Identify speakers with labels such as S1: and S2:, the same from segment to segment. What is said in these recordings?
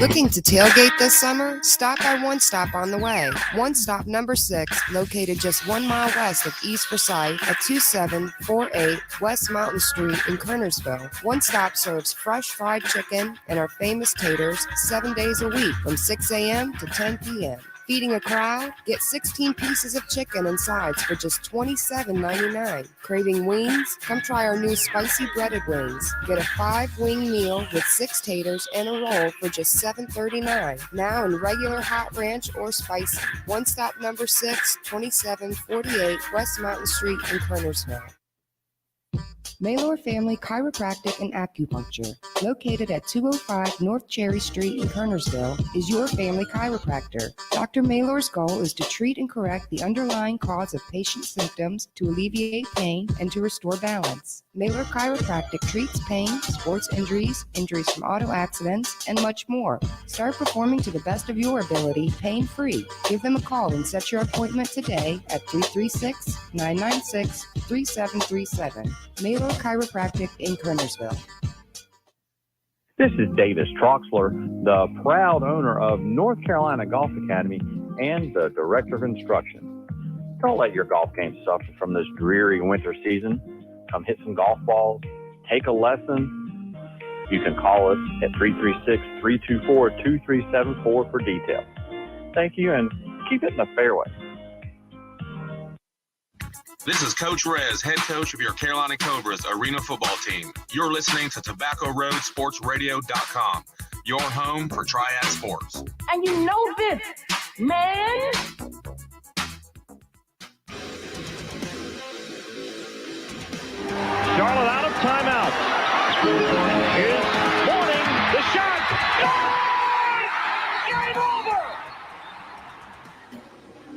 S1: Looking to tailgate this summer? Stop by One Stop on the Way. One Stop number 6, located just 1 mile west of East Forsyth at 2748 West Mountain Street in Kernersville. One Stop serves fresh fried chicken and our famous taters 7 days a week from 6 a.m. to 10 p.m. Feeding a crowd? Get 16 pieces of chicken and sides for just $27.99. Craving wings? Come try our new spicy breaded wings. Get a 5-wing meal with 6 taters and a roll for just $7.39. Now in regular hot ranch or spicy. One Stop number 6, 2748 West Mountain Street in Kernersville. Maylor Family Chiropractic and Acupuncture, located at 205 North Cherry Street in Kernersville, is your family chiropractor. Dr. Maylor's goal is to treat and correct the underlying cause of patient symptoms, to alleviate pain, and to restore balance. Maylor Chiropractic treats pain, sports injuries, injuries from auto accidents, and much more. Start performing to the best of your ability, pain-free. Give them a call and set your appointment today at 336-996-3737. Maylor Chiropractic in Kernersville.
S2: This is Davis Troxler, the proud owner of North Carolina Golf Academy and the Director of Instruction. Don't let your golf game suffer from this dreary winter season. Come hit some golf balls, take a lesson. You can call us at 336-324-2374 for details. Thank you, and keep it in the fairway.
S3: This is Coach Rez, head coach of your Carolina Cobras arena football team. You're listening to TobaccoRoadSportsRadio.com, your home for Triad Sports.
S4: And you know this, man.
S5: Charlotte out of timeout. Here's Morning, the shot. Game over.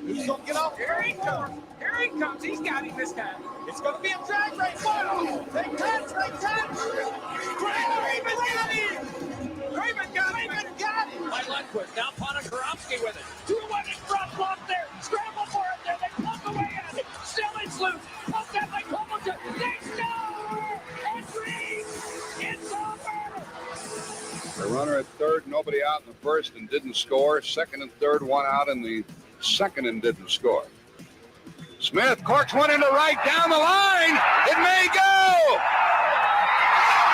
S6: He's going to get off. Here he comes. Here he comes. He's got him this time. It's going to be a drag race. They touch. Raven got him. Raven got him. By Lundquist. Now Ponikarovsky with it. 2-1 in front. Block there. Scramble for it there. They plug away at it. Still it's loose. Pump that by Cobleton. They score. Henry. It's over.
S7: The runner at third, nobody out in the first and didn't score. Second and third, one out in the second and didn't score. Smith corks one into right down the line. It may go.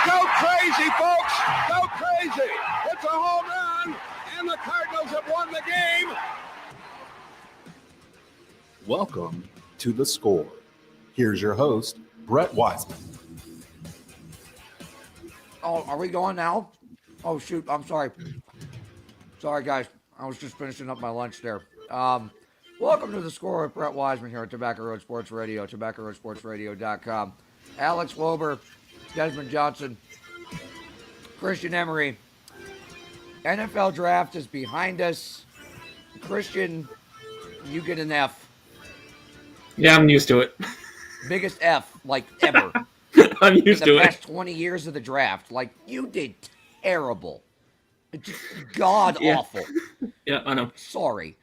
S7: Go crazy, folks. Go crazy. It's a home run, and the Cardinals have won the game.
S8: Welcome to The Score. Here's your host, Brett Wiseman.
S9: Oh, are we going now? Oh, shoot. I'm sorry. Sorry, guys. I was just finishing up my lunch there. Welcome to The Score with Brett Wiseman here at Tobacco Road Sports Radio, TobaccoRoadSportsRadio.com. Alex Wober, Desmond Johnson, Christian Emery. NFL draft is behind us. Christian, you get an F.
S10: Yeah, I'm used to it.
S9: Biggest F, like, ever.
S10: I'm used to it.
S9: In the past 20 years of the draft. Like, you did terrible. Just god-awful.
S10: Yeah, I know.
S9: Sorry.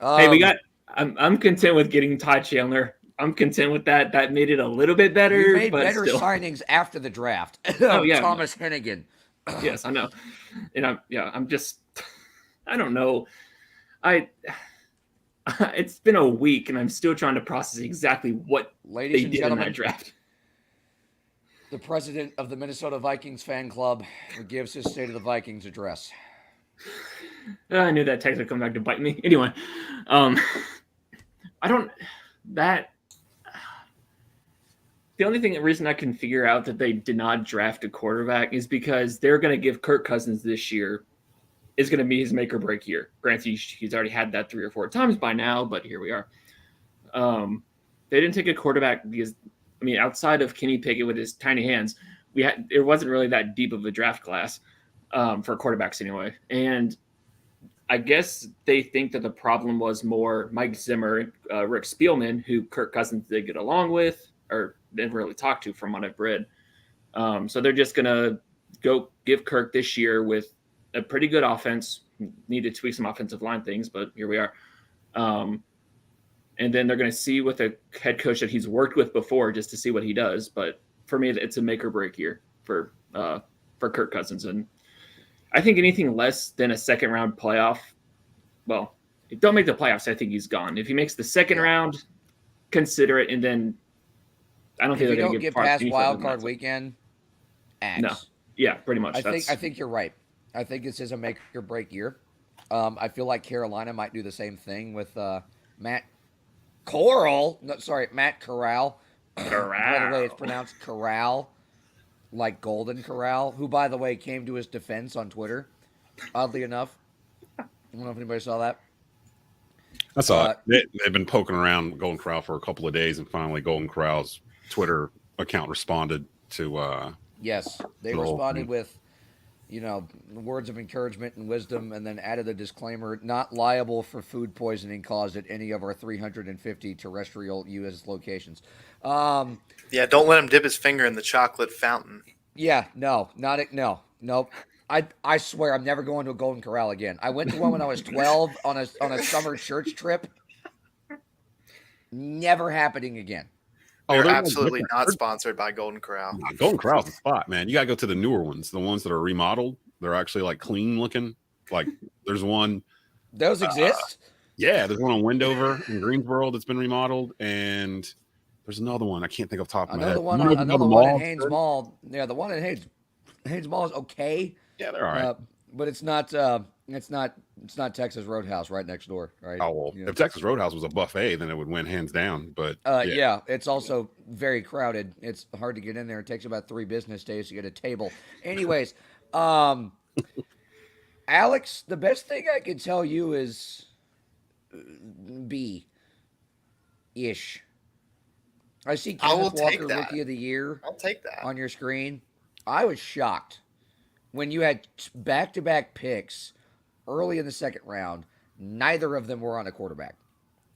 S10: Hey, I'm content with getting Ty Chandler. I'm content with that. That made it a little bit better.
S9: You made
S10: but
S9: better
S10: still.
S9: signess after the draft.
S10: Oh, yeah.
S9: Thomas Hennigan.
S10: Yes, I know. And I'm just, I don't know. It's been a week and I'm still trying to process exactly what
S9: Ladies
S10: they
S9: and
S10: did
S9: gentlemen,
S10: in that draft.
S9: The president of the Minnesota Vikings fan club gives his State of the Vikings address.
S10: I knew that text would come back to bite me. Anyway, the only reason I can figure out that they did not draft a quarterback is because they're going to give Kirk Cousins this year is going to be his make or break year. Granted, he's already had that 3 or 4 times by now, but here we are. They didn't take a quarterback because, outside of Kenny Pickett with his tiny hands, it wasn't really that deep of a draft class for quarterbacks anyway. And I guess they think that the problem was more Mike Zimmer, Rick Spielman, who Kirk Cousins did get along with or didn't really talk to from what I've read. So they're just going to go give Kirk this year with a pretty good offense. Need to tweak some offensive line things, but here we are. And then they're going to see with a head coach that he's worked with before just to see what he does. But for me, it's a make or break year for Kirk Cousins. And I think anything less than a second round playoff, well, if don't make the playoffs, I think he's gone. If he makes the second round, consider it, and then I don't think they're going to
S9: get
S10: far,
S9: past
S10: any
S9: wild
S10: further
S9: card
S10: than that.
S9: weekend. Axe.
S10: No, yeah, pretty much.
S9: I think you're right. I think this is a make or break year. I feel like Carolina might do the same thing with Matt Corral. No, sorry, Matt Corral. By the way, it's pronounced Corral, like Golden Corral, who, by the way, came to his defense on Twitter, oddly enough. I don't know if anybody saw that.
S11: I saw it. They've been poking around Golden Corral for a couple of days, and finally Golden Corral's Twitter account responded to
S9: yes, they responded with, words of encouragement and wisdom, and then added a disclaimer: not liable for food poisoning caused at any of our 350 terrestrial U.S. locations.
S12: Yeah, don't let him dip his finger in the chocolate fountain.
S9: Yeah, no, nope. I swear I'm never going to a Golden Corral again. I went to one when I was 12 on a summer church trip. Never happening again.
S12: They're absolutely not sponsored by Golden Corral.
S11: Golden Corral's the spot, man. You gotta go to the newer ones, the ones that are remodeled. They're actually like clean looking. Like there's one.
S9: Those exist?
S11: Yeah, there's one on Wendover in Greensboro that's been remodeled, and there's another one I can't think of top of my head.
S9: Another one in Haynes Mall. Yeah, the one in Haynes Mall is okay.
S11: Yeah, they're all right.
S9: But it's not Texas Roadhouse right next door, right?
S11: Oh well, if Texas Roadhouse was a buffet, then it would win hands down. But
S9: yeah, it's also very crowded. It's hard to get in there. It takes about 3 business days to get a table. Anyways, Alex, the best thing I can tell you is B-ish. I see Kenneth Walker Rookie of the Year.
S12: I'll take that
S9: on your screen. I was shocked when you had back-to-back picks early in the second round. Neither of them were on a quarterback.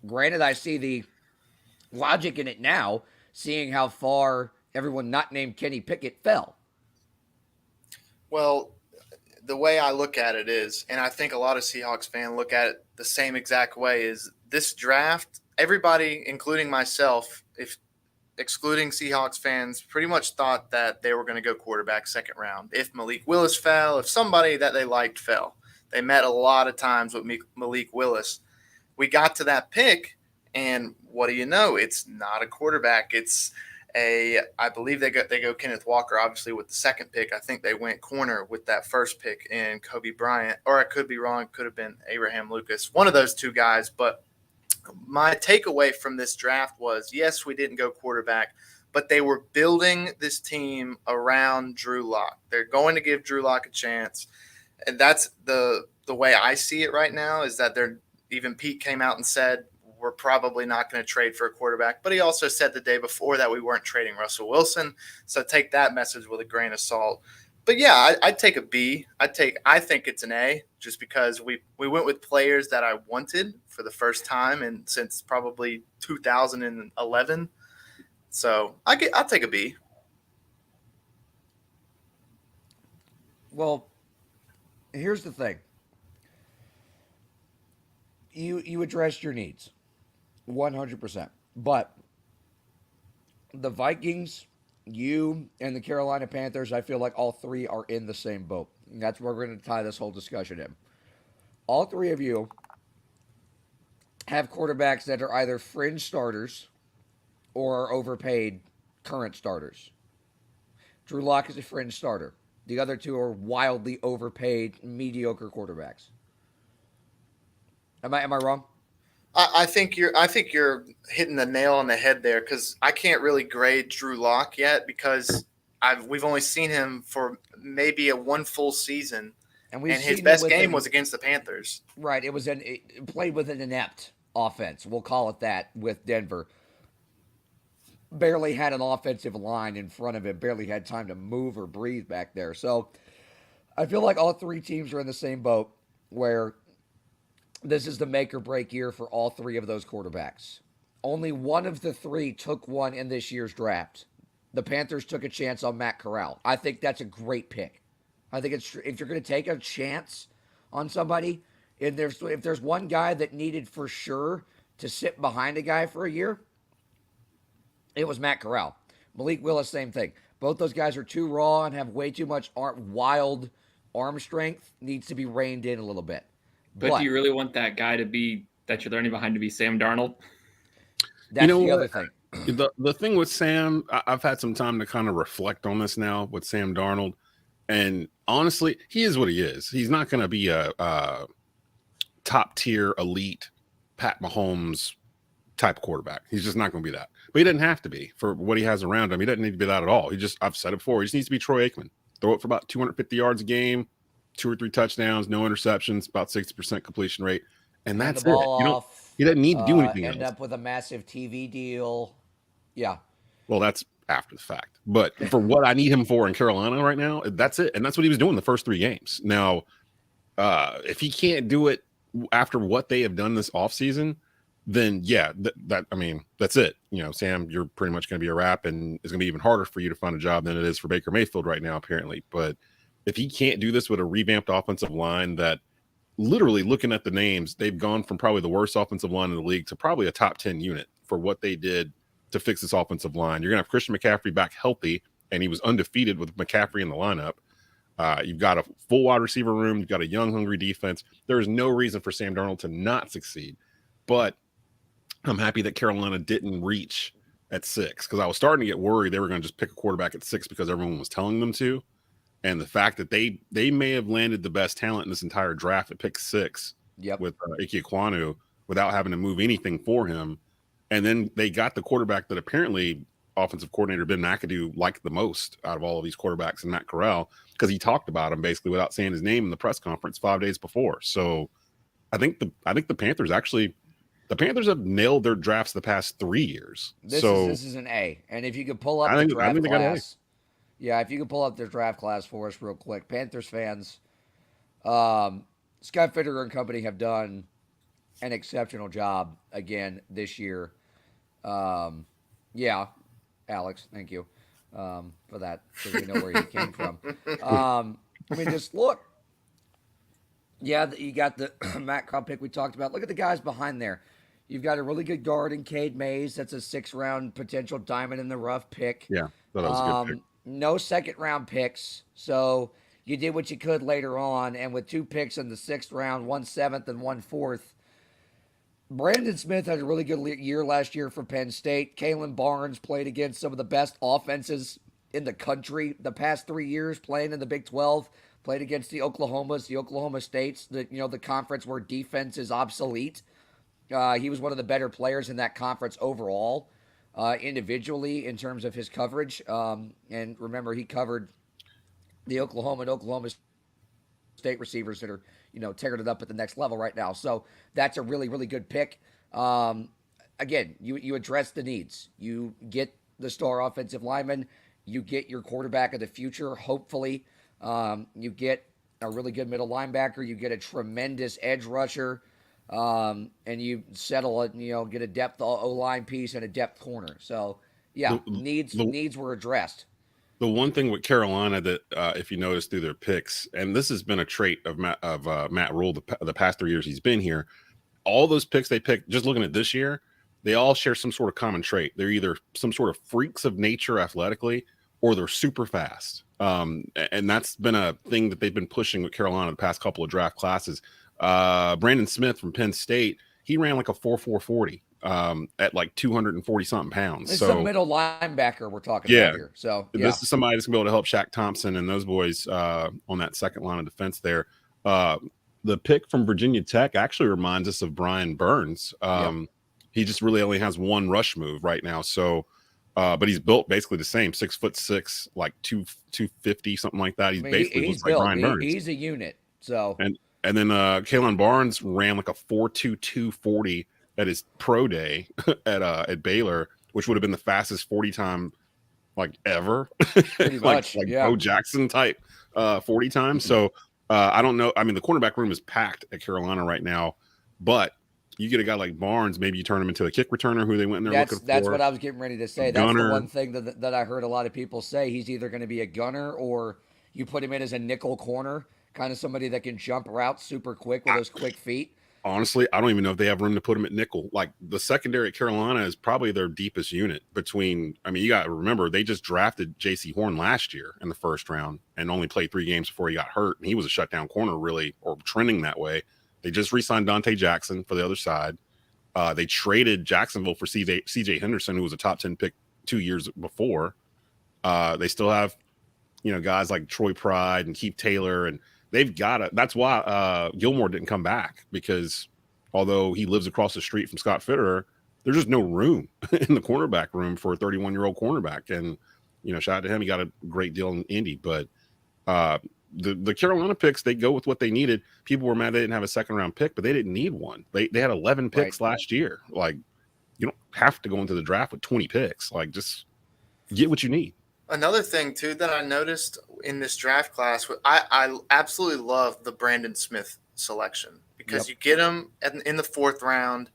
S9: Granted, I see the logic in it now, seeing how far everyone not named Kenny Pickett fell.
S12: Well, the way I look at it is, and I think a lot of Seahawks fans look at it the same exact way, is this draft, everybody, including myself, if excluding Seahawks fans, pretty much thought that they were going to go quarterback second round. If Malik Willis fell, if somebody that they liked fell. They met a lot of times with Malik Willis. We got to that pick, and what do you know? It's not a quarterback. It's I believe they go Kenneth Walker, obviously, with the second pick. I think they went corner with that first pick in Kobe Bryant, or I could be wrong. It could have been Abraham Lucas, one of those two guys. But my takeaway from this draft was, yes, we didn't go quarterback, but they were building this team around Drew Lock. They're going to give Drew Lock a chance. And that's the way I see it right now, is that even Pete came out and said, we're probably not going to trade for a quarterback. But he also said the day before that we weren't trading Russell Wilson. So take that message with a grain of salt. But yeah, I'd take a B. I think it's an A, just because we went with players that I wanted for the first time and since probably 2011. So I'll take a B.
S9: Well, here's the thing. You addressed your needs 100%. But the Vikings, you, and the Carolina Panthers, I feel like all three are in the same boat. And that's where we're going to tie this whole discussion in. All three of you have quarterbacks that are either fringe starters or are overpaid current starters. Drew Lock is a fringe starter. The other two are wildly overpaid, mediocre quarterbacks. Am I wrong?
S12: I think you're hitting the nail on the head there, because I can't really grade Drew Lock yet because we've only seen him for maybe a full season, and his best game was against the Panthers.
S9: Right. It played with an inept offense. We'll call it that, with Denver. Barely had an offensive line in front of him. Barely had time to move or breathe back there. So I feel like all three teams are in the same boat, where this is the make or break year for all three of those quarterbacks. Only one of the three took one in this year's draft. The Panthers took a chance on Matt Corral. I think that's a great pick. I think if you're going to take a chance on somebody, if there's one guy that needed for sure to sit behind a guy for a year, it was Matt Corral. Malik Willis, same thing. Both those guys are too raw and have way too much wild arm strength needs to be reined in a little bit.
S10: But do you really want that guy to be that you're learning behind to be Sam Darnold?
S9: That's the other thing.
S11: The thing with Sam, I've had some time to kind of reflect on this now with Sam Darnold. And honestly, he is what he is. He's not going to be a top tier elite Pat Mahomes type quarterback. He's just not going to be that. But he doesn't have to be for what he has around him. He doesn't need to be that at all. I've said it before, he just needs to be Troy Aikman. Throw it for about 250 yards a game, 2 or 3 touchdowns, no interceptions, about 60% completion rate. And that's it. He doesn't need to do anything
S9: End
S11: else.
S9: up with a massive TV deal. Yeah.
S11: Well, that's after the fact. But for what I need him for in Carolina right now, that's it. And that's what he was doing the first 3 games. Now, if he can't do it after what they have done this offseason, then yeah, that's it. Sam, you're pretty much going to be a wrap, and it's going to be even harder for you to find a job than it is for Baker Mayfield right now, apparently. But if he can't do this with a revamped offensive line that literally looking at the names, they've gone from probably the worst offensive line in the league to probably a top 10 unit for what they did to fix this offensive line. You're going to have Christian McCaffrey back healthy, and he was undefeated with McCaffrey in the lineup. You've got a full wide receiver room. You've got a young, hungry defense. There is no reason for Sam Darnold to not succeed. But I'm happy that Carolina didn't reach at 6 because I was starting to get worried they were going to just pick a quarterback at 6 because everyone was telling them to. And the fact that they may have landed the best talent in this entire draft at pick 6 with Ike Ekwonu without having to move anything for him. And then they got the quarterback that apparently offensive coordinator Ben McAdoo liked the most out of all of these quarterbacks in Matt Corral because he talked about him basically without saying his name in the press conference 5 days before. So I think the Panthers have nailed their drafts the past 3 years.
S9: This is an A. And if you could pull up the draft class. Yeah, if you could pull up their draft class for us real quick. Panthers fans, Scott Fitterer and company have done an exceptional job again this year. Yeah, Alex, thank you for that, because we know where he came from. Just look. Yeah, you got the Matt Cobb pick we talked about. Look at the guys behind there. You've got a really good guard in Cade Mays. That's a 6th-round potential diamond in the rough pick.
S11: Yeah, that was a good pick.
S9: No 2nd-round picks, so you did what you could later on. And with 2 picks in the 6th round, 1 7th and 1 4th, Brandon Smith had a really good year last year for Penn State. Kalen Barnes played against some of the best offenses in the country the past 3 years, playing in the Big 12. Played against the Oklahomas, the Oklahoma States, the conference where defense is obsolete. He was one of the better players in that conference overall, individually in terms of his coverage. And remember, he covered the Oklahoma and Oklahoma State receivers that are, tearing it up at the next level right now. So that's a really, really good pick. Again, you address the needs. You get the star offensive lineman. You get your quarterback of the future, hopefully. You get a really good middle linebacker. You get a tremendous edge rusher. And you settle it, get a depth O-line piece and a depth corner. So, yeah, needs were addressed.
S11: The one thing with Carolina that, if you notice through their picks, and this has been a trait of Matt Rule the past 3 years he's been here, all those picks they picked, just looking at this year, they all share some sort of common trait. They're either some sort of freaks of nature athletically, or they're super fast. And that's been a thing that they've been pushing with Carolina the past couple of draft classes. Brandon Smith from Penn State, he ran like a 4.40 at like 240 something pounds.
S9: It's a middle linebacker we're talking about here. So
S11: this is somebody that's gonna be able to help Shaq Thompson and those boys on that second line of defense there. The pick from Virginia Tech actually reminds us of Brian Burns. He just really only has one rush move right now. So but he's built basically the same, 6'6", like 250, something like that. He's looks like Brian Burns.
S9: He's a unit. So
S11: and then Kalen Barnes ran like a 4.22 40 at his pro day at Baylor, which would have been the fastest 40 time like ever.
S9: Pretty much,
S11: like Bo Jackson type 40 times. So I don't know. I mean, the cornerback room is packed at Carolina right now, but you get a guy like Barnes, maybe you turn him into a kick returner who they went in there looking for.
S9: That's what I was getting ready to say. That's the one thing that I heard a lot of people say. He's either going to be a gunner or you put him in as a nickel corner, kind of somebody that can jump routes super quick with those quick feet.
S11: honestly, I don't even know if they have room to put him at nickel. Like the secondary at Carolina is probably their deepest unit you got to remember, they just drafted J.C. Horn last year in the first round and only played 3 games before he got hurt. And he was a shutdown corner really, or trending that way. They just re-signed Dante Jackson for the other side. They traded Jacksonville for C.J. Henderson, who was a top 10 pick 2 years before. They still have, guys like Troy Pride and Keith Taylor, and they've got it. That's why Gilmore didn't come back, because although he lives across the street from Scott Fitterer, there's just no room in the cornerback room for a 31-year-old cornerback. And, shout out to him. He got a great deal in Indy. But the Carolina picks, they go with what they needed. People were mad they didn't have a second-round pick, but they didn't need one. They had 11 picks last year. Like, you don't have to go into the draft with 20 picks. Like, just get what you need.
S12: Another thing, too, that I noticed in this draft class, I absolutely love the Brandon Smith selection, because you get him in the 4th round,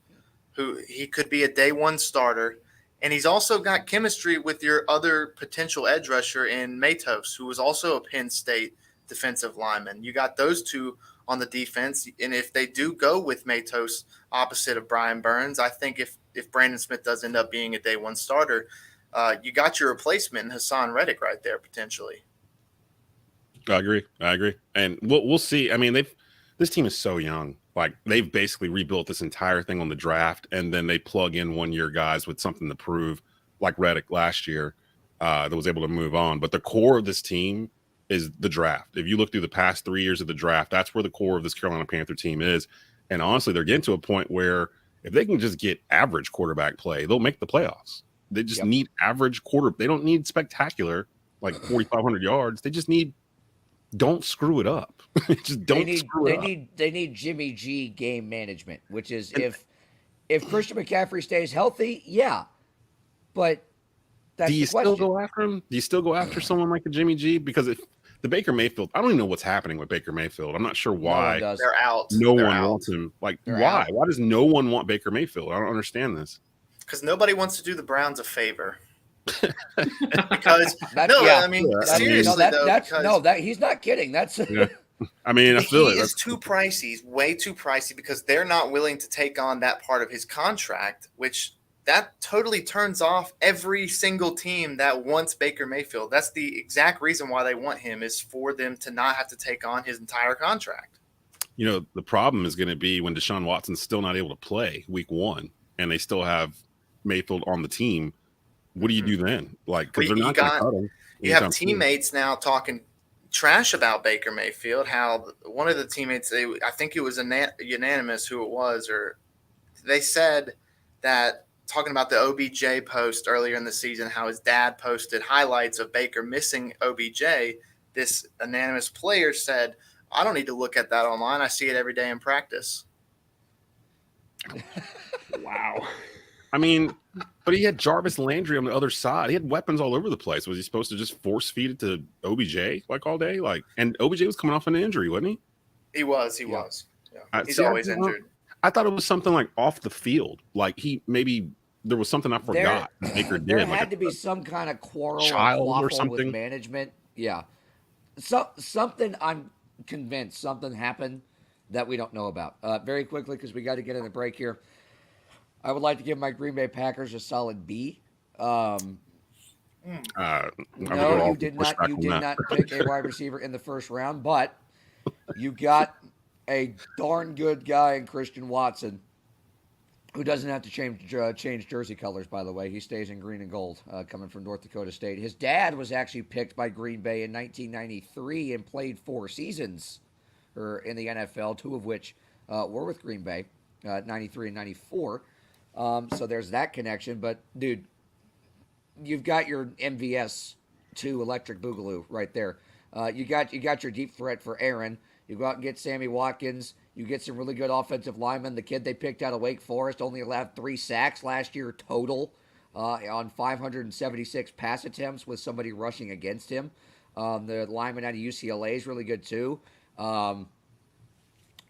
S12: who he could be a day 1 starter, and he's also got chemistry with your other potential edge rusher in Matos, who was also a Penn State defensive lineman. You got those two on the defense, and if they do go with Matos opposite of Brian Burns, I think if Brandon Smith does end up being a day 1 starter, you got your replacement in Hassan Reddick right there potentially.
S11: I agree. And we'll see. I mean, this team is so young. Like, they've basically rebuilt this entire thing on the draft, and then they plug in 1-year guys with something to prove, like Reddick last year, that was able to move on. But the core of this team is the draft. If you look through the past 3 years of the draft, that's where the core of this Carolina Panther team is. And honestly, they're getting to a point where if they can just get average quarterback play, they'll make the playoffs. They just need average quarter. They don't need spectacular, like 4,500 yards. They just need, don't screw it up. Just don't screw it up.
S9: They need Jimmy G game management, which is if Christian McCaffrey stays healthy, but that's
S11: do you
S9: the question.
S11: Still go after him? Do you still go after someone like a Jimmy G? Because if the Baker Mayfield, I don't even know what's happening with Baker Mayfield. I'm not sure why.
S9: No one does.
S12: They're out.
S11: No
S12: They're
S11: one
S12: out.
S11: wants him. Like,
S12: They're
S11: why?
S12: out.
S11: Why does no one want Baker Mayfield? I don't understand this.
S12: Because nobody wants to do the Browns a favor. Because seriously,
S9: he's not kidding. That's
S11: I mean, I feel
S12: he is too pricey, way too pricey, because they're not willing to take on that part of his contract, which that totally turns off every single team that wants Baker Mayfield. That's the exact reason why they want him, is for them to not have to take on his entire contract.
S11: The problem is going to be when Deshaun Watson's still not able to play week 1 and they still have Mayfield on the team. What do you do then? Like, because they're not going to cut him.
S12: You have teammates now talking trash about Baker Mayfield. How one of the teammates, I think it was unanimous who it was, or they said that, talking about the OBJ post earlier in the season, how his dad posted highlights of Baker missing OBJ. This anonymous player said, "I don't need to look at that online. I see it every day in practice."
S10: Wow.
S11: I mean, but he had Jarvis Landry on the other side. He had weapons all over the place. Was he supposed to just force feed it to OBJ like all day? Like, and OBJ was coming off an injury, wasn't he?
S12: He was. Yeah. He's always injured.
S11: I thought it was something like off the field. Like, there was something I forgot. Baker did.
S9: There had to be some kind of quarrel or something with management. Yeah. Something, I'm convinced something happened that we don't know about. Very quickly, because we got to get in a break here. I would like to give my Green Bay Packers a solid B. No, you did not pick a wide receiver in the first round, but you got a darn good guy in Christian Watson, who doesn't have to change jersey colors, by the way. He stays in green and gold, coming from North Dakota State. His dad was actually picked by Green Bay in 1993 and played 4 seasons in the NFL, 2 of which were with Green Bay, 93 and 94. So there's that connection. But, dude, you've got your MVS 2 electric boogaloo right there. You got your deep threat for Aaron. You go out and get Sammy Watkins. You get some really good offensive linemen. The kid they picked out of Wake Forest only allowed 3 sacks last year total on 576 pass attempts with somebody rushing against him. The lineman out of UCLA is really good too.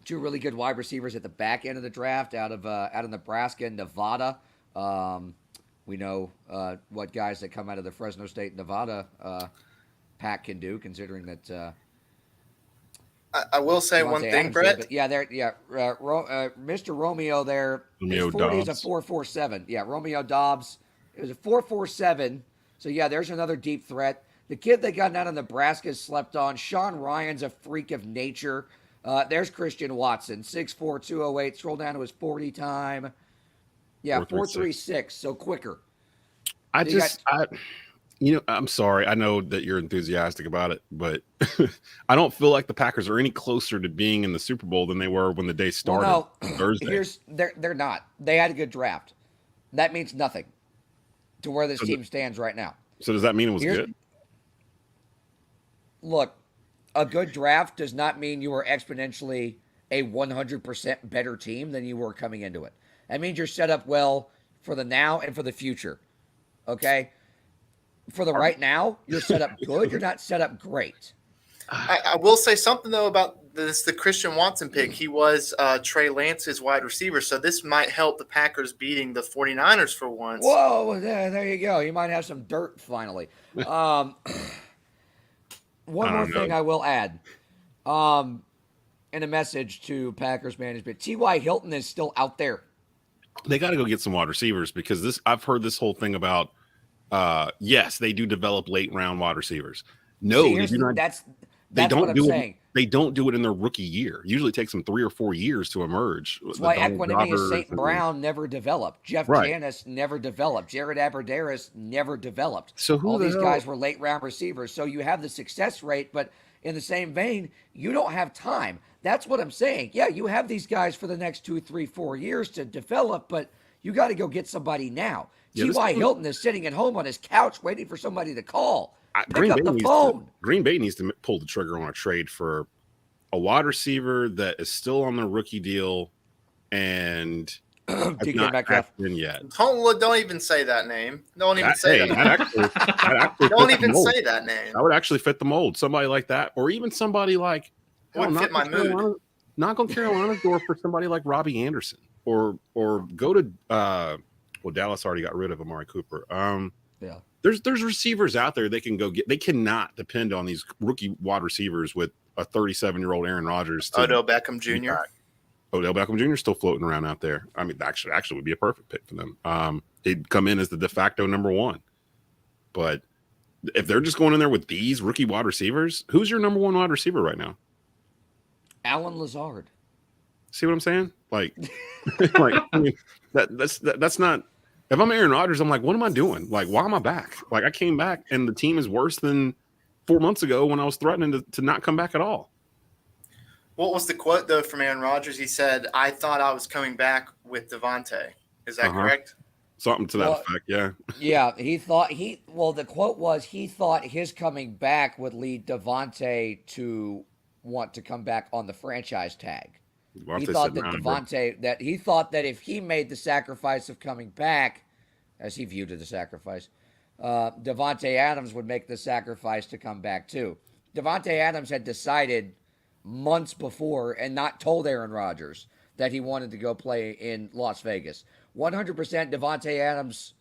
S9: 2 really good wide receivers at the back end of the draft out of Nebraska and Nevada. We know what guys that come out of the Fresno State, Nevada pack can do, considering that
S12: I will say one thing,
S9: Adams
S12: Brett.
S9: did, but yeah, Mr. Romeo there.
S11: Romeo
S9: his 40 is a
S11: Dobbs.
S9: 4.47. Yeah, Romeo Dobbs. It was a 4.47. So yeah, there's another deep threat. The kid they got out of Nebraska is slept on. Sean Ryan's a freak of nature. There's Christian Watson, 6'4", 208. Scroll down to his 40 time. Yeah, 4.36. So quicker.
S11: I'm sorry. I know that you're enthusiastic about it, but I don't feel like the Packers are any closer to being in the Super Bowl than they were when the day started on Thursday.
S9: They're not. They had a good draft. That means nothing to where this team stands right now.
S11: So does that mean it was good?
S9: Look, a good draft does not mean you are exponentially a 100% better team than you were coming into it. That means you're set up well for the now and for the future. Okay? For the right now, you're set up good. You're not set up great.
S12: I will say something, though, about the Christian Watson pick. He was Trey Lance's wide receiver, so this might help the Packers beating the 49ers for once.
S9: Whoa, there you go. You might have some dirt finally. One more thing I will add in a message to Packers management. T.Y. Hilton is still out there.
S11: They got to go get some wide receivers because I've heard this whole thing about, yes, they do develop late round wide receivers. No, they do not. They don't do it. They don't do it in their rookie year. Usually it takes them 3 or 4 years to emerge.
S9: That's why Equanimeous St. Brown never developed. Jeff Janis never developed. Jared Abbrederis never developed.
S11: So
S9: all these guys were late round receivers. So you have the success rate, but in the same vein, you don't have time. That's what I'm saying. Yeah, you have these guys for the next 2, 3, 4 years to develop, but you got to go get somebody now. T.Y. Hilton is sitting at home on his couch waiting for somebody to call. Pick up the phone.
S11: Green Bay needs to pull the trigger on a trade for a wide receiver that is still on the rookie deal and
S9: DK Metcalf
S11: in yet.
S12: Don't even say that name. Don't even say that. Don't even say that name.
S11: That would actually fit the mold. Somebody like that, or even somebody like
S12: wouldn't fit my mood.
S11: Knock on Carolina's door for somebody like Robbie Anderson, or go to Dallas already got rid of Amari Cooper.
S9: Yeah.
S11: There's receivers out there they can go get. They cannot depend on these rookie wide receivers with a 37-year-old Aaron Rodgers.
S12: Odell Beckham Jr.
S11: Odell Beckham Jr. is still floating around out there. I mean, actually would be a perfect pick for them. He'd come in as the de facto number one. But if they're just going in there with these rookie wide receivers, who's your number one wide receiver right now?
S9: Alan Lazard.
S11: See what I'm saying? Like, I mean, that's not. If I'm Aaron Rodgers, I'm like, what am I doing? Like, why am I back? Like, I came back and the team is worse than 4 months ago when I was threatening to not come back at all.
S12: What was the quote, though, from Aaron Rodgers? He said, I thought I was coming back with Devontae. Is that correct?
S11: Something to that effect, yeah.
S9: Yeah, the quote was he thought his coming back would lead Devontae to want to come back on the franchise tag. He thought that if he made the sacrifice of coming back, as he viewed it as a sacrifice, Davante Adams would make the sacrifice to come back too. Davante Adams had decided months before and not told Aaron Rodgers that he wanted to go play in Las Vegas. 100% Davante Adams'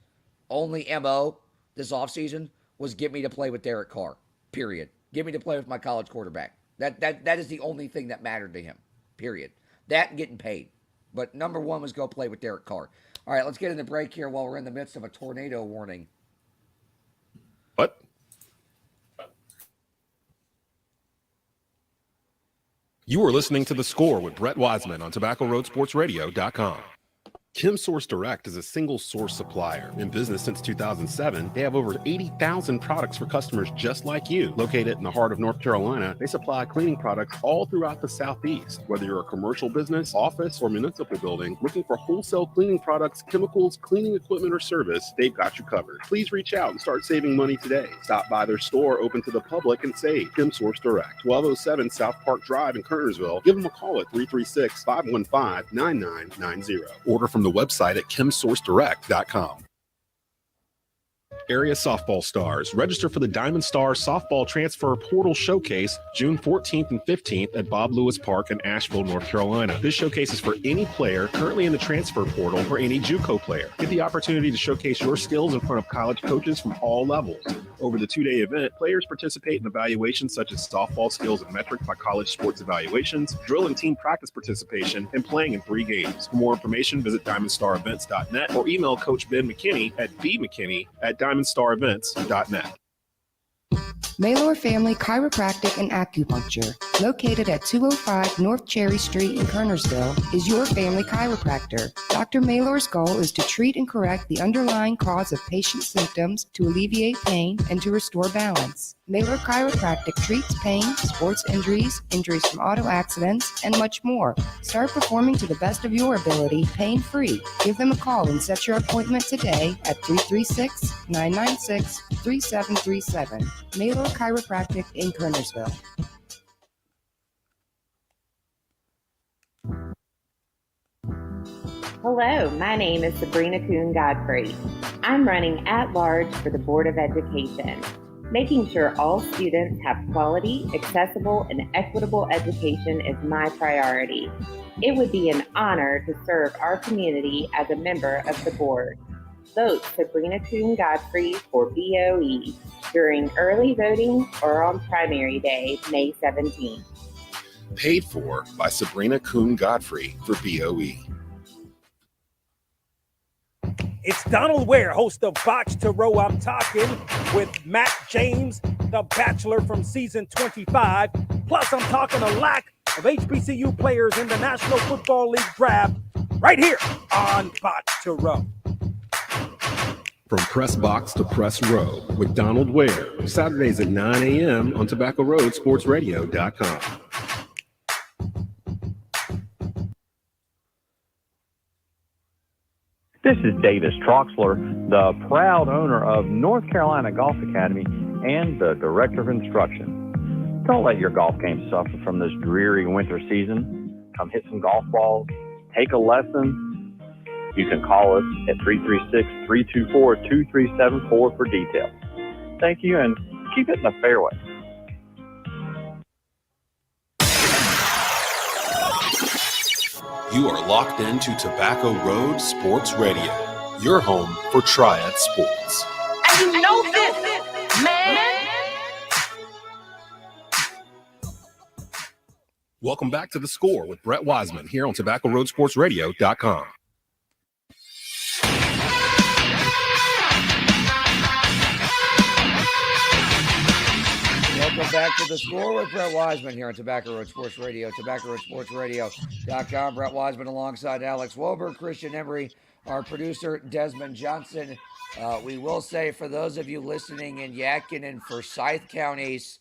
S9: only MO this offseason was get me to play with Derek Carr, period. Get me to play with my college quarterback. That is the only thing that mattered to him, period. That and getting paid. But number one was go play with Derek Carr. All right, let's get in the break here while we're in the midst of a tornado warning.
S11: What? You are listening to The Score with Brett Wiseman on TobaccoRoadSportsRadio.com. Kim Source Direct is a single source supplier. In business since 2007, they have over 80,000 products for customers just like you. Located in the heart of North Carolina, they supply cleaning products all throughout the Southeast. Whether you're a commercial business, office, or municipal building, looking for wholesale cleaning products, chemicals, cleaning equipment, or service, they've got you covered. Please reach out and start saving money today. Stop by their store open to the public and save. Kim Source Direct, 1207 South Park Drive in Kernersville. Give them a call at 336-515-9990. Order from the website at kimsourcedirect.com. Area softball stars. Register for the Diamond Star Softball Transfer Portal Showcase June 14th and 15th at Bob Lewis Park in Asheville, North Carolina. This showcase is for any player currently in the transfer portal or any JUCO player. Get the opportunity to showcase your skills in front of college coaches from all levels.
S8: Over the 2-day event, players participate in evaluations such as softball skills and metrics by College Sports Evaluations, drill and team practice participation, and playing in 3 games. For more information, visit DiamondStarEvents.net or email Coach Ben McKinney at bmckinney@DiamondStarEvents.net.
S1: Maylor Family Chiropractic and Acupuncture, located at 205 North Cherry Street in Kernersville, is your family chiropractor. Dr. Maylor's goal is to treat and correct the underlying cause of patient symptoms, to alleviate pain, and to restore balance. Maylor Chiropractic treats pain, sports injuries, injuries from auto accidents, and much more. Start performing to the best of your ability, pain-free. Give them a call and set your appointment today at 336-996-3737. Maylor Chiropractic in Kernersville.
S13: Hello, my name is Sabrina Kuhn Godfrey. I'm running at large for the Board of Education. Making sure all students have quality, accessible, and equitable education is my priority. It would be an honor to serve our community as a member of the board. Vote Sabrina Kuhn Godfrey for BOE during early voting or on primary day, May 17th.
S8: Paid for by Sabrina Kuhn Godfrey for BOE.
S14: It's Donald Ware, host of Box to Row I'm Talking, with Matt James, the Bachelor from season 25. Plus, I'm talking a lack of HBCU players in the National Football League draft right here on Box to Row.
S8: From press box to press row with Donald Ware, Saturdays at 9 a.m. on TobaccoRoadSportsRadio.com.
S2: This is Davis Troxler, the proud owner of North Carolina Golf Academy and the Director of Instruction. Don't let your golf game suffer from this dreary winter season. Come hit some golf balls, take a lesson. You can call us at 336-324-2374 for details. Thank you, and keep it in the fairway.
S8: You are locked into Tobacco Road Sports Radio, your home for Triad Sports.
S4: And you know this, man.
S8: Welcome back to The Score with Brett Wiseman here on TobaccoRoadSportsRadio.com.
S9: Welcome back to The Score with Brett Wiseman here on Tobacco Road Sports Radio, TobaccoRoadSportsRadio.com. Brett Wiseman alongside Alex Wober, Christian Emery, our producer, Desmond Johnson. We will say, for those of you listening in Yadkin and Forsyth counties,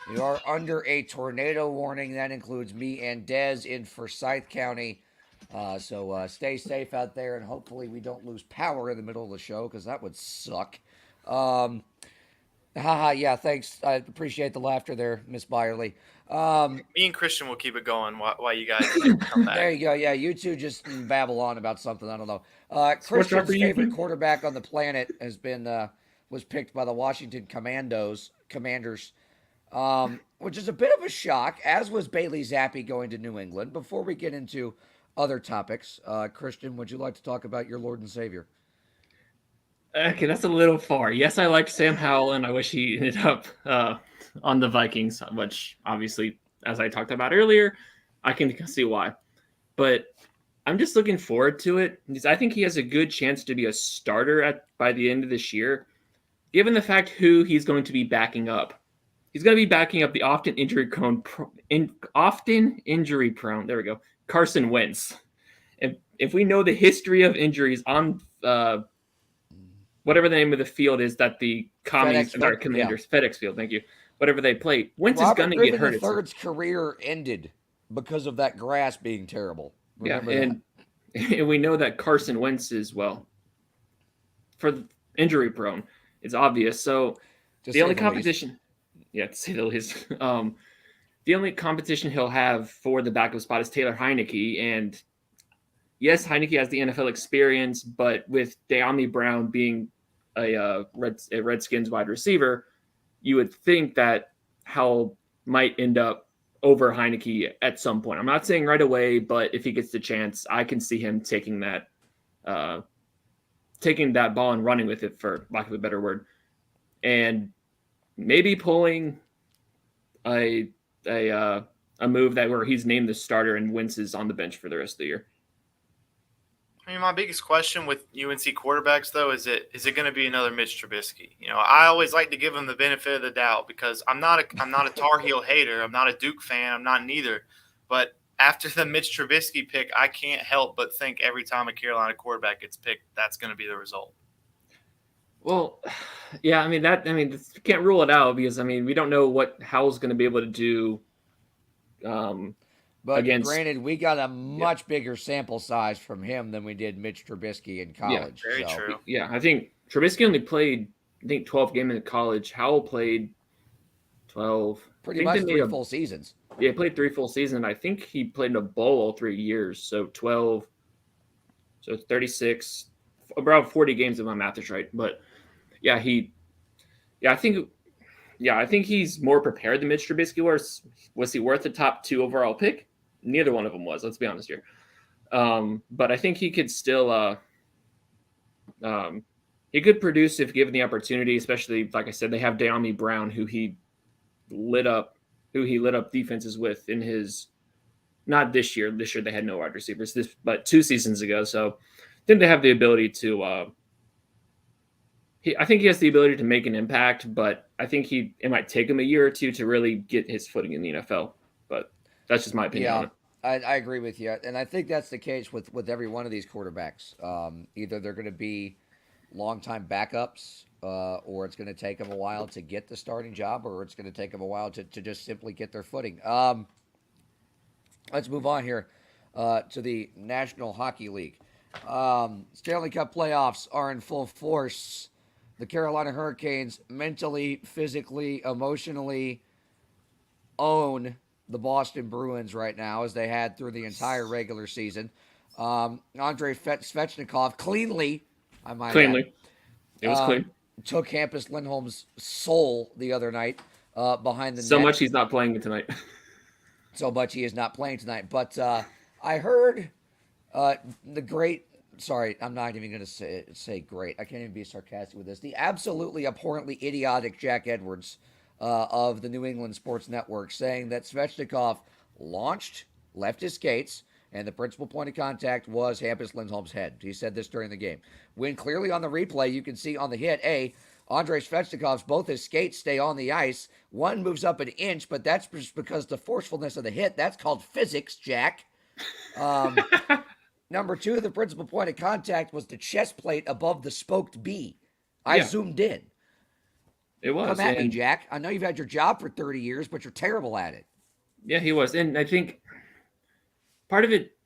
S9: we are under a tornado warning. That includes me and Des in Forsyth County. So stay safe out there, and hopefully we don't lose power in the middle of the show, because that would suck. Yeah, thanks. I appreciate the laughter there, Miss Byerly.
S12: Me and Christian will keep it going while you guys come back.
S9: There you go. Yeah, you two just babble on about something. I don't know. Christian's favorite quarterback on the planet has been was picked by the Washington Commanders, which is a bit of a shock, as was Bailey Zappi going to New England. Before we get into other topics, Christian, would you like to talk about your Lord and Savior?
S10: Okay, that's a little far. Yes, I like Sam Howell, and I wish he ended up on the Vikings, which obviously, as I talked about earlier, I can see why. But I'm just looking forward to it, because I think he has a good chance to be a starter by the end of this year, given the fact who he's going to be backing up. He's going to be backing up the often injury-prone, there we go, Carson Wentz. And if we know the history of injuries on whatever the name of the field is that the Commanders, FedEx Field, thank you, whatever they play, Wentz is going to get hurt.
S9: Third's career ended because of that grass being terrible. Remember
S10: and we know that Carson Wentz is, well, for injury prone. It's obvious. So the only competition, to say the least, the only competition he'll have for the backup spot is Taylor Heineke. And yes, Heineke has the NFL experience, but with De'Ami Brown being a Redskins wide receiver, you would think that Howell might end up over Heineke at some point. I'm not saying right away, but if he gets the chance, I can see him taking that ball and running with it, for lack of a better word. And maybe pulling a move where he's named the starter and Wentz is on the bench for the rest of the year.
S12: I mean, my biggest question with UNC quarterbacks, though, is it going to be another Mitch Trubisky? I always like to give him the benefit of the doubt because I'm not a Tar Heel hater. I'm not a Duke fan. I'm not neither. But after the Mitch Trubisky pick, I can't help but think every time a Carolina quarterback gets picked, that's going to be the result.
S10: Well, yeah, you can't rule it out because we don't know what Howell's going to be able to do.
S9: But granted, we got a much bigger sample size from him than we did Mitch Trubisky in college.
S12: Yeah, very true.
S10: Yeah, I think Trubisky only played 12 games in college. Howell played 12.
S9: Pretty much 3 full seasons.
S10: Yeah, he played 3 full seasons. I think he played in a bowl all 3 years. So 12. So 36. Around 40 games if my math is right. But I think he's more prepared than Mitch Trubisky was. Was he worth the top 2 overall pick? Neither one of them was. Let's be honest here. But I think he could still he could produce if given the opportunity. Especially, like I said, they have De'Ami Brown, who he lit up defenses with in his not this year. This year they had no wide receivers. But 2 seasons ago. So I think they have the ability to. I think he has the ability to make an impact, but I think it might take him a year or 2 to really get his footing in the NFL. But that's just my opinion on it.
S9: I agree with you. And I think that's the case with every one of these quarterbacks. Either they're going to be longtime backups, or it's going to take them a while to get the starting job, or it's going to take them a while to just simply get their footing. Let's move on here to the National Hockey League. Stanley Cup playoffs are in full force. The Carolina Hurricanes mentally, physically, emotionally own the Boston Bruins right now, as they had through the entire regular season. Andrei Svechnikov cleanly, I might add,
S10: it was clean.
S9: Took Hampus Lindholm's soul the other night behind the net.
S10: So much he's not playing tonight.
S9: So much he is not playing tonight. But I heard the great. Sorry, I'm not even going to say great. I can't even be sarcastic with this. The absolutely abhorrently idiotic Jack Edwards of the New England Sports Network saying that Svechnikov left his skates, and the principal point of contact was Hampus Lindholm's head. He said this during the game. When clearly on the replay, you can see on the hit, Andrei Svechnikov's both his skates stay on the ice. One moves up an inch, but that's just because the forcefulness of the hit. That's called physics, Jack. Number 2, the principal point of contact was the chest plate above the spoked B. I zoomed in.
S10: It was.
S9: Come at me, Jack. I know you've had your job for 30 years, but you're terrible at it.
S10: Yeah, he was. And I think part of it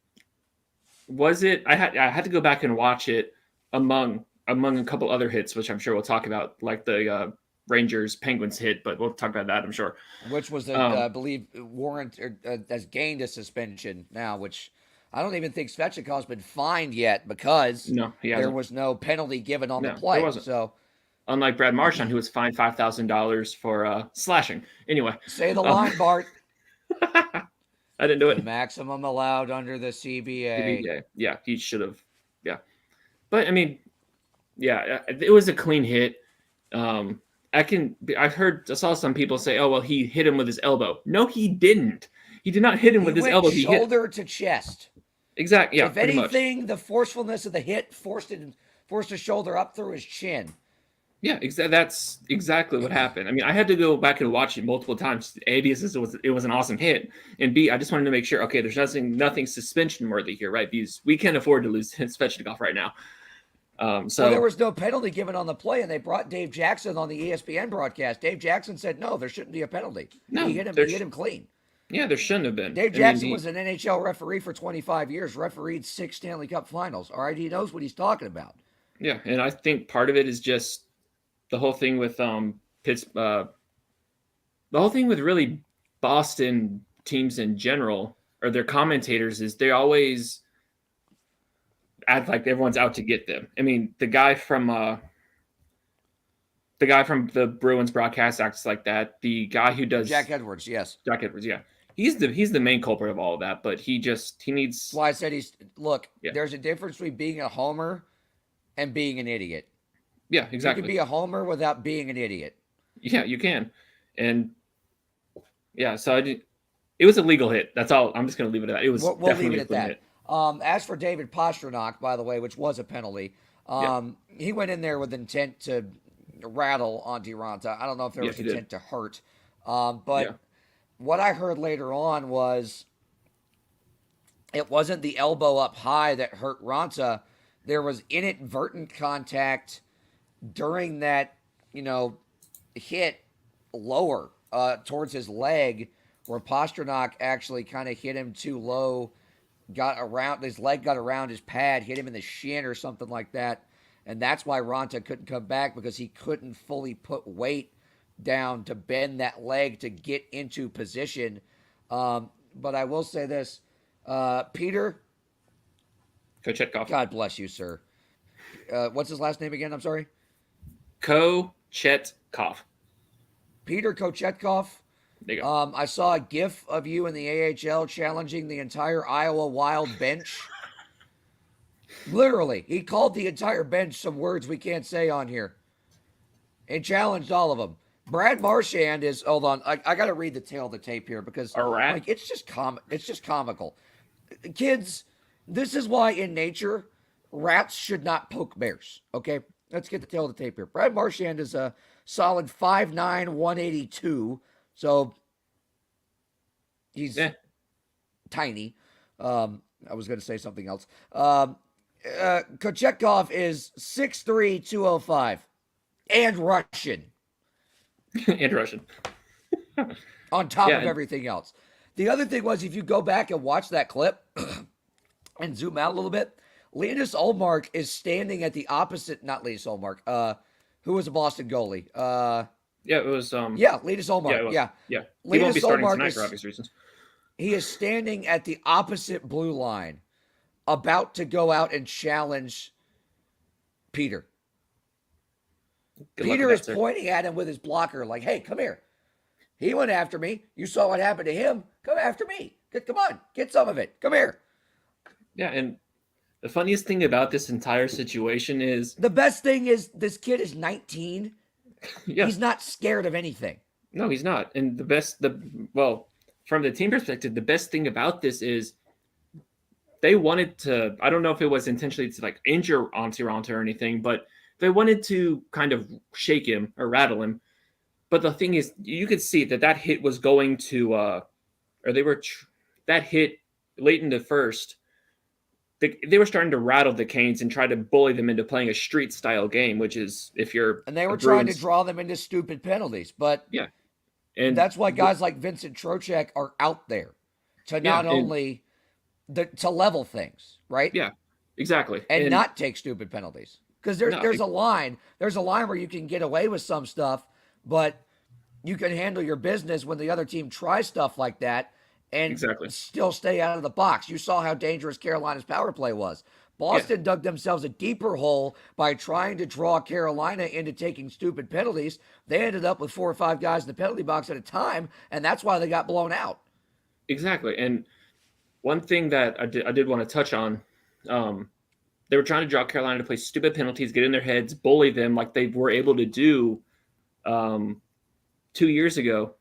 S10: was it. I had to go back and watch it among a couple other hits, which I'm sure we'll talk about, like the Rangers Penguins hit, but we'll talk about that, I'm sure.
S9: Which was, I believe, has gained a suspension now, which I don't even think Svechnikov's been fined yet because there was no penalty given on the play.
S10: There wasn't.
S9: So,
S10: unlike Brad Marchand, who was fined $5,000 for slashing. Anyway,
S9: say the line, Bart.
S10: I didn't do it.
S9: The maximum allowed under the CBA.
S10: Yeah, he should have. Yeah, but it was a clean hit. I saw some people say, "Oh, well, he hit him with his elbow." No, he didn't. He did not hit him with his elbow.
S9: He hit shoulder to chest.
S10: Exactly. Yeah.
S9: If anything, the forcefulness of the hit forced his shoulder up through his chin.
S10: Yeah, that's exactly what happened. I had to go back and watch it multiple times. A, because it was an awesome hit, and B, I just wanted to make sure. Okay, there's nothing suspension worthy here, right? Because we can't afford to lose Svechnikov right now. So
S9: there was no penalty given on the play, and they brought Dave Jackson on the ESPN broadcast. Dave Jackson said, "No, there shouldn't be a penalty.
S10: No,
S9: he hit him clean."
S10: Yeah, there shouldn't have been.
S9: Dave Jackson was an NHL referee for 25 years, refereed 6 Stanley Cup Finals. All right, he knows what he's talking about.
S10: Yeah, and I think part of it is just the whole thing with the whole thing with really Boston teams in general, or their commentators, is they always act like everyone's out to get them. The guy from the Bruins broadcast acts like that. The guy who does
S9: Jack Edwards, yes.
S10: Jack Edwards, yeah. He's the main culprit of all of that, but he needs.
S9: That's why I said there's a difference between being a homer and being an idiot.
S10: Yeah, exactly.
S9: You can be a homer without being an idiot.
S10: Yeah, you can. And yeah, so it was a legal hit. That's all. I'm just going to leave it at that. It was
S9: We'll
S10: definitely
S9: leave it at
S10: a clean
S9: that.
S10: hit.
S9: As for David Pastrnak, by the way, which was a penalty, he went in there with intent to rattle Antti Ranta. I don't know if there was intent to hurt. But what I heard later on was it wasn't the elbow up high that hurt Ranta. There was inadvertent contact during that, hit lower towards his leg, where Pastrnak actually kind of hit him too low, his leg got around his pad, hit him in the shin or something like that. And that's why Ranta couldn't come back, because he couldn't fully put weight down to bend that leg to get into position. But I will say this, Peter
S10: Kochetkov.
S9: God bless you, sir. What's his last name again? I'm sorry.
S10: Kochetkov.
S9: Peter Kochetkov.
S10: There you go.
S9: I saw a GIF of you in the AHL challenging the entire Iowa Wild bench. Literally, he called the entire bench some words we can't say on here, and challenged all of them. Brad Marchand is. Hold on, I got to read the tail of the tape here, because it's just comical. Kids, this is why in nature rats should not poke bears. Okay, let's get the tail of the tape here. Brad Marchand is a solid 5'9", 182. So he's tiny. I was going to say something else. Kochetkov is 6'3", 205. And Russian.
S10: And Russian.
S9: On top of everything else. The other thing was, if you go back and watch that clip and zoom out a little bit, Linus Ullmark is standing at the opposite, not Linus Ullmark, who was a Boston goalie.
S10: It was.
S9: Linus Ullmark.
S10: Yeah. He won't be starting tonight for obvious reasons.
S9: He is standing at the opposite blue line, about to go out and challenge Peter. Peter is pointing at him with his blocker, like, "Hey, come here. He went after me. You saw what happened to him. Come after me. Come on, get some of it. Come here."
S10: Yeah, and the funniest thing about this entire situation is...
S9: The best thing is this kid is 19.
S10: Yeah.
S9: He's not scared of anything.
S10: No, he's not. And from the team perspective, the best thing about this is they wanted to, I don't know if it was intentionally to like injure Antti Ranta or anything, but they wanted to kind of shake him or rattle him. But the thing is, you could see that hit was going to, that hit late in the first, they were starting to rattle the Canes and try to bully them into playing a street style game, which is and
S9: they were trying to draw them into stupid penalties. But and that's why guys like Vincent Trocheck are out there to not only to level things, right?
S10: Yeah, exactly.
S9: And not take stupid penalties. Because there's a line where you can get away with some stuff, but you can handle your business when the other team tries stuff like that and still stay out of the box. You saw how dangerous Carolina's power play was. Boston dug themselves a deeper hole by trying to draw Carolina into taking stupid penalties. They ended up with 4 or 5 guys in the penalty box at a time, and that's why they got blown out.
S10: Exactly. And one thing that I did want to touch on, they were trying to draw Carolina to play stupid penalties, get in their heads, bully them like they were able to do 2 years ago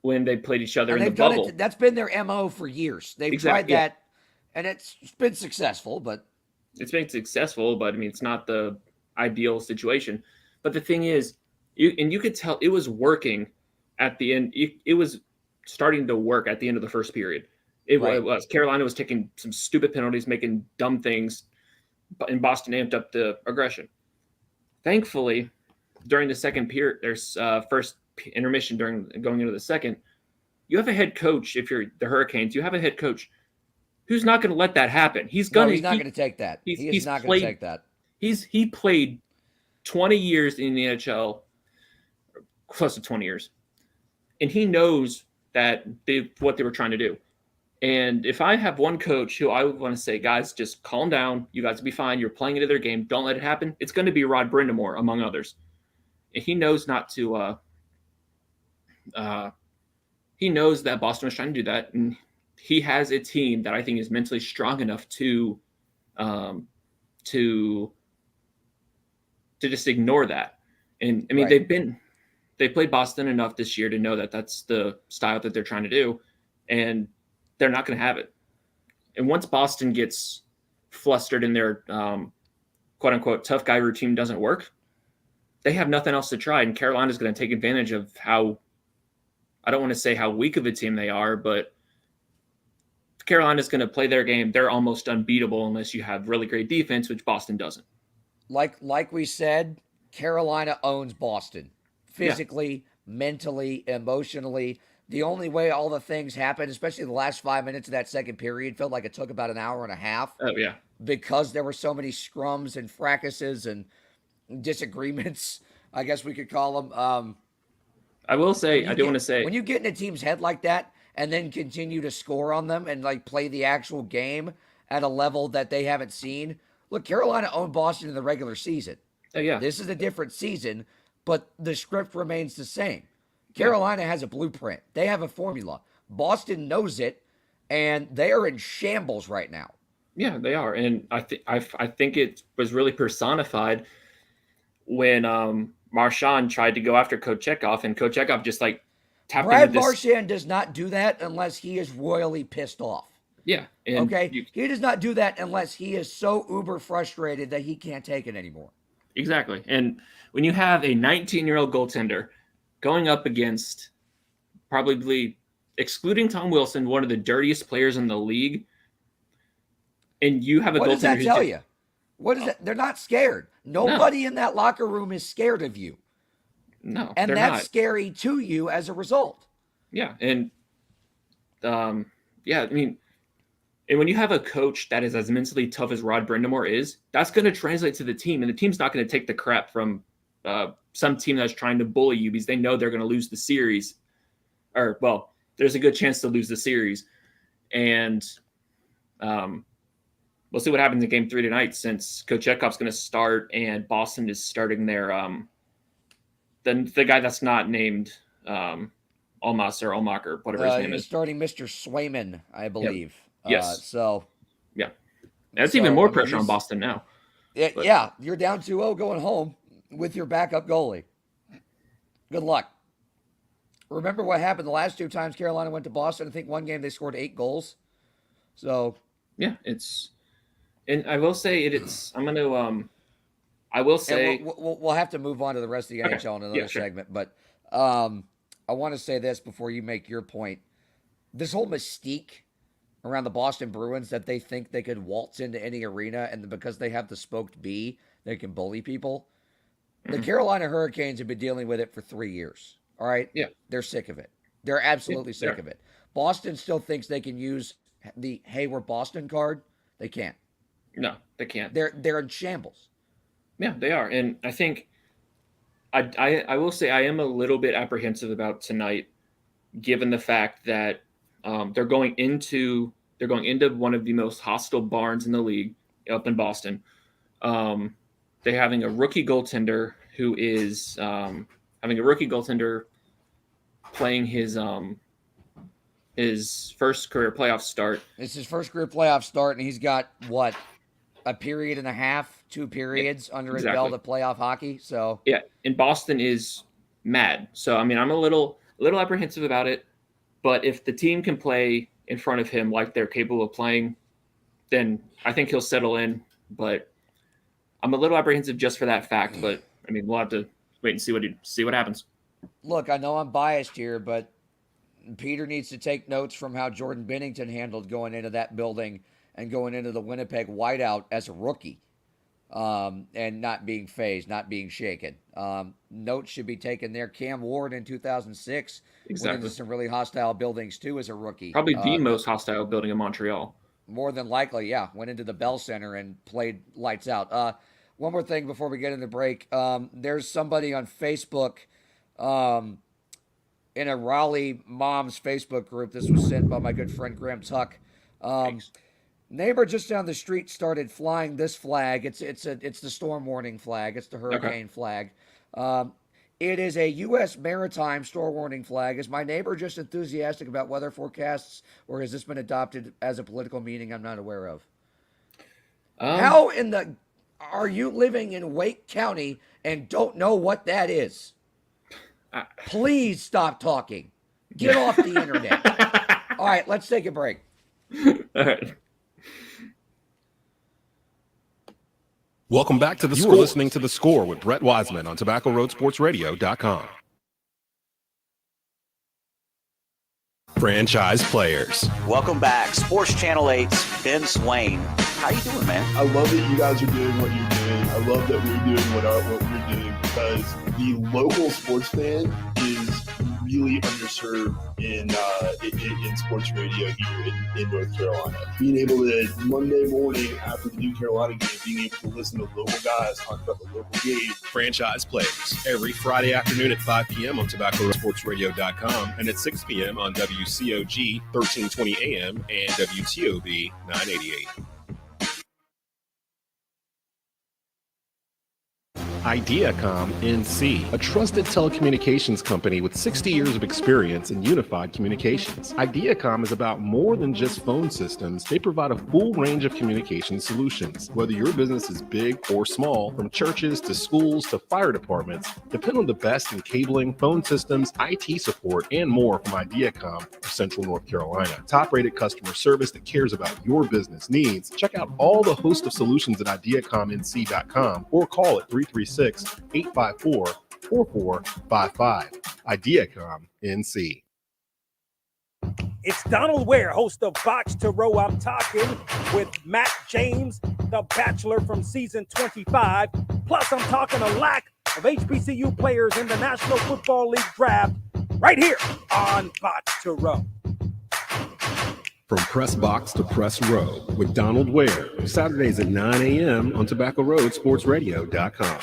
S10: when they played each other in the bubble.
S9: That's been their MO for years. They've tried that, and it's been successful. But
S10: I mean, it's not the ideal situation. But the thing is, you could tell it was working at the end. It was starting to work at the end of the first period. It was. Carolina was taking some stupid penalties, making dumb things, and Boston amped up the aggression. Thankfully, during the second period, there's first intermission going into the second, you have a head coach. If you're the Hurricanes, you have a head coach who's not going to let that happen. He's not going to take that. He's not going to take that. He
S9: played
S10: 20 years in the NHL, close to 20 years, and he knows that what they were trying to do. And if I have one coach who I would want to say, guys, just calm down. You guys will be fine. You're playing into their game. Don't let it happen. It's going to be Rod Brindamore, among others. And he knows not to he knows that Boston was trying to do that. And he has a team that I think is mentally strong enough to just ignore that. And I mean, they played Boston enough this year to know that that's the style that they're trying to do, and they're not going to have it. And once Boston gets flustered and their quote unquote tough guy routine doesn't work, they have nothing else to try. And Carolina's going to take advantage of how, I don't want to say how weak of a team they are, but Carolina's going to play their game. They're almost unbeatable unless you have really great defense, which Boston doesn't.
S9: Like we said, Carolina owns Boston physically, mentally, emotionally. The only way all the things happened, especially the last 5 minutes of that second period, felt like it took about an hour and a half.
S10: Oh, yeah.
S9: Because there were so many scrums and fracases and disagreements, I guess we could call them.
S10: I will say, I do want to say,
S9: when you get in a team's head like that and then continue to score on them and like play the actual game at a level that they haven't seen. Look, Carolina owned Boston in the regular season.
S10: Oh, yeah.
S9: This is a different season, but the script remains the same. Carolina has a blueprint. They have a formula. Boston knows it, and they are in shambles right now.
S10: Yeah, they are. And I think it was really personified when Marchand tried to go after Kochetkov, and Kochetkov just like tapped
S9: Brad
S10: into this.
S9: Marchand does not do that unless he is royally pissed off.
S10: Yeah.
S9: Okay? He does not do that unless he is so uber frustrated that he can't take it anymore.
S10: Exactly. And when you have a 19-year-old goaltender going up against, probably excluding Tom Wilson, one of the dirtiest players in the league, and you have a goaltender.
S9: What does that tell you? What is that? They're not scared. Nobody in that locker room is scared of you.
S10: No,
S9: and
S10: they're
S9: that's
S10: not.
S9: Scary to you as a result.
S10: Yeah, and I mean, and when you have a coach that is as mentally tough as Rod Brindamore is, that's going to translate to the team, and the team's not going to take the crap from some team that's trying to bully you because they know they're going to lose the series, or well, there's a good chance to lose the series, and we'll see what happens in Game 3 tonight since Kochetkov's going to start and Boston is starting their the guy that's not named Almas or Almacher, whatever his name is.
S9: Starting Mr. Swayman, I believe.
S10: Yep. Yes.
S9: Yeah.
S10: That's even more pressure on Boston now.
S9: Yeah, you're down 2-0 going home with your backup goalie. Good luck. Remember what happened the last 2 times Carolina went to Boston? I think one game they scored 8 goals. So
S10: yeah, and I will say I will say
S9: we'll have to move on to the rest of the NHL in another segment, but I want to say this before you make your point. This whole mystique around the Boston Bruins that they think they could waltz into any arena and because they have the spoked bee, they can bully people. The Carolina Hurricanes have been dealing with it for 3 years. All right?
S10: Yeah.
S9: They're sick of it. They're absolutely sick of it. Boston still thinks they can use the "Hey, we're Boston" card. They can't.
S10: No, they can't.
S9: They're in shambles.
S10: Yeah, they are. And I think I will say I am a little bit apprehensive about tonight, given the fact that they're going into one of the most hostile barns in the league up in Boston. They're having a rookie goaltender who is playing his first career playoff start.
S9: It's his first career playoff start, and he's got what, a period and a half, 2 periods under his belt of playoff hockey. So
S10: yeah, and Boston is mad. So I mean, I'm a little apprehensive about it. But if the team can play in front of him like they're capable of playing, then I think he'll settle in. But I'm a little apprehensive just for that fact. But I mean, we'll have to wait and see what happens.
S9: Look, I know I'm biased here, but Peter needs to take notes from how Jordan Bennington handled going into that building and going into the Winnipeg whiteout as a rookie, and not being phased, not being shaken. Notes should be taken there. Cam Ward in 2006 went into some really hostile buildings too as a rookie.
S10: Probably the most hostile building in Montreal.
S9: More than likely, yeah. Went into the Bell Center and played lights out. One more thing before we get into break. There's somebody on Facebook in a Raleigh Moms Facebook group. This was sent by my good friend Graham Tuck. Neighbor just down the street started flying this flag. It's the storm warning flag. It's the hurricane flag. It is a U.S. maritime storm warning flag. Is my neighbor just enthusiastic about weather forecasts, or has this been adopted as a political meaning I'm not aware of? How in the are you living in Wake County and don't know what that is? Please stop talking. Get off the internet. All right, let's take a break.
S10: All right.
S11: Welcome back to the score. Listening to The Score with Brett Wiseman on TobaccoRoadSportsRadio.com. Franchise players.
S15: Welcome back. Sports Channel 8's Ben Swain. How you doing, man?
S16: I love that you guys are doing what you're doing. I love that we're doing what we're doing because the local sports fan is really underserved in sports radio here in North Carolina. Being able to, Monday morning after the New Carolina game, being able to listen to local guys talk about the local game.
S11: Franchise players every Friday afternoon at 5 p.m. on TobaccoRoadSportsRadio.com and at 6 p.m. on WCOG 1320 AM and WTOB 988. Ideacom NC, a trusted telecommunications company with 60 years of experience in unified communications. Ideacom is about more than just phone systems. They provide a full range of communication solutions. Whether your business is big or small, from churches to schools to fire departments, depend on the best in cabling, phone systems, IT support, and more from Ideacom of Central North Carolina. Top-rated customer service that cares about your business needs. Check out all the host of solutions at IdeacomNC.com or call at 336-854-4455. Ideacom NC.
S14: It's Donald Ware, host of Box to Row. I'm talking with Matt James, the Bachelor from season 25. Plus, I'm talking a lack of HBCU players in the National Football League draft right here on Box to Row.
S11: From press box to press row with Donald Ware, Saturdays at 9 a.m. on TobaccoRoadSportsRadio.com.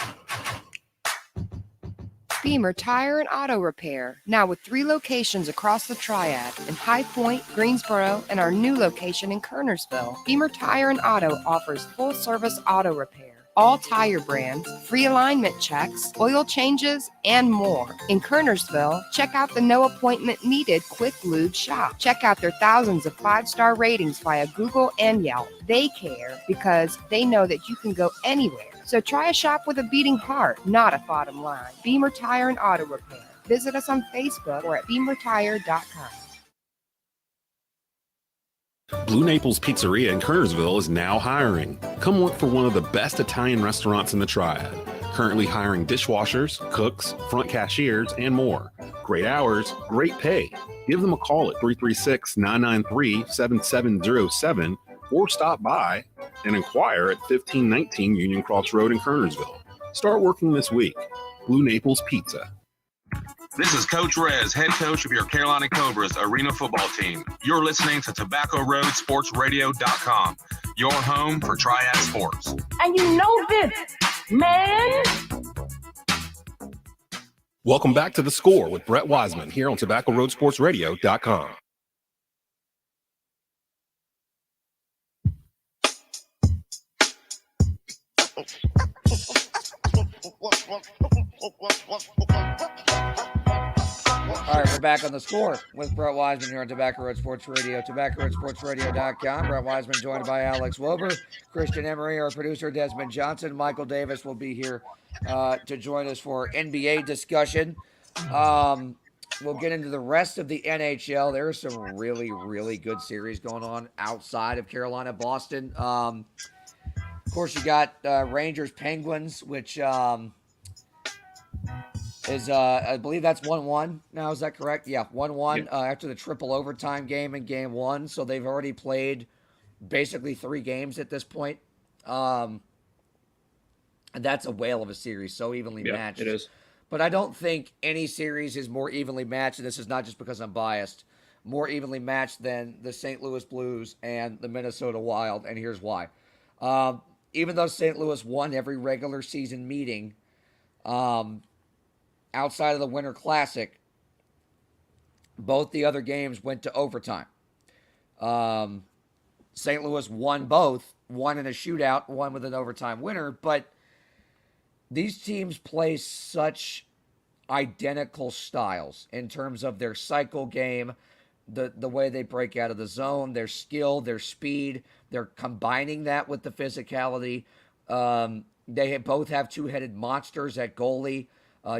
S1: Beamer Tire and Auto Repair, now with 3 locations across the Triad in High Point, Greensboro, and our new location in Kernersville. Beamer Tire and Auto offers full-service auto repair, all tire brands, free alignment checks, oil changes, and more. In Kernersville, check out the no appointment needed Quick Lube shop. Check out their thousands of 5-star ratings via Google and Yelp. They care because they know that you can go anywhere. So try a shop with a beating heart, not a bottom line. Beamer Tire and Auto Repair. Visit us on Facebook or at beamertire.com.
S11: Blue Naples Pizzeria in Kernersville is now hiring. Come work for one of the best Italian restaurants in the Triad. Currently hiring dishwashers, cooks, front cashiers, and more. Great hours, great pay. Give them a call at 336-993-7707 or stop by and inquire at 1519 Union Cross Road in Kernersville. Start working this week. Blue Naples Pizza.
S3: This is Coach Rez, head coach of your Carolina Cobras arena football team. You're listening to TobaccoRoadSportsRadio.com, your home for Triad sports.
S4: And you know this, man.
S11: Welcome back to The Score with Brett Wiseman here on TobaccoRoadSportsRadio.com.
S9: All right, we're back on The Score with Brett Wiseman here on Tobacco Road Sports Radio, TobaccoRoadSportsRadio.com. Brett Wiseman joined by Alex Wober, Christian Emery, our producer, Desmond Johnson. Michael Davis will be here to join us for NBA discussion. We'll get into the rest of the NHL. There are some really, really good series going on outside of Carolina, Boston. Of course, you got Rangers Penguins, which is I believe that's 1-1 now. Is that correct? Yeah, 1-1 after the triple overtime game in game 1. So they've already played basically 3 games at this point. And that's a whale of a series, so evenly matched.
S10: It is.
S9: But I don't think any series is more evenly matched, and this is not just because I'm biased, more evenly matched than the St. Louis Blues and the Minnesota Wild, and here's why. Even though St. Louis won every regular season meeting outside of the Winter Classic, both the other games went to overtime. St. Louis won both, one in a shootout, one with an overtime winner, but these teams play such identical styles in terms of their cycle game, the way they break out of the zone, their skill, their speed. They're combining that with the physicality. They both have two-headed monsters at goalie.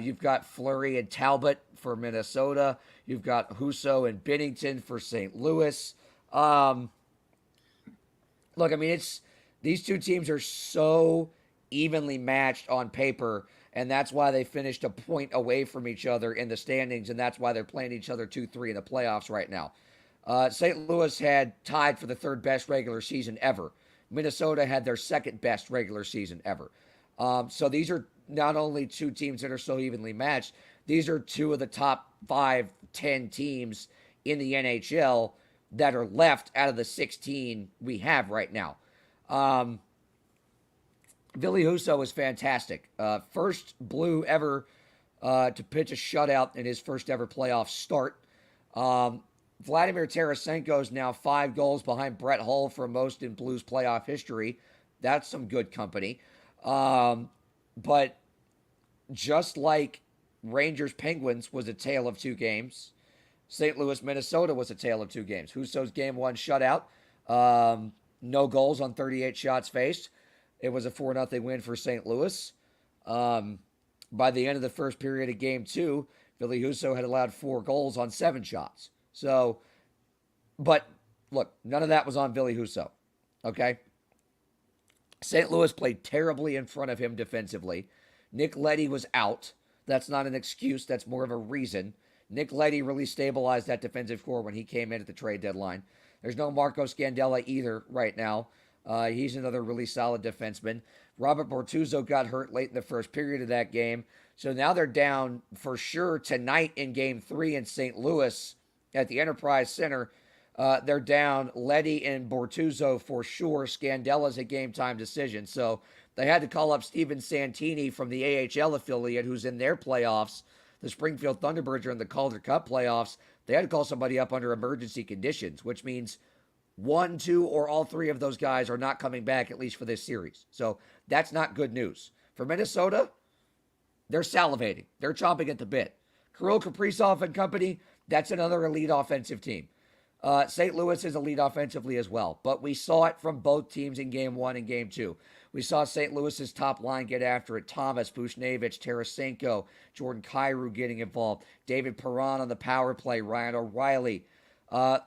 S9: You've got Fleury and Talbot for Minnesota. You've got Husso and Binnington for St. Louis. Look, I mean, these two teams are so evenly matched on paper, and that's why they finished a point away from each other in the standings, and that's why they're playing each other 2-3 in the playoffs right now. St. Louis had tied for the third best regular season ever. Minnesota had their second best regular season ever. So these are not only two teams that are so evenly matched, these are two of the top 5-10 teams in the NHL that are left out of the 16 we have right now. Ville Husso was fantastic. First Blue ever to pitch a shutout in his first ever playoff start. Vladimir Tarasenko is now 5 goals behind Brett Hull for most in Blues playoff history. That's some good company. But just like Rangers Penguins was a tale of 2 games, St. Louis Minnesota was a tale of 2 games. Husso's game 1 shutout, no goals on 38 shots faced. It was a 4-0 win for St. Louis. By the end of the first period of game 2, Ville Husso had allowed 4 goals on 7 shots. So, but look, none of that was on Ville Husso. Okay? St. Louis played terribly in front of him defensively. Nick Leddy was out. That's not an excuse. That's more of a reason. Nick Leddy really stabilized that defensive core when he came in at the trade deadline. There's no Marco Scandella either right now. He's another really solid defenseman. Robert Bortuzzo got hurt late in the first period of that game. So now they're down for sure tonight in game 3 in St. Louis at the Enterprise Center. They're down Leddy and Bortuzzo for sure. Scandella's a game-time decision. So they had to call up Steven Santini from the AHL affiliate who's in their playoffs. The Springfield Thunderbirds are in the Calder Cup playoffs. They had to call somebody up under emergency conditions, which means 1, 2, or all 3 of those guys are not coming back, at least for this series. So that's not good news. For Minnesota, they're salivating. They're chomping at the bit. Kirill Kaprizov and company, that's another elite offensive team. St. Louis is elite offensively as well, but we saw it from both teams in game 1 and game 2. We saw St. Louis's top line get after it. Thomas, Buchnevich, Tarasenko, Jordan Kyrou getting involved. David Perron on the power play. Ryan O'Reilly.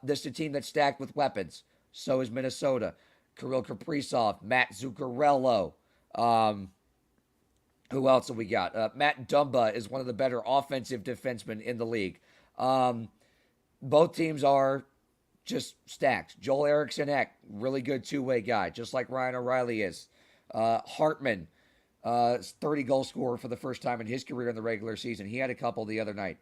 S9: This is a team that's stacked with weapons. So is Minnesota. Kirill Kaprizov, Matt Zuccarello. Who else have we got? Matt Dumba is one of the better offensive defensemen in the league. Both teams are just stacked. Joel Eriksson-Ek, really good two-way guy, just like Ryan O'Reilly is. Hartman, 30-goal scorer for the first time in his career in the regular season. He had a couple the other night.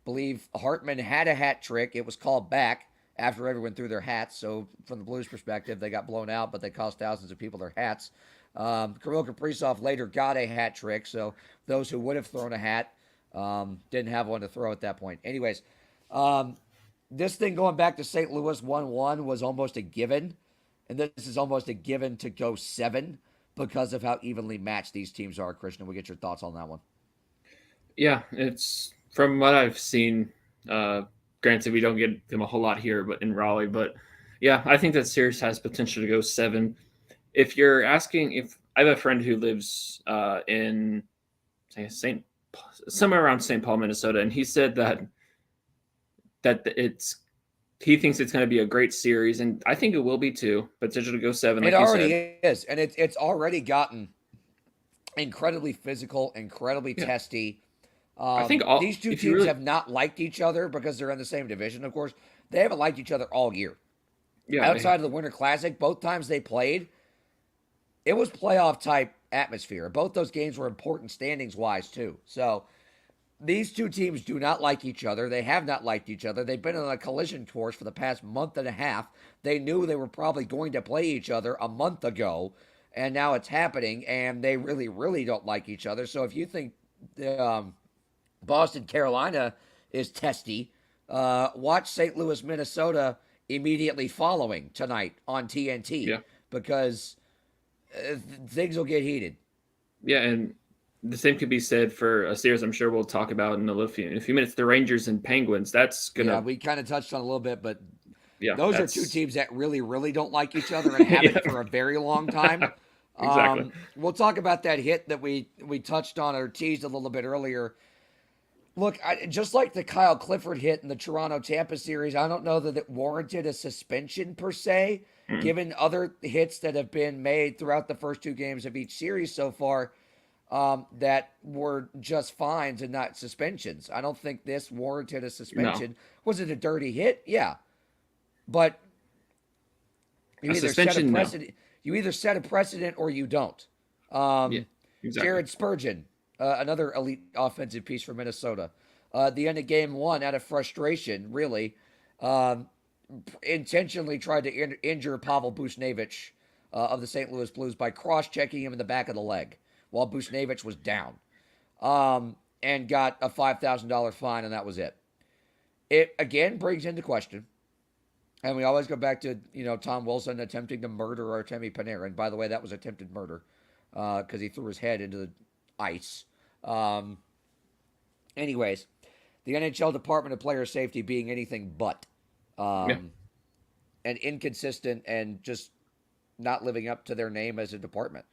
S9: Believe Hartman had a hat trick. It was called back after everyone threw their hats. So from the Blues' perspective, they got blown out, but they cost thousands of people their hats. Kirill Kaprizov later got a hat trick, so those who would have thrown a hat didn't have one to throw at that point. Anyways, this thing going back to St. Louis 1-1 was almost a given, and this is almost a given to go 7 because of how evenly matched these teams are. Christian, we'll get your thoughts on that one.
S10: Yeah, it's from what I've seen. Granted, we don't get them a whole lot here, but in Raleigh. But yeah, I think that series has potential to go 7. If you're asking, if I have a friend who lives in somewhere around St. Paul, Minnesota, and he said that he thinks it's going to be a great series, and I think it will be too. Potential to go 7. Like
S9: it already is, and it's already gotten incredibly physical, incredibly testy.
S10: I think
S9: these two teams have not liked each other because they're in the same division. Of course, they haven't liked each other all year.
S10: Yeah,
S9: outside of the Winter Classic, both times they played, it was playoff type atmosphere. Both those games were important standings wise too. So these two teams do not like each other. They have not liked each other. They've been on a collision course for the past month and a half. They knew they were probably going to play each other a month ago, and now it's happening, and they really, really don't like each other. So if you think Boston, Carolina is testy, watch St. Louis, Minnesota immediately following tonight on TNT because things will get heated.
S10: Yeah, and the same could be said for a series I'm sure we'll talk about in a few minutes. The Rangers and Penguins. That's gonna.
S9: Yeah, we kind of touched on a little bit, but
S10: yeah,
S9: those are two teams that really, really don't like each other and haven't for a very long time.
S10: Exactly.
S9: We'll talk about that hit that we touched on or teased a little bit earlier. Look, just like the Kyle Clifford hit in the Toronto-Tampa series, I don't know that it warranted a suspension per se, given other hits that have been made throughout the first 2 games of each series so far that were just fines and not suspensions. I don't think this warranted a suspension. No. Was it a dirty hit? Yeah. But you either set a precedent or you don't.
S10: Yeah, exactly.
S9: Jared Spurgeon, another elite offensive piece for Minnesota. The end of game 1, out of frustration, really, intentionally tried to injure Pavel Buchnevich of the St. Louis Blues by cross-checking him in the back of the leg while Buchnevich was down, and got a $5,000 fine, and that was it. It, again, brings into question, and we always go back to, Tom Wilson attempting to murder Artemi Panarin. By the way, that was attempted murder because he threw his head into the ice. Anyways, the NHL Department of Player Safety being anything but and inconsistent and just not living up to their name as a department.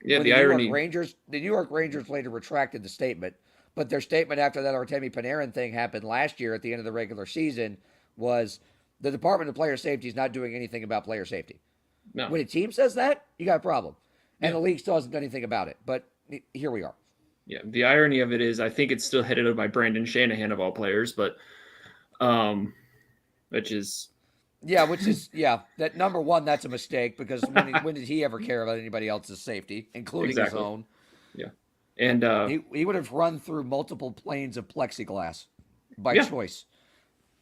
S10: Yeah,
S9: the irony. The New York Rangers later retracted the statement, but their statement after that Artemi Panarin thing happened last year at the end of the regular season was the Department of Player Safety is not doing anything about player safety.
S10: No.
S9: When a team says that, you got a problem. And the league still hasn't done anything about it. But here we are.
S10: Yeah, the irony of it is I think it's still headed up by Brandon Shanahan of all players, but which is that number one, that's a mistake because when did he ever care about anybody else's safety, including his own? Yeah. And
S9: he would have run through multiple planes of plexiglass by choice.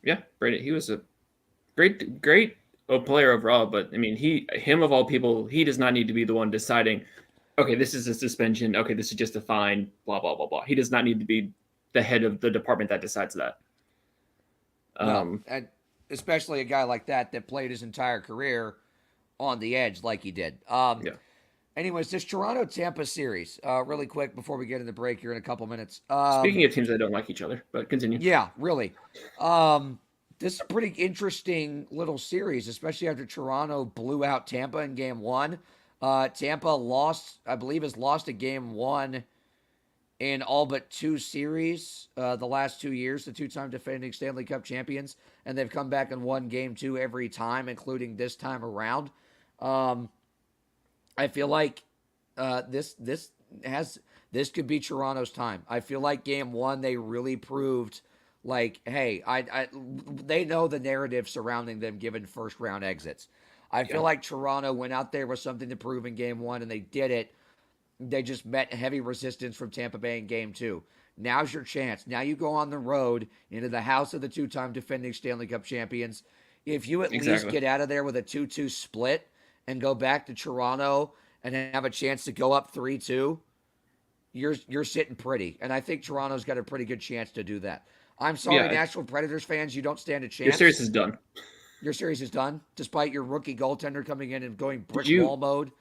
S10: Yeah, Brandon, he was a great player overall, but I mean him of all people, he does not need to be the one deciding, okay, this is a suspension, okay, this is just a fine, blah, blah, blah, blah. He does not need to be the head of the department that decides that.
S9: And especially a guy like that played his entire career on the edge like he did. Anyways, this Toronto-Tampa series, really quick before we get in the break here in a couple minutes.
S10: Speaking of teams that don't like each other, but continue.
S9: Yeah, really. This is a pretty interesting little series, especially after Toronto blew out Tampa in game 1. Tampa has lost a game 1 in all but 2 series the last 2 years, the 2-time defending Stanley Cup champions, and they've come back and won game 2 every time, including this time around. I feel like this could be Toronto's time. I feel like game 1 they really proved like, hey, they know the narrative surrounding them given first round exits. I feel like Toronto went out there with something to prove in game 1, and they did it. They just met heavy resistance from Tampa Bay in game 2. Now's your chance. Now you go on the road into the house of the 2-time defending Stanley Cup champions. If you at least get out of there with a 2-2 split and go back to Toronto and have a chance to go up 3-2, you're sitting pretty. And I think Toronto's got a pretty good chance to do that. I'm sorry, Nashville Predators fans, you don't stand a chance.
S10: Your series is done.
S9: Your series is done, despite your rookie goaltender coming in and going brick wall mode.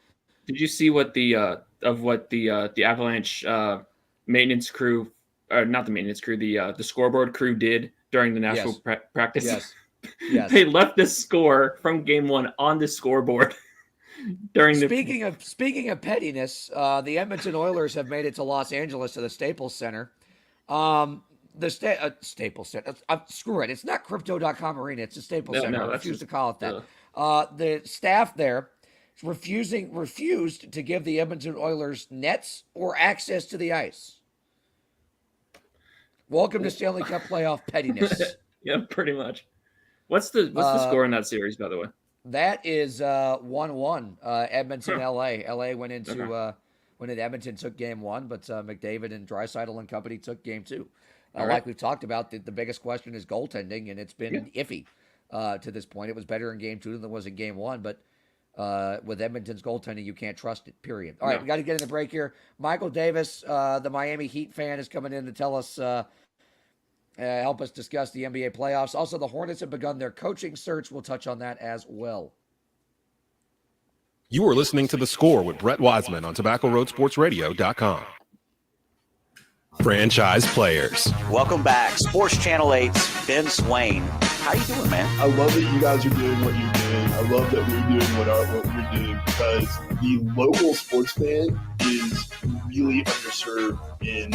S10: Did you see what the Avalanche maintenance crew, or not the maintenance crew, the scoreboard crew did during the Nashville practice?
S9: Yes.
S10: They left the score from game 1 on the scoreboard during
S9: Speaking of pettiness, the Edmonton Oilers have made it to Los Angeles to the Staples Center. The Staples Center. Screw it. It's not Crypto.com Arena. It's the Staples Center. I refuse to call it that. The staff there refused to give the Edmonton Oilers nets or access to the ice. Welcome to Stanley Cup playoff pettiness.
S10: Yeah, pretty much. What's the score in that series, by the way?
S9: That is 1-1. Edmonton, LA. LA went into Edmonton, took game 1, but McDavid and Draisaitl and company took game 2. Like we've talked about, the biggest question is goaltending, and it's been iffy to this point. It was better in game 2 than it was in game 1, but with Edmonton's goaltending, you can't trust it, period. All right, we got to get in the break here. Michael Davis, the Miami Heat fan, is coming in to tell us, help us discuss the NBA playoffs. Also, the Hornets have begun their coaching search. We'll touch on that as well.
S11: You are listening to The Score with Brett Wiseman on TobaccoRoadSportsRadio.com. Franchise players.
S15: Welcome back. Sports Channel 8's Ben Swain How you doing, man?
S16: I love that you guys are doing what you're doing. I love that we're doing what we're doing because the local sports fan is really underserved in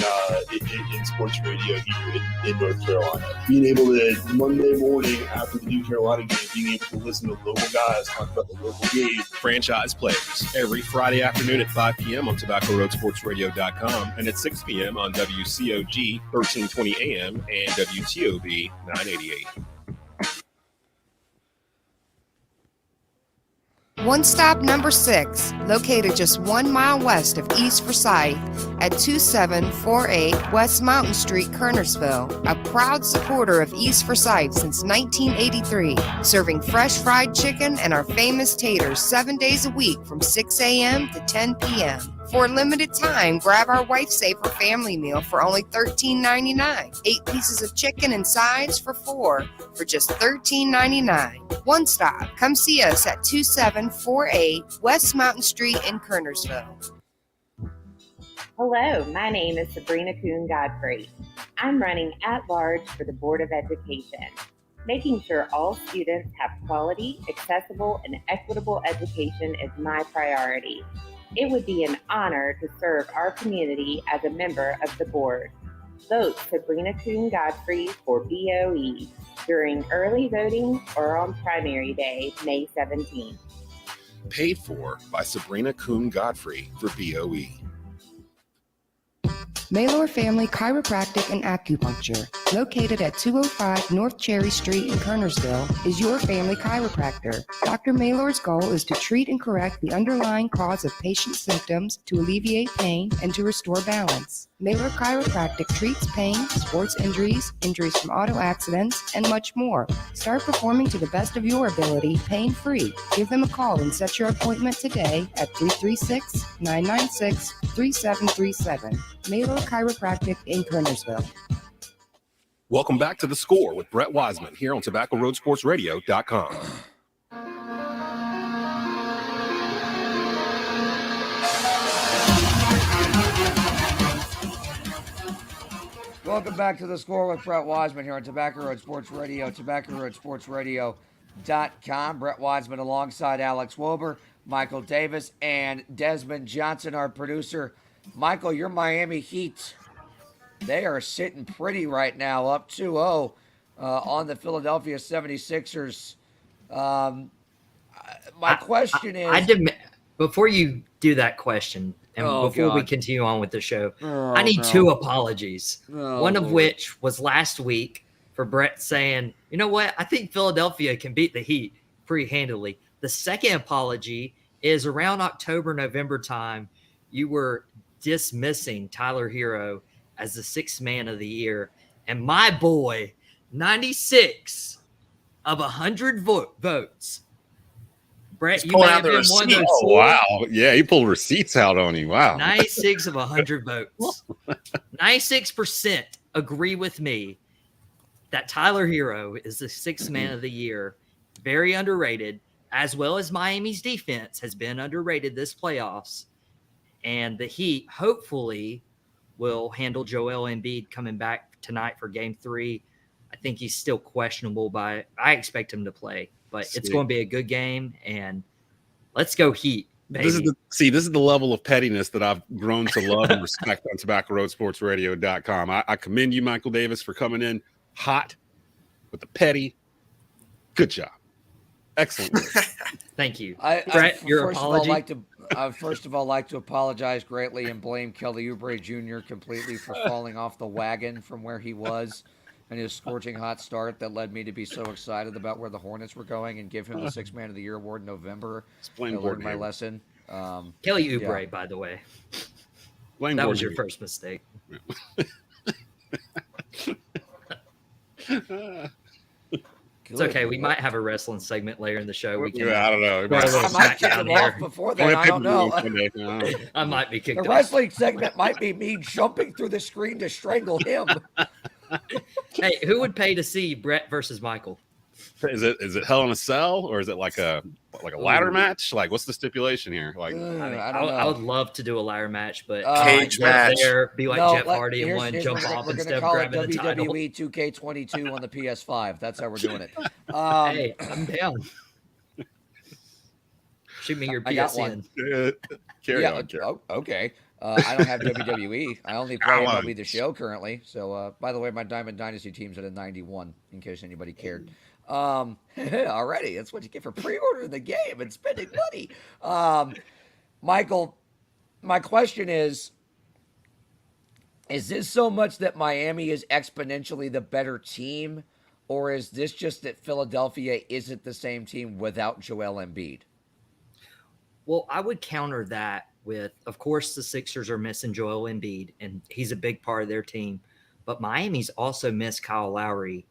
S16: sports radio here in North Carolina. Being able to, Monday morning after the New Carolina game, being able to listen to local guys talk about the local game.
S8: Franchise players every Friday afternoon at 5 p.m. on TobaccoRoadSportsRadio.com and at 6 p.m. on WCOG 1320 AM and WTOB 988.
S1: One stop number 6, located just 1 mile west of East Forsyth at 2748 West Mountain Street, Kernersville. A proud supporter of East Forsyth since 1983, serving fresh fried chicken and our famous taters 7 days a week from 6 a.m. to 10 p.m. For a limited time, grab our Wife Saver family meal for only $13.99. 8 pieces of chicken and sides for 4 for just $13.99. One stop. Come see us at 2748 West Mountain Street in Kernersville.
S13: Hello, my name is Sabrina Kuhn Godfrey. I'm running at large for the Board of Education. Making sure all students have quality, accessible, and equitable education is my priority. It would be an honor to serve our community as a member of the board. Vote Sabrina Kuhn Godfrey for BOE during early voting or on primary day, May 17th.
S8: Paid for by Sabrina Kuhn Godfrey for BOE.
S1: Maylor Family Chiropractic and Acupuncture, located at 205 North Cherry Street in Kernersville, is your family chiropractor. Dr. Maylor's goal is to treat and correct the underlying cause of patient symptoms, to alleviate pain, and to restore balance. Maylor Chiropractic treats pain, sports injuries, injuries from auto accidents, and much more. Start performing to the best of your ability, pain-free. Give them a call and set your appointment today at 336-996-3737. Maylor Chiropractic in Kernersville.
S8: Welcome back to The Score with Brett Wiseman here on TobaccoRoadSportsRadio.com.
S9: Welcome back to The Score with Brett Wiseman here on Tobacco Road Sports Radio, TobaccoRoadSportsRadio.com. Brett Wiseman alongside Alex Wober, Michael Davis, and Desmond Johnson, our producer. Michael, your Miami Heat, they are sitting pretty right now, up 2-0 on the Philadelphia 76ers. My question is...
S17: before you do that question, and before we continue on with the show, I need 2 apologies. One of which was last week for Brett saying, you know what, I think Philadelphia can beat the Heat pretty handily. The second apology is around October, November time, you were dismissing Tyler Hero as the 6th man of the year. And my boy, 96 of 100 votes. Brett, you may have been one of those.
S11: Oh, wow. Yeah, he pulled receipts out on you. Wow.
S17: 96 of 100 votes. 96% agree with me that Tyler Hero is the 6th man of the year. Very underrated, as well as Miami's defense has been underrated this playoffs. And the Heat hopefully will handle Joel Embiid coming back tonight for Game 3. I think he's still questionable, but I expect him to play. But it's going to be a good game, and let's go Heat, baby.
S11: This is the level of pettiness that I've grown to love and respect on TobaccoRoadSportsRadio.com. I commend you, Michael Davis, for coming in hot with the petty. Good job. Excellent.
S17: Thank you.
S9: Brett, your apology? First of all, like to apologize greatly and blame Kelly Oubre Jr. completely for falling off the wagon from where he was and his scorching hot start that led me to be so excited about where the Hornets were going and give him the 6th Man of the Year award in November. I learned my lesson.
S17: Kelly Oubre, by the way. That was your first mistake. It's okay. We might have a wrestling segment later in the show. We can.
S11: I don't know.
S9: I might kick him off before then. I don't know.
S17: I might be kicked off.
S9: The wrestling segment might be me jumping through the screen to strangle him.
S17: Hey, who would pay to see Brett versus Michael?
S11: Is it Hell in a Cell, or is it like a ladder match? Like, what's the stipulation here? Like,
S17: I would love to do a ladder match, but
S12: cage match.
S17: there, be like
S9: No,
S17: Jeff Hardy and one jump off
S9: we're
S17: instead
S9: gonna
S17: of
S9: call it
S17: grabbing the title.
S9: WWE 2K22 on the PS5. That's how we're doing it.
S17: Hey, I'm down. Shoot me your
S9: I got one.
S17: PSN.
S11: Carry on.
S9: Oh, okay. I don't have WWE. I only play MLB The Show currently. So, by the way, my Diamond Dynasty team's at a 91, in case anybody cared. Already, that's what you get for pre-ordering the game and spending money. Michael, my question is this so much that Miami is exponentially the better team, or is this just that Philadelphia isn't the same team without Joel Embiid?
S17: Well, I would counter that with, of course, the Sixers are missing Joel Embiid, and he's a big part of their team. But Miami's also missed Kyle Lowry,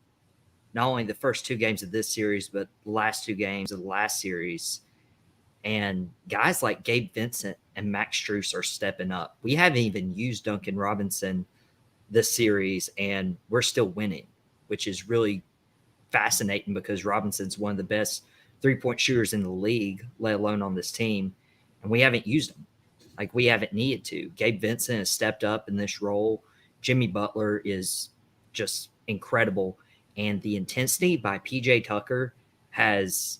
S17: not only the first 2 games of this series, but the last 2 games of the last series. And guys like Gabe Vincent and Max Strus are stepping up. We haven't even used Duncan Robinson this series, and we're still winning, which is really fascinating because Robinson's one of the best three-point shooters in the league, let alone on this team, and we haven't used him. Like, we haven't needed to. Gabe Vincent has stepped up in this role. Jimmy Butler is just incredible, and the intensity by PJ Tucker has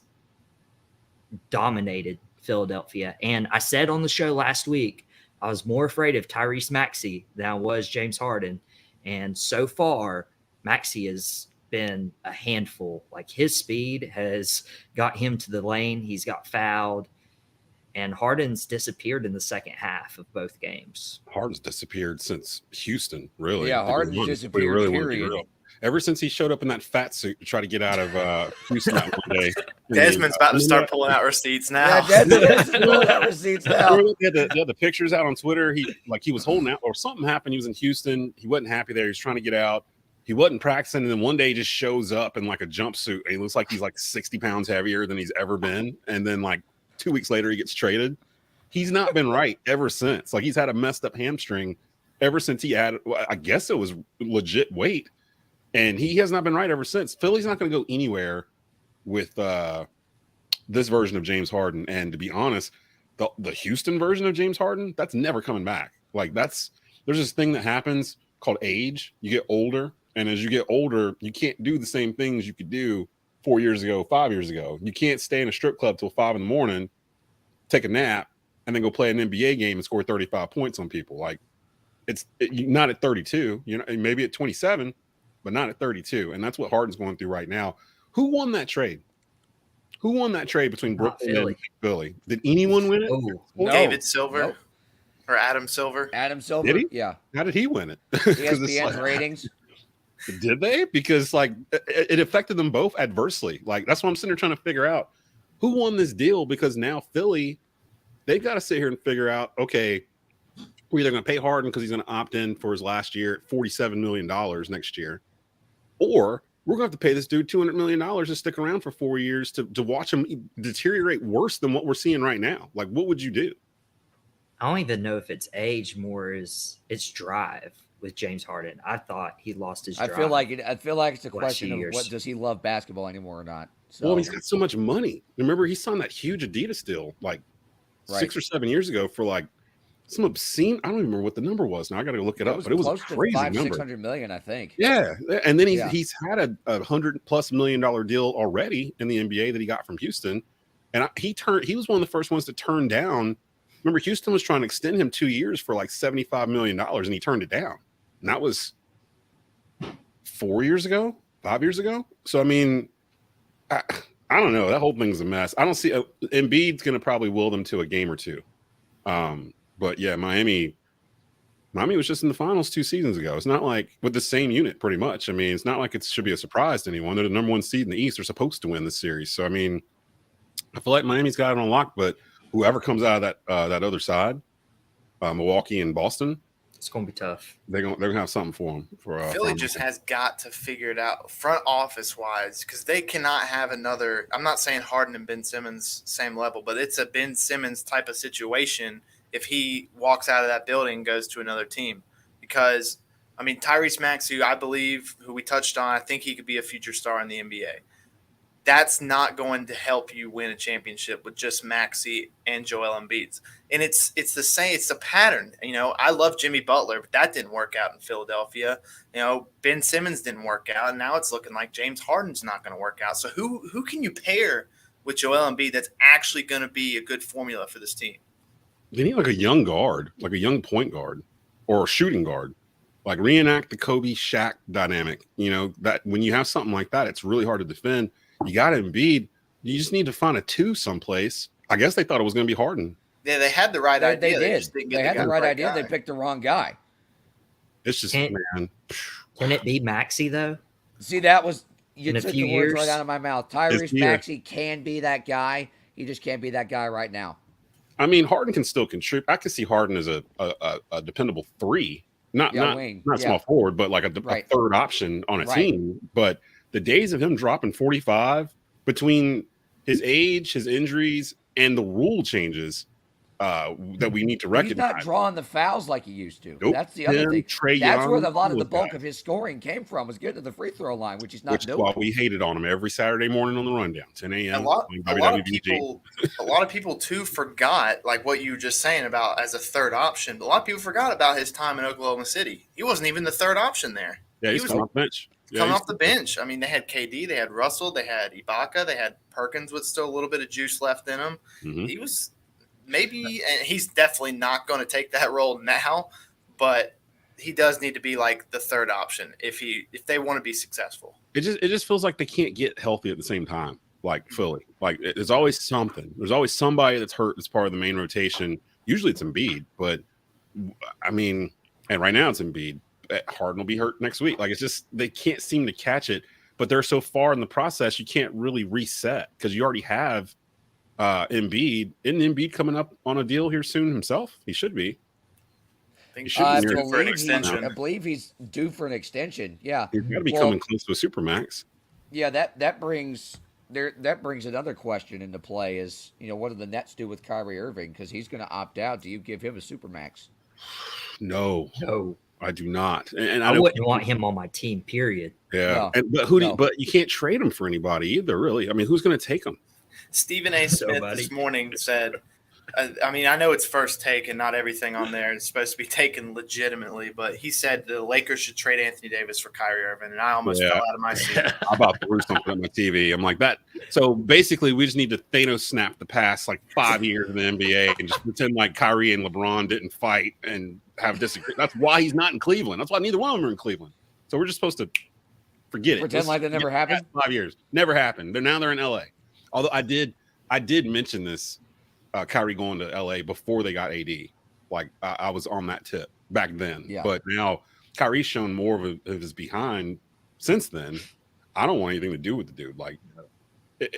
S17: dominated Philadelphia. And I said on the show last week, I was more afraid of Tyrese Maxey than I was James Harden, and so far, Maxey has been a handful. Like, his speed has got him to the lane. He's got fouled, and Harden's disappeared in the second half of both games.
S11: Harden's disappeared since Houston, really.
S9: Yeah, Harden's disappeared, period.
S11: Ever since he showed up in that fat suit to try to get out of Houston that one day.
S12: Desmond's about to start pulling out receipts now.
S9: Yeah, Desmond's pulling out receipts now.
S11: They had the pictures out on Twitter. He was holding out, or something happened. He was in Houston. He wasn't happy there. He was trying to get out. He wasn't practicing, and then one day he just shows up in like a jumpsuit. And he looks like he's like 60 pounds heavier than he's ever been. And then like 2 weeks later, he gets traded. He's not been right ever since. Like, he's had a messed up hamstring ever since he had, I guess it was legit weight. And he has not been right ever since. Philly's not going to go anywhere with this version of James Harden. And to be honest, the Houston version of James Harden, that's never coming back. Like, there's this thing that happens called age. You get older. And as you get older, you can't do the same things you could do 4 years ago, 5 years ago. You can't stay in a strip club till 5 a.m, take a nap, and then go play an NBA game and score 35 points on people. Like, not at 32, maybe at 27, but not at 32. And that's what Harden's going through right now. Who won that trade? Who won that trade between Brooklyn and Philly? Did anyone win it?
S9: No.
S12: David Silver or Adam Silver?
S9: Adam Silver.
S11: Did he?
S9: Yeah.
S11: How did he win it?
S9: ESPN's ratings.
S11: Did they? Because like it affected them both adversely. Like, that's what I'm sitting there trying to figure out. Who won this deal? Because now Philly, they've got to sit here and figure out, okay, we're either going to pay Harden because he's going to opt in for his last year at $47 million next year, or we're going to have to pay this dude $200 million to stick around for 4 years to watch him deteriorate worse than what we're seeing right now. Like, what would you do?
S17: I don't even know if it's age more as it's drive with James Harden. I thought he lost his drive.
S9: I feel like it's a question of what does he love basketball anymore or not. So.
S11: Well, he's got so much money. Remember, he signed that huge Adidas deal like 6 or 7 years ago for like some obscene. I don't even remember what the number was. Now I got to look it up, but it was a crazy number.
S9: $600 million, I think.
S11: Yeah, and then he's had a $100+ million deal already in the NBA that he got from Houston, and he was one of the first ones to turn down. Remember, Houston was trying to extend him 2 years for like $75 million, and he turned it down. And that was 4 years ago, 5 years ago. So I mean, I don't know. That whole thing's a mess. I don't see Embiid's going to probably will them to a game or two. But yeah, Miami was just in the finals 2 seasons ago. It's not like with the same unit, pretty much. I mean, it's not like it should be a surprise to anyone. They're the number 1 seed in the East. They're supposed to win this series. So I mean, I feel like Miami's got it on lock. But whoever comes out of that other side, Milwaukee and Boston,
S17: it's going to be tough.
S11: They're gonna have something for them.
S12: Philly just has got to figure it out front office wise, because they cannot have another. I'm not saying Harden and Ben Simmons same level, but it's a Ben Simmons type of situation if he walks out of that building and goes to another team. Because I mean, Tyrese Maxey, I believe, who we touched on, I think he could be a future star in the NBA. that's not going to help you win a championship with just Maxey and Joel Embiid. And it's the same. It's a pattern. You know, I love Jimmy Butler, but that didn't work out in Philadelphia. You know, Ben Simmons didn't work out, and now it's looking like James Harden's not going to work out. So who can you pair with Joel Embiid that's actually going to be a good formula for this team?
S11: They need like a young guard, like a young point guard or a shooting guard. Like reenact the Kobe Shaq dynamic. You know, that when you have something like that, it's really hard to defend. You got Embiid. You just need to find a 2 someplace. I guess they thought it was going to be Harden.
S12: Yeah, they had the right idea.
S18: They
S12: just didn't
S18: did.
S12: get
S18: They had the right idea.
S12: guy.
S18: They picked the wrong guy.
S11: It's just, man.
S17: Can it be Maxey though?
S18: See, that was you
S17: In a
S18: took
S17: few
S18: the words
S17: years?
S18: right out of my mouth. Tyrese Maxey can be that guy. He just can't be that guy right now.
S11: I mean, Harden can still contribute. I can see Harden as a dependable 3, not small forward, but like a third option on a team. But the days of him dropping 45 between his age, his injuries, and the rule changes that we need to recognize.
S18: He's not drawing the fouls like he used to.
S11: Nope.
S18: That's the other thing.
S11: Trae
S18: That's
S11: Young,
S18: where a lot of the
S11: those
S18: bulk
S11: guys.
S18: of his scoring came from, was getting to the free throw line, which he's not
S11: Which is
S18: doing.
S11: why we hated on him every Saturday morning on the rundown, 10 a.m.
S12: A lot of people too forgot, like what you were just saying about as a third option. But a lot of people forgot about his time in Oklahoma City. He wasn't even the third option there.
S11: Yeah,
S12: he
S11: he's
S12: was
S11: coming off the bench.
S12: coming off the bench. I mean, they had KD, they had Russell, they had Ibaka, they had Perkins with still a little bit of juice left in him.
S11: Mm-hmm.
S12: He was maybe, and he's definitely not going to take that role now, but he does need to be like the third option if they want to be successful.
S11: It just feels like they can't get healthy at the same time, like Philly. Like there's always something. There's always somebody that's hurt that's part of the main rotation. Usually it's Embiid, but I mean, and right now it's Embiid. Harden will be hurt next week. Like it's just they can't seem to catch it, but they're so far in the process you can't really reset because you already have Embiid. Isn't Embiid coming up on a deal here soon himself? He should be.
S18: I believe he's due for an extension. Yeah,
S11: he's got to be coming close to a supermax.
S18: Yeah, that brings another question into play: is what do the Nets do with Kyrie Irving because he's going to opt out? Do you give him a supermax?
S11: No, I do not. And
S17: I wouldn't want him on my team. Period.
S11: Yeah, but you can't trade him for anybody either. Really, I mean, who's going to take him?
S12: Stephen A. Smith this morning said, I mean, I know it's first take and not everything on there is supposed to be taken legitimately, but he said the Lakers should trade Anthony Davis for Kyrie Irving, and I almost fell out of my seat.
S11: I about threw something at my TV. I'm like that. So basically, we just need to Thanos snap the past like 5 years in the NBA and just pretend like Kyrie and LeBron didn't fight and have disagreement. That's why he's not in Cleveland. That's why neither one of them are in Cleveland. So we're just supposed to forget it.
S18: Pretend like that never happened.
S11: 5 years, never happened. They're in LA. Although I did mention this. Kyrie going to LA before they got AD. Like I was on that tip back then. Yeah. But now Kyrie's shown more of his behind since then. I don't want anything to do with the dude. Like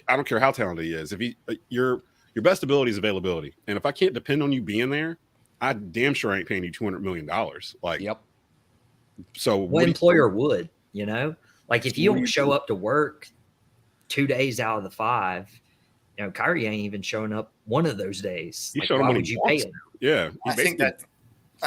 S11: I don't care how talented he is. If your best ability is availability. And if I can't depend on you being there, I damn sure ain't paying you $200 million. Like,
S18: yep.
S11: So
S17: what employer would, like if you don't show up to work 2 days out of the 5, Kyrie ain't even showing up one of those days.
S11: He
S17: like,
S11: showed
S17: why
S11: him
S17: would you pay him?
S11: Yeah,
S12: I think that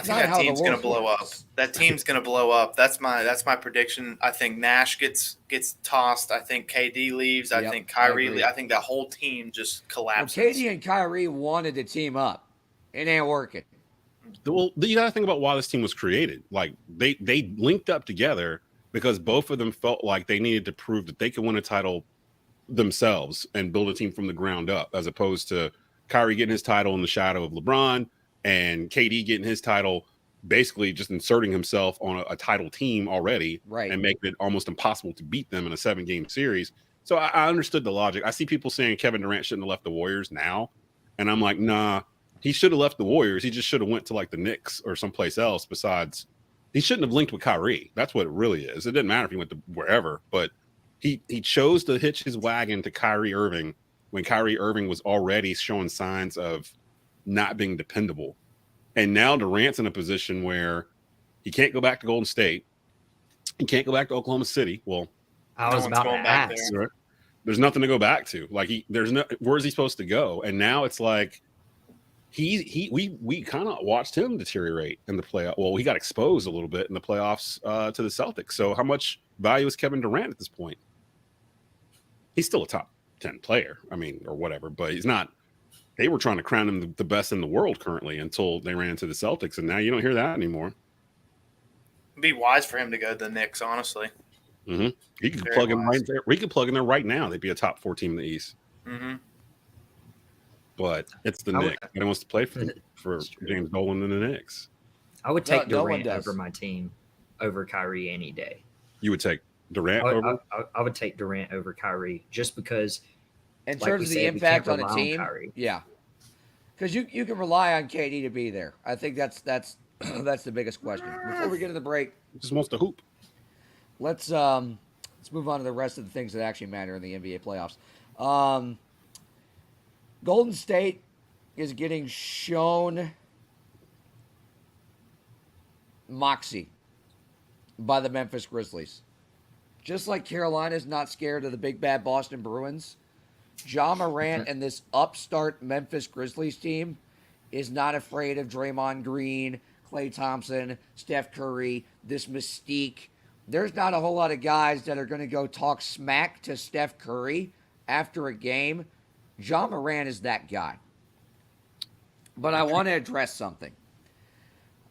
S12: team's going to blow up. That team's going to blow up. That's my prediction. I think Nash gets tossed. I think KD leaves. I think Kyrie. I think that whole team just collapses.
S18: Well, KD and Kyrie wanted to team up. It ain't working.
S11: Well, you got to think about why this team was created. Like they linked up together because both of them felt like they needed to prove that they could win a title themselves and build a team from the ground up, as opposed to Kyrie getting his title in the shadow of LeBron and KD getting his title basically just inserting himself on a title team already,
S18: right,
S11: and making it almost impossible to beat them in a 7-game series. So I understood the logic. I see people saying Kevin Durant shouldn't have left the Warriors now, and I'm like, nah, he should have left the Warriors. He just should have went to like the Knicks or someplace else. Besides, he shouldn't have linked with Kyrie. That's what it really is. It didn't matter if he went to wherever, but he chose to hitch his wagon to Kyrie Irving when Kyrie Irving was already showing signs of not being dependable. And now Durant's in a position where he can't go back to Golden State. He can't go back to Oklahoma City. Well,
S17: I was about to ask.
S11: There's nothing to go back to. Like where's he supposed to go? And now it's like we kind of watched him deteriorate in the playoff. Well, he got exposed a little bit in the playoffs to the Celtics. So how much value is Kevin Durant at this point? He's still a top 10 player. I mean, or whatever, but he's not. They were trying to crown him the best in the world currently until they ran into the Celtics, and now you don't hear that anymore.
S12: It'd be wise for him to go to the Knicks, honestly.
S11: Mm-hmm. He could
S12: Very
S11: plug him
S12: wise.
S11: right there. We could plug in there right now. They'd be a top 4 team in the East.
S12: Mm-hmm.
S11: But it's the Knicks. Nobody wants to play for James Dolan and the Knicks.
S17: I would take
S18: No one
S17: Durant
S18: does.
S17: over my team over Kyrie any day.
S11: You would take Durant over?
S17: I would take Durant over Kyrie just because.
S18: In
S17: like
S18: terms
S17: we
S18: of the
S17: said, we
S18: impact
S17: can't
S18: on a
S17: rely
S18: team,
S17: Kyrie.
S18: yeah, because you can rely on KD to be there. I think that's that's the biggest question. Before we get to the break,
S11: He just wants to hoop.
S18: let's move on to the rest of the things that actually matter in the NBA playoffs. Golden State is getting shown moxie by the Memphis Grizzlies. Just like Carolina's not scared of the big bad Boston Bruins, Ja Morant and this upstart Memphis Grizzlies team is not afraid of Draymond Green, Klay Thompson, Steph Curry, this mystique. There's not a whole lot of guys that are going to go talk smack to Steph Curry after a game. Ja Morant is that guy. But I want to address something.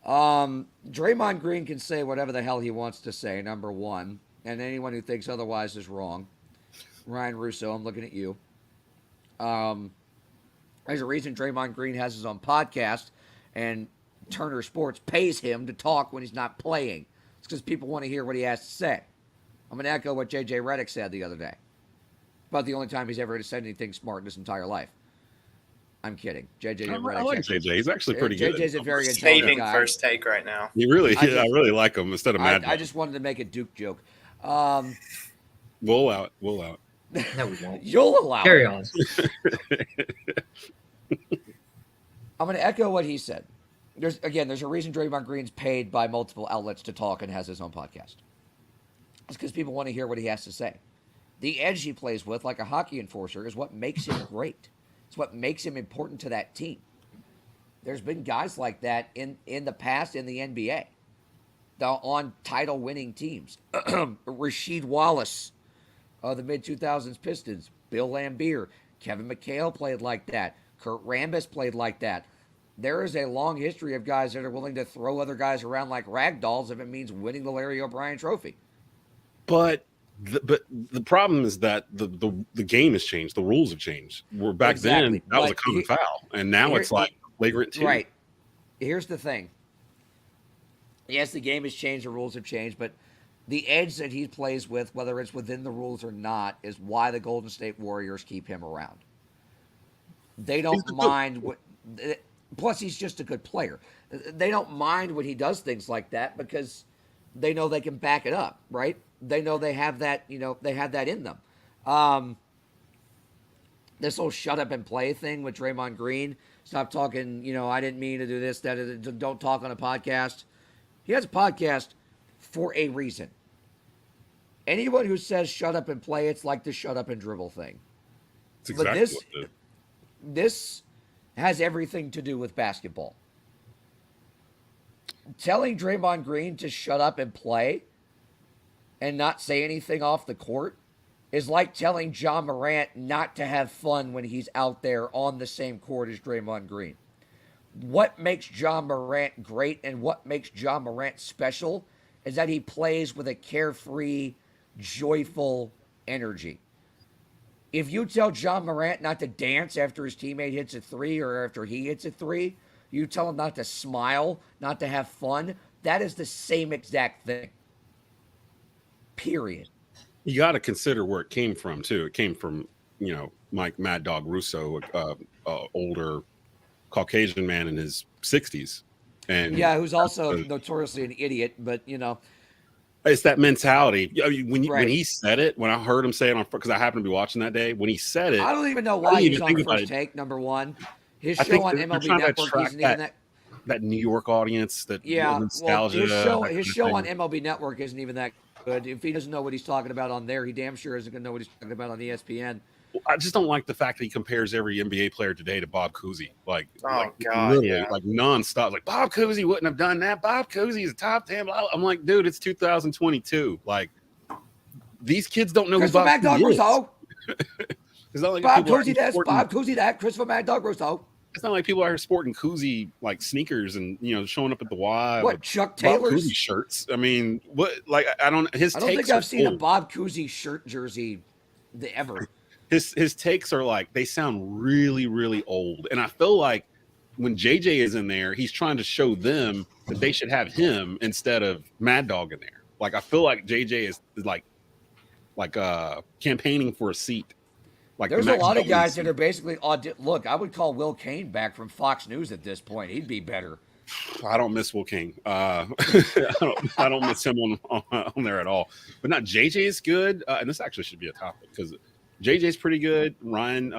S18: Draymond Green can say whatever the hell he wants to say, number one. And anyone who thinks otherwise is wrong. Ryan Russo, I'm looking at you. There's a reason Draymond Green has his own podcast, and Turner Sports pays him to talk when he's not playing. It's because people want to hear what he has to say. I'm going to echo what J.J. Redick said the other day. About the only time he's ever said anything smart in his entire life. I'm kidding. J.J. Redick.
S11: I like JJ. He's actually pretty good.
S18: JJ's a very intelligent
S12: Saving
S18: guy.
S12: First Take right now.
S11: I really like him instead of Mad
S18: I just wanted to make a Duke joke.
S11: We'll allow it. We'll allow it.
S17: No, we won't.
S18: You'll allow
S17: Carry
S18: it.
S17: on.
S18: I'm going to echo what he said. There's a reason Draymond Green's paid by multiple outlets to talk and has his own podcast. It's because people want to hear what he has to say. The edge he plays with, like a hockey enforcer, is what makes him great. It's what makes him important to that team. There's been guys like that in the past in the NBA, on title-winning teams. Rasheed Wallace, the mid-2000s Pistons. Bill Laimbeer. Kevin McHale played like that. Kurt Rambis played like that. There is a long history of guys that are willing to throw other guys around like rag dolls if it means winning the Larry O'Brien Trophy.
S11: But the problem is that the game has changed. The rules have changed. Where back then that was a common foul, and now it's like flagrant too.
S18: Right. Here's the thing. Yes, the game has changed. The rules have changed, but the edge that he plays with, whether it's within the rules or not, is why the Golden State Warriors keep him around. They don't mind what. Plus, he's just a good player. They don't mind when he does things like that because they know they can back it up, right? They know they have that, they have that in them. This whole shut up and play thing with Draymond Green, stop talking, I didn't mean to do this, that, don't talk on a podcast. He has a podcast for a reason. Anyone who says shut up and play, it's like the shut up and dribble thing.
S11: It's exactly
S18: But this has everything to do with basketball. Telling Draymond Green to shut up and play and not say anything off the court is like telling Ja Morant not to have fun when he's out there on the same court as Draymond Green. What makes Ja Morant great and what makes Ja Morant special is that he plays with a carefree, joyful energy. If you tell Ja Morant not to dance after his teammate hits a three or after he hits a three, you tell him not to smile, not to have fun, that is the same exact thing. Period.
S11: You got to consider where it came from too. It came from Mike Mad Dog Russo, older Caucasian man in his 60s, and
S18: who's also notoriously an idiot. But
S11: it's that mentality. When he said it, when I heard him say it because I happened to be watching that day, when he said it,
S18: I don't even know why he's on First Take. Number one, his show on MLB Network isn't even
S11: that New York audience. Nostalgia.
S18: His show on MLB Network isn't even that good. If he doesn't know what he's talking about on there, he damn sure isn't going to know what he's talking about on ESPN.
S11: I just don't like the fact that he compares every NBA player today to Bob Cousy. Like nonstop. Like Bob Cousy wouldn't have done that. Bob Cousy is a top 10. I'm like, dude, it's 2022. Like these kids don't know who Bob Cousy is. It's not like
S18: Bob
S11: people are
S18: Cousy that,
S11: sporting-
S18: Bob Cousy that, Christopher Mad Dog Rosto.
S11: It's not like people are sporting koozie like sneakers and showing up at the Y.
S18: What,
S11: with
S18: Chuck
S11: Bob
S18: Taylor's?
S11: Cousy shirts? I mean, what? Like I don't. His
S18: I don't
S11: takes
S18: think I've
S11: are
S18: seen a
S11: old.
S18: Bob Cousy shirt jersey ever.
S11: His takes are like they sound really really old, and I feel like when JJ is in there, he's trying to show them that they should have him instead of Mad Dog in there. Like I feel like JJ is like campaigning for a seat. Like
S18: There's a
S11: Max
S18: lot of
S11: Kellerman
S18: guys
S11: seat.
S18: that are basically look. I would call Will Kane back from Fox News at this point. He'd be better.
S11: I don't miss Will King. I don't miss him on there at all. But not JJ is good, and this actually should be a topic because JJ's pretty good. Ryan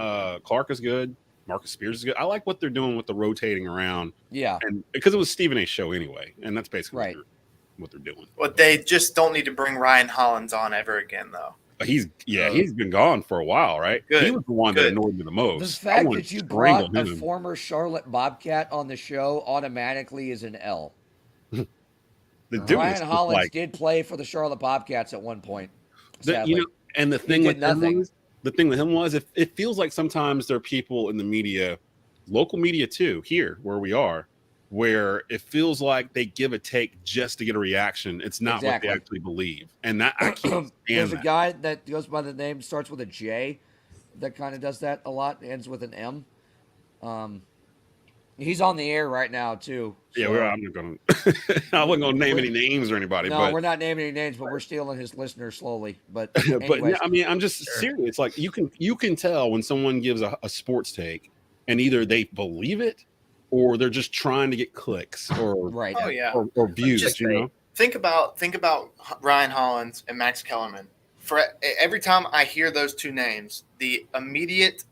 S11: Clark is good. Marcus Spears is good. I like what they're doing with the rotating around.
S18: Yeah,
S11: and because it was Stephen A's show anyway, and that's basically
S18: right.
S11: what they're doing.
S12: Well, they just don't need to bring Ryan Hollins on ever again, though.
S11: He's been gone for a while, right?
S12: Good.
S11: He was the one that annoyed me the most.
S18: The
S11: I
S18: fact
S11: wanted
S18: that
S11: to
S18: you
S11: strangle
S18: brought a
S11: him.
S18: former Charlotte Bobcat on the show automatically is an L.
S11: The dude
S18: Ryan
S11: is
S18: Hollins
S11: like,
S18: did play for the Charlotte Bobcats at one point. Sadly.
S11: and the thing
S18: He
S11: with
S18: did nothing.
S11: him was it feels like sometimes there are people in the media, local media too, here where we are, where it feels like they give a take just to get a reaction. It's not
S18: Exactly.
S11: what they actually believe, and that I can't stand
S18: There's a
S11: that.
S18: guy that goes by the name, starts with a J, that kind of does that a lot, ends with an M. He's on the air right now too.
S11: Yeah,
S18: so-
S11: I'm not gonna. I wasn't gonna name any names or anybody.
S18: No,
S11: but
S18: we're not naming any names, but we're stealing his listeners slowly. But
S11: but
S18: anyways,
S11: yeah, I mean, I'm just serious. Like you can tell when someone gives a sports take, and either they believe it, or they're just trying to get clicks or
S18: right.
S12: Oh yeah.
S11: or views.
S12: Just
S11: You know,
S12: think about Ryan Hollins and Max Kellerman. For every time I hear those two names, the immediate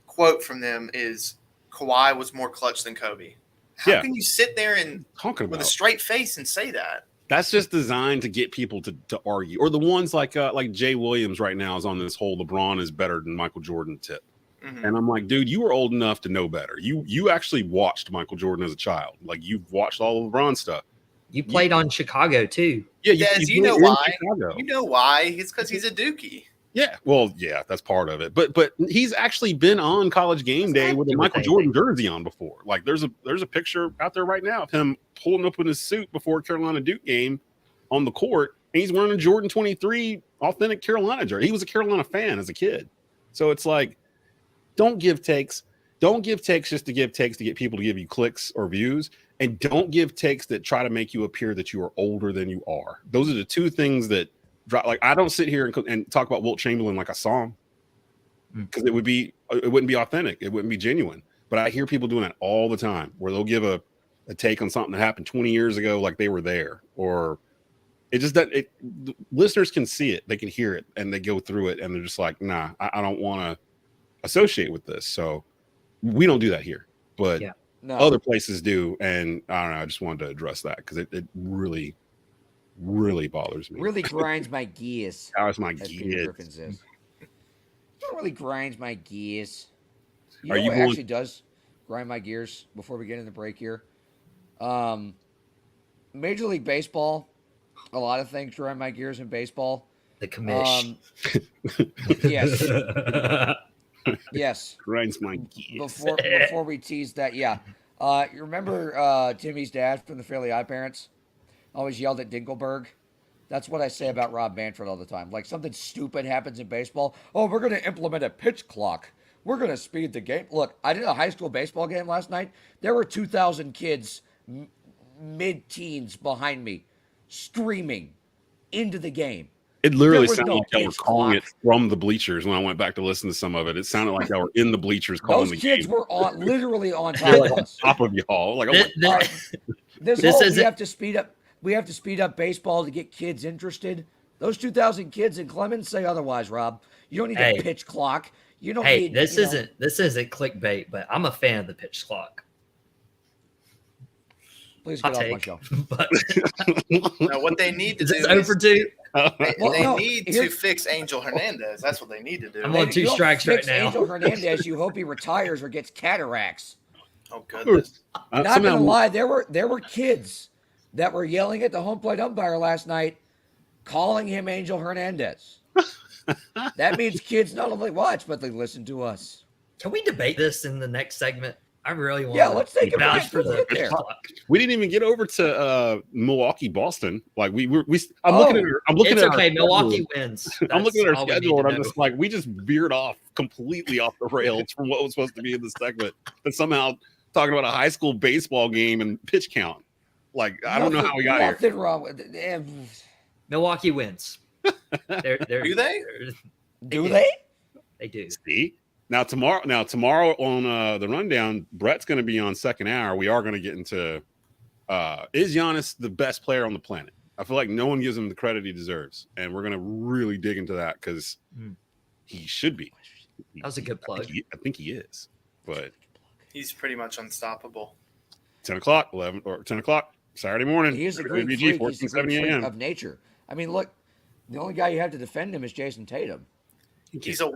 S12: quote from them is Kawhi was more clutch than Kobe. How can you sit there and
S11: talking
S12: with a
S11: about
S12: straight face and say that?
S11: that's just designed to get people to argue, or the ones like Jay Williams right now is on this whole LeBron is better than Michael Jordan tip.
S12: Mm-hmm.
S11: And I'm like, dude, you were old enough to know better. You actually watched Michael Jordan as a child. Like you've watched all of LeBron stuff.
S17: You played on Chicago too.
S11: Yeah,
S12: Dez, you
S11: played
S12: know
S11: in
S12: why?
S11: Chicago.
S12: You know why? It's because he's a Dookie.
S11: Yeah, well, yeah, that's part of it. But he's actually been on College Game Day with a Michael Jordan jersey on before. Like there's a picture out there right now of him pulling up in his suit before Carolina Duke game on the court, and he's wearing a Jordan 23 authentic Carolina jersey. He was a Carolina fan as a kid. So it's like, don't give takes. Don't give takes just to give takes to get people to give you clicks or views. And don't give takes that try to make you appear that you are older than you are. Those are the two things that drop. Like I don't sit here and talk about Wilt Chamberlain like I saw him, because it wouldn't be authentic. It wouldn't be genuine. But I hear people doing that all the time, where they'll give a take on something that happened 20 years ago, like they were there, or it just that listeners can see it, they can hear it, and they go through it, and they're just like, nah, I don't want to associate with this. So we don't do that here, but other places do, and I don't know. I just wanted to address that because it really, really bothers me.
S18: really grinds my gears.
S11: Grinds my
S18: as Peter
S11: gears.
S18: Griffin says. It really grinds my gears. You
S11: Are
S18: know
S11: you
S18: what
S11: going-
S18: actually does grind my gears before we get in the break here? Major League Baseball, a lot of things grind my gears in baseball.
S17: The commish.
S18: Yes. Yes.
S11: Grinds my gears.
S18: Before we tease that, yeah. You remember Timmy's dad from the Fairly Odd Parents? Always yelled at Dinkelberg. That's what I say about Rob Manfred all the time. Like something stupid happens in baseball. Oh, we're going to implement a pitch clock. We're going to speed the game. Look, I did a high school baseball game last night. There were 2,000 kids, mid-teens behind me, streaming into the game.
S11: It literally
S18: There was
S11: sounded
S18: no
S11: like y'all were
S18: pitch
S11: calling
S18: clock.
S11: it from the bleachers when I went back to listen to some of it. It sounded like y'all were in the bleachers calling
S18: Those
S11: the
S18: kids
S11: game.
S18: were on literally on
S11: They're
S18: top
S11: like
S18: of
S11: on
S18: us.
S11: top of y'all. Like, oh my God.
S18: This
S17: This
S18: whole,
S17: isn't-
S18: we have to speed up. We have to speed up baseball to get kids interested. Those 2,000 kids in Clemens say otherwise, Rob. You don't need
S17: Hey.
S18: a pitch clock. You don't
S17: Hey,
S18: need.
S17: this
S18: you know-
S17: isn't clickbait, but I'm a fan of the pitch clock.
S18: Please
S17: Hot
S18: get off my
S17: take.
S18: show.
S17: But
S12: No, what they need to
S17: is
S12: do
S17: this over two?
S12: they need to fix Angel Hernandez. That's what they need to do.
S17: I'm on two
S18: You don't
S17: strikes right
S18: fix
S17: now.
S18: Angel Hernandez, you hope he retires or gets cataracts.
S12: Oh goodness.
S18: Not gonna lie, there were kids that were yelling at the home plate umpire last night, calling him Angel Hernandez. That means kids not only watch, but they listen to us.
S17: Can we debate this in the next segment? I really want.
S18: Yeah, let's take a
S17: vouch
S18: break.
S17: for
S18: Let's
S17: the
S18: get there.
S11: We didn't even get over to Milwaukee, Boston. Like I'm looking
S17: It's
S11: at
S17: okay.
S11: our
S17: Milwaukee
S11: schedule.
S17: wins.
S11: I'm looking at our
S17: That's all we
S11: schedule,
S17: need
S11: and
S17: to
S11: I'm
S17: know.
S11: just like, we just veered off completely off the rails from what was supposed to be in the segment, but somehow talking about a high school baseball game and pitch count. Like, I don't know how we got here.
S18: Nothing wrong with it.
S17: Milwaukee wins. They're,
S12: Do they?
S18: Do they?
S17: They do.
S11: See? Now tomorrow on the rundown, Brett's going to be on second hour. We are going to get into is Giannis the best player on the planet? I feel like no one gives him the credit he deserves, and we're going to really dig into that because he should be.
S17: That was a good plug.
S11: I think he is, but
S12: He's pretty much unstoppable.
S11: 10 o'clock Saturday morning.
S18: He is a great freak. He's a great freak of nature. I mean, look, the only guy you have to defend him is Jason Tatum.
S12: He's a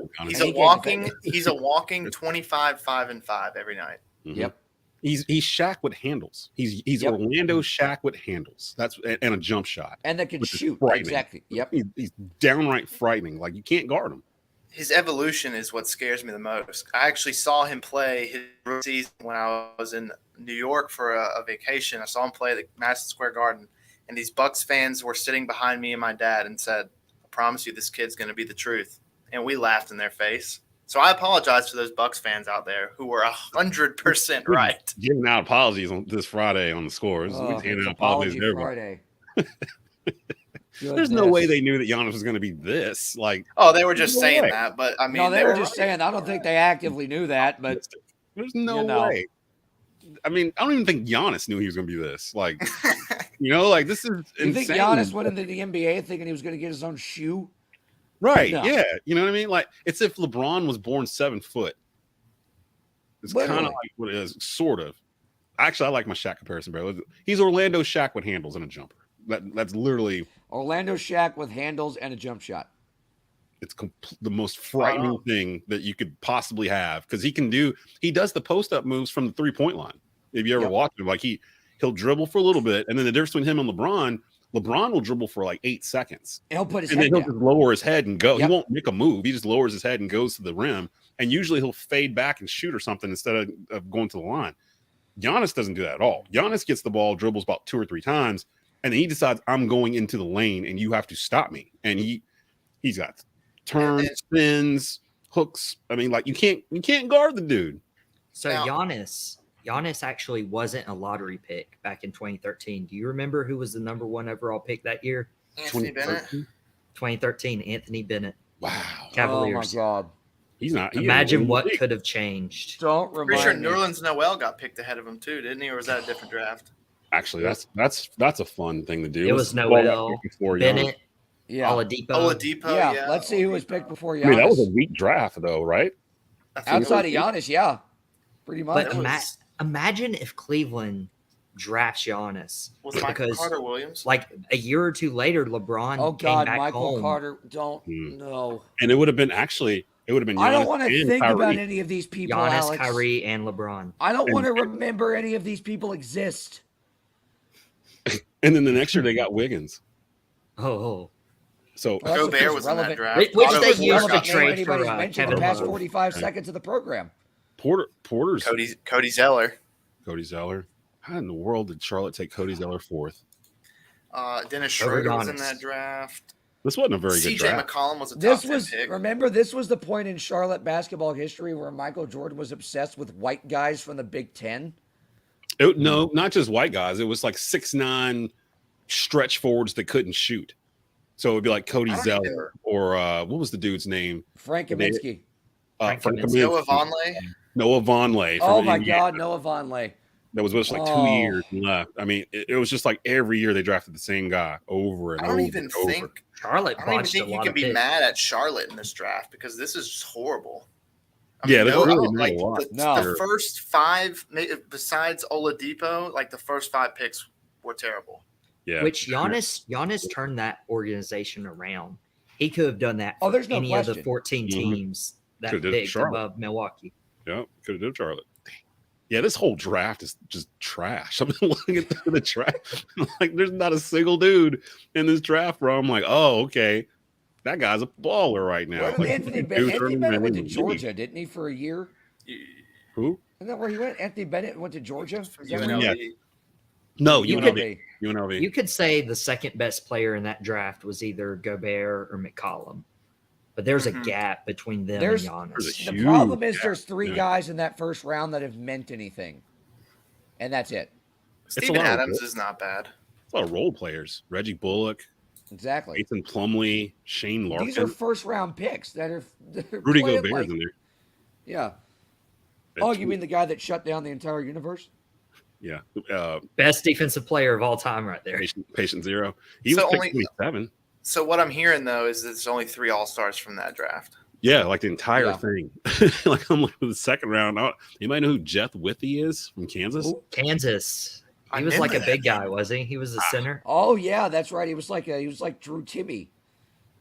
S12: walking 25-5-5 every night.
S11: Mm-hmm.
S18: Yep.
S11: He's Shaq with handles. He's Orlando Shaq with handles. That's and a jump shot.
S18: And that can
S11: which is
S18: shoot.
S11: frightening.
S18: Exactly. Yep.
S11: He's downright frightening. Like, you can't guard him.
S12: His evolution is what scares me the most. I actually saw him play his rookie season when I was in New York for a vacation. I saw him play at the Madison Square Garden, and these Bucks fans were sitting behind me and my dad and said, "I promise you, this kid's going to be the truth." And we laughed in their face. So I apologize to those Bucks fans out there who were 100% right.
S11: Giving out apologies on this Friday on the scores.
S18: Oh,
S11: We're handing out
S18: apology
S11: apologies to everybody.
S18: Friday.
S11: There's no way they knew that Giannis was going to be this. Like,
S12: Oh, they were just
S11: no
S12: saying
S11: way.
S12: that, but I mean,
S18: No, they were just
S12: right.
S18: saying. I don't think they actively knew that, but
S11: there's no
S18: you know.
S11: way. I mean, I don't even think Giannis knew he was going to be this. Like, like this is
S18: You
S11: insane.
S18: think Giannis went into the NBA thinking he was going to get his own shoe?
S11: Right?
S18: No.
S11: Yeah. You know what I mean? Like, it's if LeBron was born 7 foot. It's kind of
S18: Literally.
S11: like what it is, sort of. Actually, I like my Shaq comparison, bro. He's Orlando Shaq with handles and a jumper. That's literally
S18: Orlando Shaq with handles and a jump shot.
S11: it's the most frightening thing that you could possibly have because he does the post up moves from the 3-point line. If you ever watch him, like he'll dribble for a little bit, and then the difference between him and LeBron will dribble for like 8 seconds.
S18: And he'll put his
S11: and
S18: head
S11: then
S18: down.
S11: he'll just lower his head and go.
S18: Yep.
S11: He won't make a move. He just lowers his head and goes to the rim. And usually he'll fade back and shoot or something instead of going to the line. Giannis doesn't do that at all. Giannis gets the ball, dribbles about 2 or 3 times, and then he decides, I'm going into the lane and you have to stop me. And he's got turns, spins, hooks. I mean, like you can't guard the dude.
S17: So Giannis actually wasn't a lottery pick back in 2013. Do you remember who was the number 1 overall pick that year?
S12: Anthony Bennett.
S17: 2013, Anthony Bennett.
S11: Wow.
S17: Cavaliers.
S18: Oh my God.
S11: He's not.
S17: Imagine what could have changed.
S18: Don't
S12: Pretty sure
S18: remind me.
S12: Nerlens Noel got picked ahead of him too, didn't he? Or was that a different draft?
S11: Actually, that's a fun thing to do.
S17: It
S11: Let's
S17: was
S11: ball that
S17: Noel,
S11: pick before
S17: Bennett,
S18: Yeah.
S17: Oladipo.
S18: Yeah. Let's see who was picked before Giannis.
S11: I mean, that was a weak draft, though, right?
S18: Outside of Giannis, yeah. Pretty much.
S17: But imagine if Cleveland drafts Giannis.
S12: Was Michael
S17: because
S12: Carter Williams?
S17: like a year or two later, LeBron
S18: Oh
S17: came
S18: God,
S17: back
S18: Michael
S17: home.
S18: Carter, don't no.
S11: And it would have been Giannis
S18: I don't want to
S11: and
S18: think
S11: Kyrie.
S18: about any of these people,
S17: Giannis,
S18: Alex.
S17: Kyrie, and LeBron.
S18: I don't want to remember any of these people exist.
S11: And then the next year they got Wiggins.
S17: Oh.
S11: So
S18: Well, that's
S12: Gobert
S18: because
S12: was in that
S18: relevant-
S12: draft.
S17: Which
S12: Otto
S17: they
S12: was
S17: used
S12: first
S17: to
S12: round
S17: trade
S12: pick.
S17: for
S18: Anybody's mentioned
S17: Kevin
S18: the past
S17: Love.
S18: 45 seconds of the program.
S11: Porter's
S12: Cody Zeller.
S11: Cody Zeller. How in the world did Charlotte take Cody Zeller 4th?
S12: Dennis
S17: Over
S12: Schroeder was in
S17: Giannis.
S12: that draft.
S11: This wasn't a very good
S12: CJ
S11: draft.
S12: McCollum was a top
S18: This
S12: 10
S18: was
S12: pick.
S18: this was the point in Charlotte basketball history where Michael Jordan was obsessed with white guys from the Big Ten.
S11: No, not just white guys. It was like 6'9" stretch forwards that couldn't shoot. So it would be like Cody Zeller or what was the dude's name?
S18: Frank Kaminsky.
S11: Frank
S12: Noah
S11: Kaminsky.
S12: Vonleh.
S11: Noah Vonleh. from
S18: Oh my
S11: Indiana.
S18: God, Noah Vonleh.
S11: That was just like 2
S18: Oh.
S11: years left. I mean, it was just like every year they drafted the same guy over and
S12: I
S11: over.
S12: don't even
S11: and over.
S12: think
S17: Charlotte
S12: I don't even
S17: botched a
S12: think you
S17: lot
S12: can
S17: of
S12: be
S17: picks.
S12: mad at Charlotte in this draft because this is just horrible.
S11: Yeah, they really made
S12: like
S11: a lot.
S12: the first 5, besides Oladipo, like the first 5 picks were terrible.
S11: Yeah.
S17: Which Giannis turned that organization around. He could have done that for
S18: Oh, there's no
S17: any of the
S18: question.
S17: 14
S11: Mhm.
S17: teams that
S11: Could've did it for
S17: picked
S11: Charlotte.
S17: above Milwaukee.
S11: Yeah, could have done Charlotte. Yeah, this whole draft is just trash. I've been looking at the draft. Like, there's not a single dude in this draft where I'm like, oh, okay. That guy's a baller right now.
S18: Where did Anthony Bennett went to Georgia, didn't he, for a year?
S11: Who?
S18: Isn't that where he went? Anthony Bennett went to Georgia?
S11: Yeah. No, UNLV. UNLV.
S17: You could say the second best player in that draft was either Gobert or McCollum. But there's a gap between them and Giannis.
S18: The problem is there's three guys in that first round that have meant anything. And that's it.
S12: Steven Adams is not bad.
S11: A lot of role players. Reggie Bullock.
S18: Exactly.
S11: Nathan Plumlee, Shane Larkin.
S18: These are first-round picks that are
S11: Rudy Gobert's in there.
S18: Yeah. Oh, you mean the guy that shut down the entire universe?
S11: Yeah.
S17: Best defensive player of all time right there.
S11: Patient zero. He was picked 27.
S12: So what I'm hearing, though, is there's only 3 All-Stars from that draft.
S11: Yeah, like the entire thing. Like I'm looking at the second round. You might know who Jeff Withey is from Kansas?
S17: Ooh, Kansas. He was like a big guy, wasn't he? He was a center.
S18: Oh yeah, that's right. He was like Drew Timme.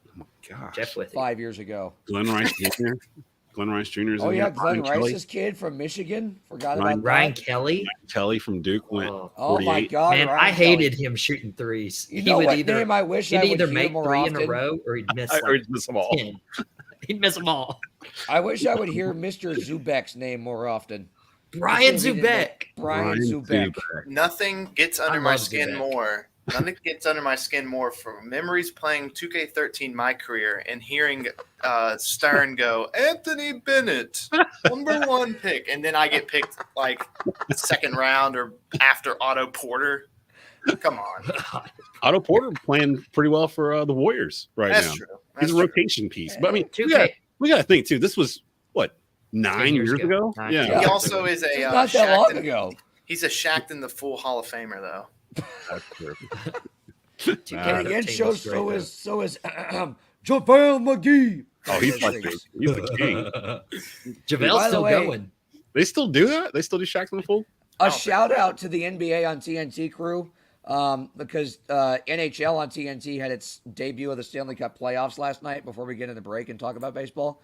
S11: Oh my gosh.
S17: Jeff Withey.
S18: 5 years ago.
S11: Glenn Rice Jr. Glenn Rice Jr. is
S18: Oh
S11: in
S18: yeah,
S11: here.
S18: Glenn
S11: Ryan
S18: Rice's kid from Michigan. Forgot about that.
S17: Ryan Kelly.
S11: Ryan Kelly from Duke went.
S18: Oh my God,
S17: man!
S18: Ryan
S17: I hated
S18: Kelly.
S17: Him shooting threes.
S18: You know what name I wish I would
S17: either
S18: hear
S17: make
S18: more
S17: 3 in a
S18: often?
S17: row or he'd miss.
S11: Or he'd miss them all.
S17: 10. He'd miss them all.
S18: I wish I would hear Mr. Zubek's name more often.
S17: Brian Zubek.
S18: Brian Zubek.
S12: Nothing gets under
S18: I
S12: my
S18: love
S12: skin
S18: Zubek.
S12: more. Nothing gets under my skin more for memories playing 2K13 my career and hearing Stern go, Anthony Bennett, #1 pick. And then I get picked like second round or after Otto Porter. Come on.
S11: Otto Porter playing pretty well for the Warriors right
S12: That's
S11: now.
S12: true.
S11: He's a rotation piece. But I mean,
S17: 2K.
S11: we got to think too. This was what 9 years ago.
S12: He also is a
S18: not that long ago.
S12: He's a Shaqtin' the Fool Hall of Famer, though.
S11: That's true.
S18: And again, so is JaVale McGee.
S11: Oh, he's the king.
S17: JaVale's still going.
S11: They still do that? They still do Shaqtin' the Fool?
S18: A shout out to the NBA on TNT crew because NHL on TNT had its debut of the Stanley Cup playoffs last night before we get into the break and talk about baseball.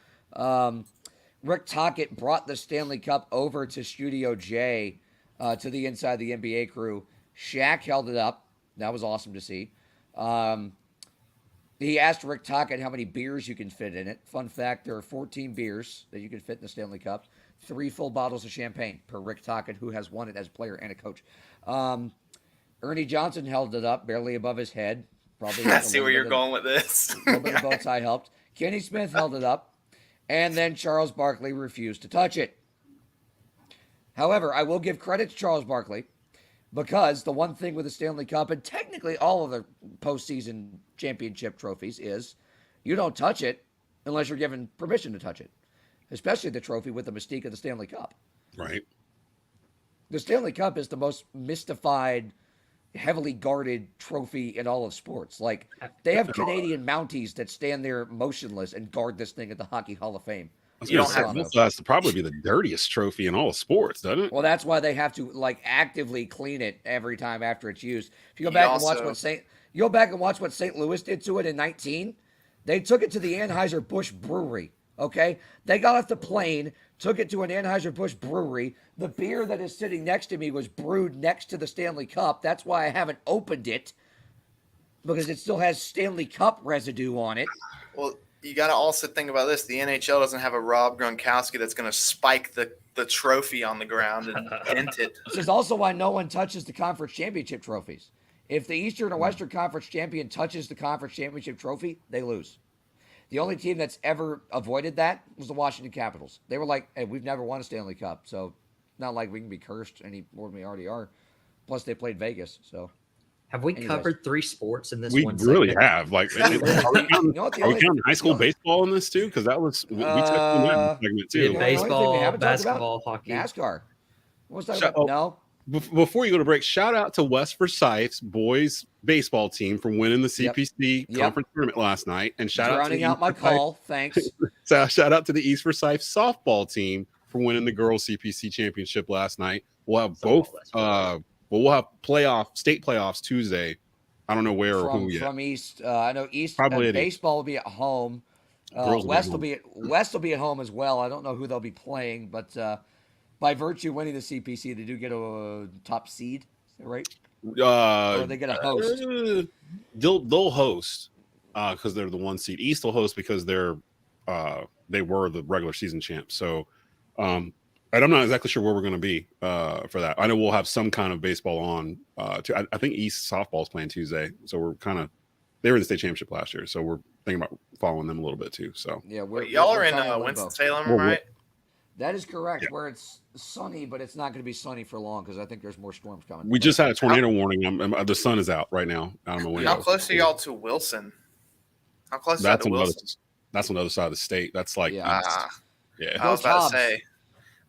S18: Rick Tocchet brought the Stanley Cup over to Studio J to the Inside the NBA crew. Shaq held it up. That was awesome to see. He asked Rick Tocchet how many beers you can fit in it. Fun fact, there are 14 beers that you can fit in the Stanley Cup. 3 full bottles of champagne per Rick Tocchet, who has won it as a player and a coach. Ernie Johnson held it up barely above his head. Probably.
S12: I see where you're going with this.
S18: A little bit of bow tie helped. Kenny Smith held it up. And then Charles Barkley refused to touch it. However, I will give credit to Charles Barkley because the one thing with the Stanley Cup and technically all of the postseason championship trophies is you don't touch it unless you're given permission to touch it, especially the trophy with the mystique of the Stanley Cup.
S11: Right.
S18: The Stanley Cup is the most mystified, heavily guarded trophy in all of sports. Like, they have Canadian Mounties that stand there motionless and guard this thing at the Hockey Hall of Fame.
S11: You don't have this has to probably be the dirtiest trophy in all of sports, doesn't it?
S18: Well, that's why they have to like actively clean it every time after it's used. If you go back and watch what St. Louis did to it in 19, they took it to the Anheuser-Busch Brewery. Okay, they got off the plane, took it to an Anheuser-Busch brewery. The beer that is sitting next to me was brewed next to the Stanley Cup. That's why I haven't opened it, because it still has Stanley Cup residue on it.
S12: Well, you got to also think about this. The NHL doesn't have a Rob Gronkowski that's going to spike the trophy on the ground and dent it.
S18: This is also why no one touches the conference championship trophies. If the Eastern or Western Conference champion touches the conference championship trophy, they lose. The only team that's ever avoided that was the Washington Capitals. They were like, hey, we've never won a Stanley Cup, so not like we can be cursed any more than we already are. Plus, they played Vegas, so.
S17: Have we covered 3 sports in this
S11: we
S17: one
S11: really
S17: segment?
S11: have. Like, are we counting high school baseball in this too? Because that was we touched on that segment too.
S17: Baseball, basketball, hockey,
S18: NASCAR. What's that about? No.
S11: Before you go to break, shout out to West Forsyth's boys baseball team for winning the CPC conference tournament last night, and shout out
S18: my call. Thanks.
S11: So shout out to the East Forsyth softball team for winning the girls CPC championship last night. We'll have both. We'll have state playoffs Tuesday. I don't know where or who yet.
S18: From East, I know East
S11: Probably
S18: baseball will be at home. West will be at home as well. I don't know who they'll be playing, but by virtue of winning the CPC, they do get a top seed. Is that right? Or they get a host.
S11: They'll host. because they're the 1 seed. East will host because they were the regular season champs. So, and I'm not exactly sure where we're going to be for that. I know we'll have some kind of baseball on. I think East softball is playing Tuesday, so we're they were in the state championship last year, so we're thinking about following them a little bit too. So
S18: yeah,
S12: y'all are in Winston-Salem, right?
S18: That is correct. Where it's sunny, but it's not going to be sunny for long because I think there's more storms coming.
S11: We just had a tornado warning. The sun is out right now out of my window.
S12: How close are y'all to Wilson? How close is that to Wilson?
S11: That's on the other side of the state. That's like
S12: yeah. I was about to say,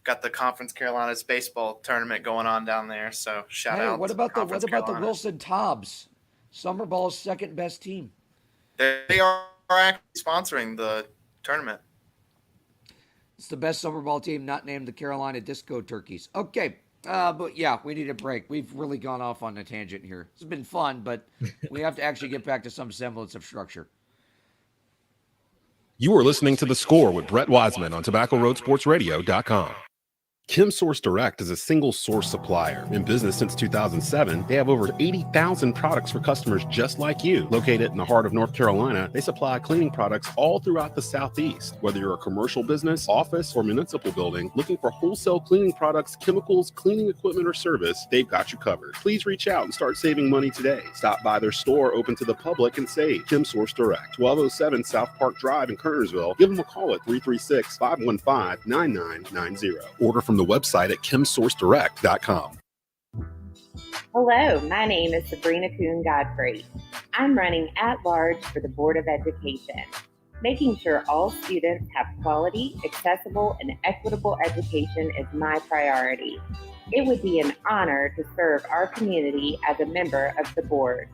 S12: got the Conference Carolinas baseball tournament going on down there. So shout out.
S18: What about the Wilson Tobbs? Summer Ball's second best team.
S12: They are actually sponsoring the tournament.
S18: It's the best summer ball team not named the Carolina Disco Turkeys. Okay, but yeah, we need a break. We've really gone off on a tangent here. It's been fun, but we have to actually get back to some semblance of structure.
S11: You are listening to The Score with Brett Wiseman on TobaccoRoadSportsRadio.com. Kim Source Direct is a single source supplier. In business since 2007, they have over 80,000 products for customers just like you. Located in the heart of North Carolina, they supply cleaning products all throughout the Southeast. Whether you're a commercial business, office, or municipal building, looking for wholesale cleaning products, chemicals, cleaning equipment, or service, they've got you covered. Please reach out and start saving money today. Stop by their store open to the public and save. Kim Source Direct, 1207 South Park Drive in Kernersville. Give them a call at 336-515-9990. Order from the website at kimsourcedirect.com.
S13: Hello, my name is Sabrina Kuhn Godfrey. I'm running at large for the Board of Education, making sure all students have quality, accessible, and equitable education is my priority. It would be an honor to serve our community as a member of the board.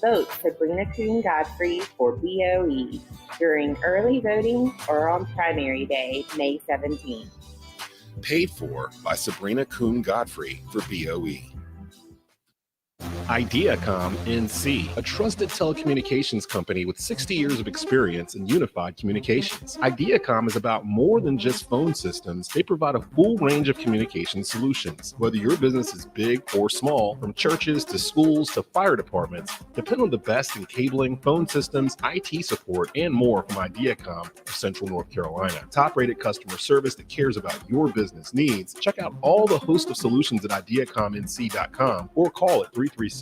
S13: Vote Sabrina Kuhn Godfrey for BOE during early voting or on primary day, May 17th.
S11: Paid for by Sabrina Kuhn Godfrey for BOE. Ideacom NC, a trusted telecommunications company with 60 years of experience in unified communications. Ideacom is about more than just phone systems. They provide a full range of communication solutions. Whether your business is big or small, from churches to schools to fire departments, depend on the best in cabling, phone systems, IT support, and more from Ideacom of Central North Carolina. Top-rated customer service that cares about your business needs. Check out all the host of solutions at IdeacomNC.com or call it 336-854-4455.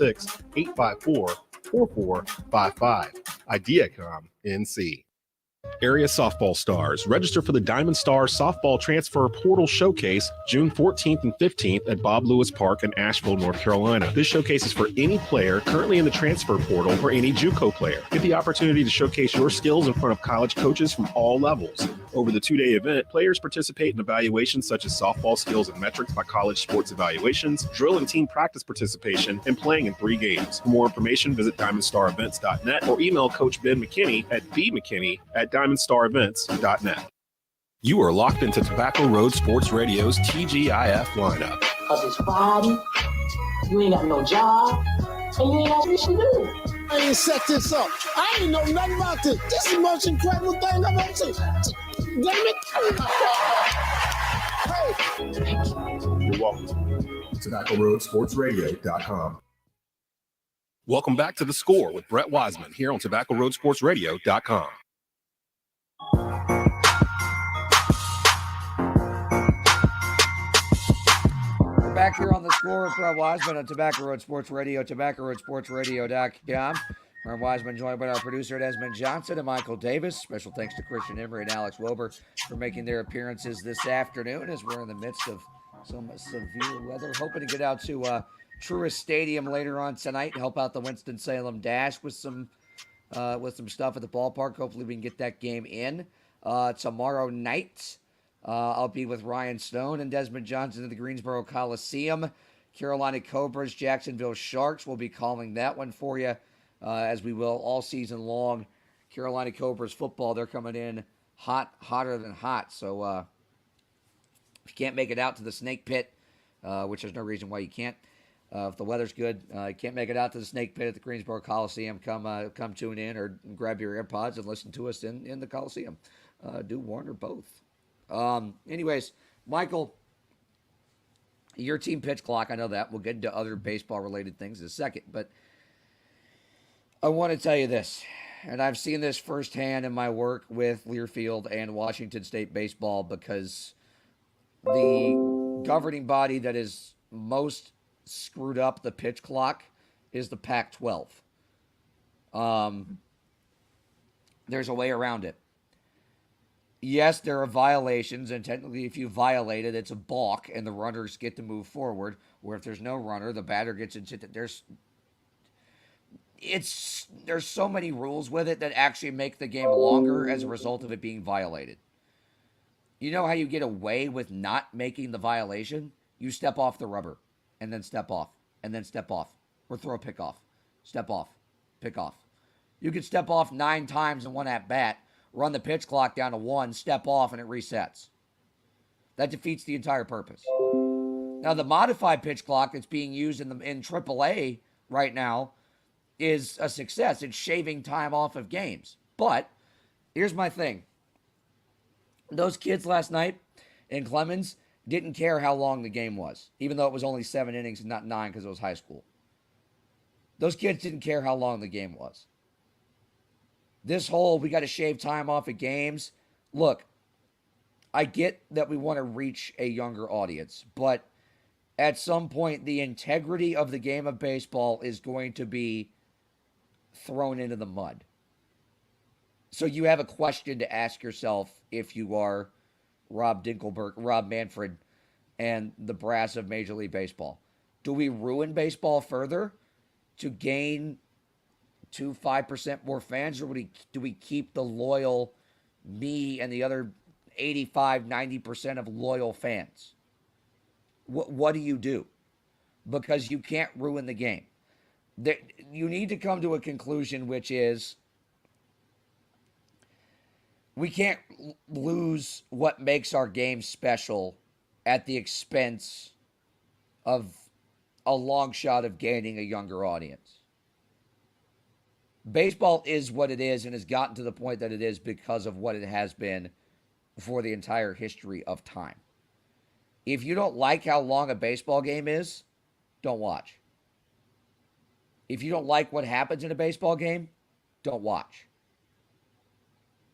S11: Ideacom NC. Area softball stars. Register for the Diamond Star Softball Transfer Portal Showcase June 14th and 15th at Bob Lewis Park in Asheville, North Carolina. This showcase is for any player currently in the transfer portal or any JUCO player. Get the opportunity to showcase your skills in front of college coaches from all levels. Over the two-day event, players participate in evaluations such as softball skills and metrics by College Sports Evaluations, drill and team practice participation, and playing in 3 games. For more information, visit DiamondStarEvents.net or email Coach Ben McKinney at bmckinney@DiamondStarEvents.net. You are locked into Tobacco Road Sports Radio's TGIF lineup.
S4: Cause it's Friday, you ain't got no job, and you ain't got shit to do.
S19: I ain't set this up. I ain't know nothing about this. This is the most incredible thing I've ever seen. Damn it.
S11: Hey. You're welcome. TobaccoRoadSportsRadio.com. Welcome back to The Score with Brett Wiseman here on TobaccoRoadSportsRadio.com.
S18: We're back here on The Score with Brett Wiseman on Tobacco Road Sports Radio, TobaccoRoadSportsRadio.com. Brett Wiseman joined by our producer Desmond Johnson and Michael Davis. Special thanks to Christian Emery and Alex Wilbur for making their appearances this afternoon as we're in the midst of some severe weather. Hoping to get out to Truist Stadium later on tonight, help out the Winston-Salem Dash with some stuff at the ballpark. Hopefully we can get that game in. Tomorrow night, I'll be with Ryan Stone and Desmond Johnson at the Greensboro Coliseum. Carolina Cobras, Jacksonville Sharks. We'll be calling that one for you, as we will all season long. Carolina Cobras football, they're coming in hotter than hot. So if you can't make it out to the Snake Pit, which there's no reason why you can't, if the weather's good, you can't make it out to the Snake Pit at the Greensboro Coliseum, come tune in or grab your AirPods and listen to us in the Coliseum. Do one or both. Anyways, Michael, your team pitch clock, I know that. We'll get into other baseball-related things in a second, but I want to tell you this. and I've seen this firsthand in my work with Learfield and Washington State baseball, because the governing body that is most screwed up the pitch clock is the Pac-12. There's a way around it. Yes, there are violations, and technically if you violate it, it's a balk, and the runners get to move forward, where if there's no runner, the batter gets into there's so many rules with it that actually make the game longer as a result of it being violated. You know how you get away with not making the violation? You step off the rubber, and then step off, and then step off, or throw a pick off. Step off, pick off. You could step off 9 times in one at-bat, run the pitch clock down to 1, step off, and it resets. That defeats the entire purpose. Now, the modified pitch clock that's being used in AAA right now is a success. It's shaving time off of games. But here's my thing. Those kids last night in Clemens didn't care how long the game was, even though it was only 7 innings and not 9 because it was high school. Those kids didn't care how long the game was. This whole, we got to shave time off of games. Look, I get that we want to reach a younger audience, but at some point, the integrity of the game of baseball is going to be thrown into the mud. So you have a question to ask yourself if you are Rob Manfred, and the brass of Major League Baseball. Do we ruin baseball further to gain 5% more fans, or do we keep the loyal me and the other 85-90% of loyal fans? What do you do? Because you can't ruin the game. You need to come to a conclusion, which is we can't lose what makes our game special at the expense of a long shot of gaining a younger audience. Baseball is what it is and has gotten to the point that it is because of what it has been for the entire history of time. If you don't like how long a baseball game is, don't watch. If you don't like what happens in a baseball game, don't watch.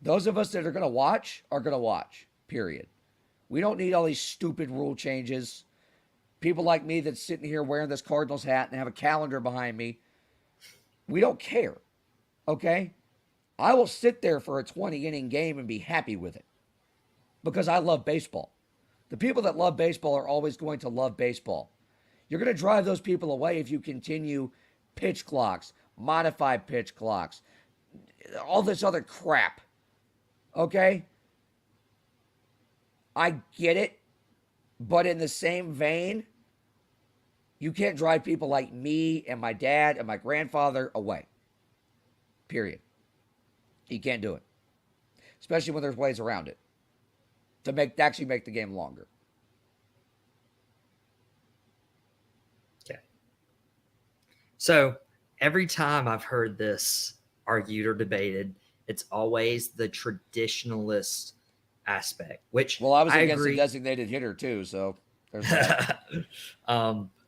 S18: Those of us that are going to watch are going to watch, period. We don't need all these stupid rule changes. People like me that's sitting here wearing this Cardinals hat and have a calendar behind me, we don't care, okay? I will sit there for a 20-inning game and be happy with it because I love baseball. The people that love baseball are always going to love baseball. You're going to drive those people away if you continue pitch clocks, modified pitch clocks, all this other crap. Okay? I get it, but in the same vein, you can't drive people like me and my dad and my grandfather away. Period. You can't do it. Especially when there's ways around it to actually make the game longer.
S17: Okay. So every time I've heard this argued or debated, it's always the traditionalist aspect, which
S18: I was against
S17: agree.
S18: The designated hitter too, so there's that.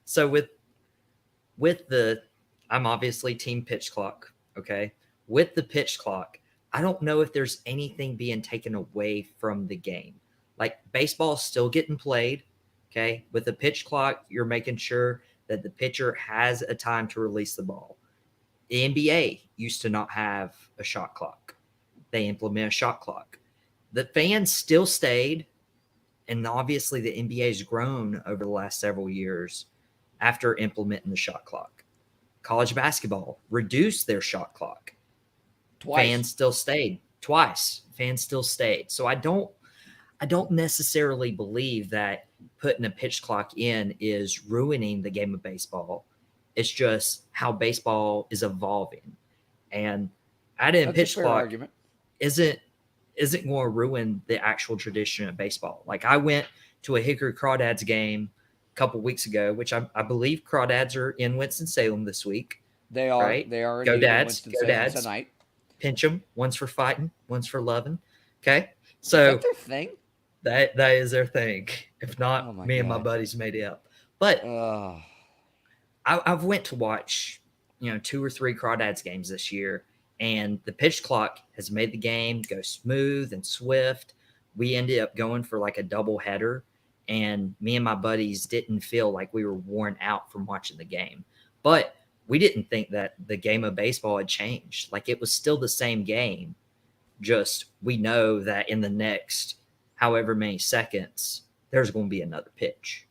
S17: So with the, I'm obviously team pitch clock, okay? With the pitch clock, I don't know if there's anything being taken away from the game. Like, baseball's still getting played, okay? With the pitch clock, you're making sure that the pitcher has a time to release the ball. The NBA used to not have a shot clock. They implement a shot clock. The fans still stayed, and obviously the NBA's grown over the last several years after implementing the shot clock. College basketball reduced their shot clock.
S18: Twice.
S17: Fans still stayed. Twice. Fans still stayed. So I don't necessarily believe that putting a pitch clock in is ruining the game of baseball. It's just how baseball is evolving. And adding a pitch clock
S18: argument.
S17: isn't going to ruin the actual tradition of baseball. Like, I went to a Hickory Crawdads game a couple weeks ago, which I believe Crawdads are in Winston-Salem this week.
S18: They are.
S17: Right?
S18: They are.
S17: Go Dads. Go Dads.
S18: Tonight.
S17: Pinch them. One's for fighting. One's for loving. Okay? So
S18: is that their thing?
S17: That is their thing. If not, me and my
S18: God.
S17: buddies made it up. But I've went to watch, 2 or 3 Crawdads games this year, And the pitch clock has made the game go smooth and swift. We ended up going for like a double header, and me and my buddies didn't feel like we were worn out from watching the game. But we didn't think that the game of baseball had changed. Like, it was still the same game, just we know that in the next however many seconds, there's going to be another pitch.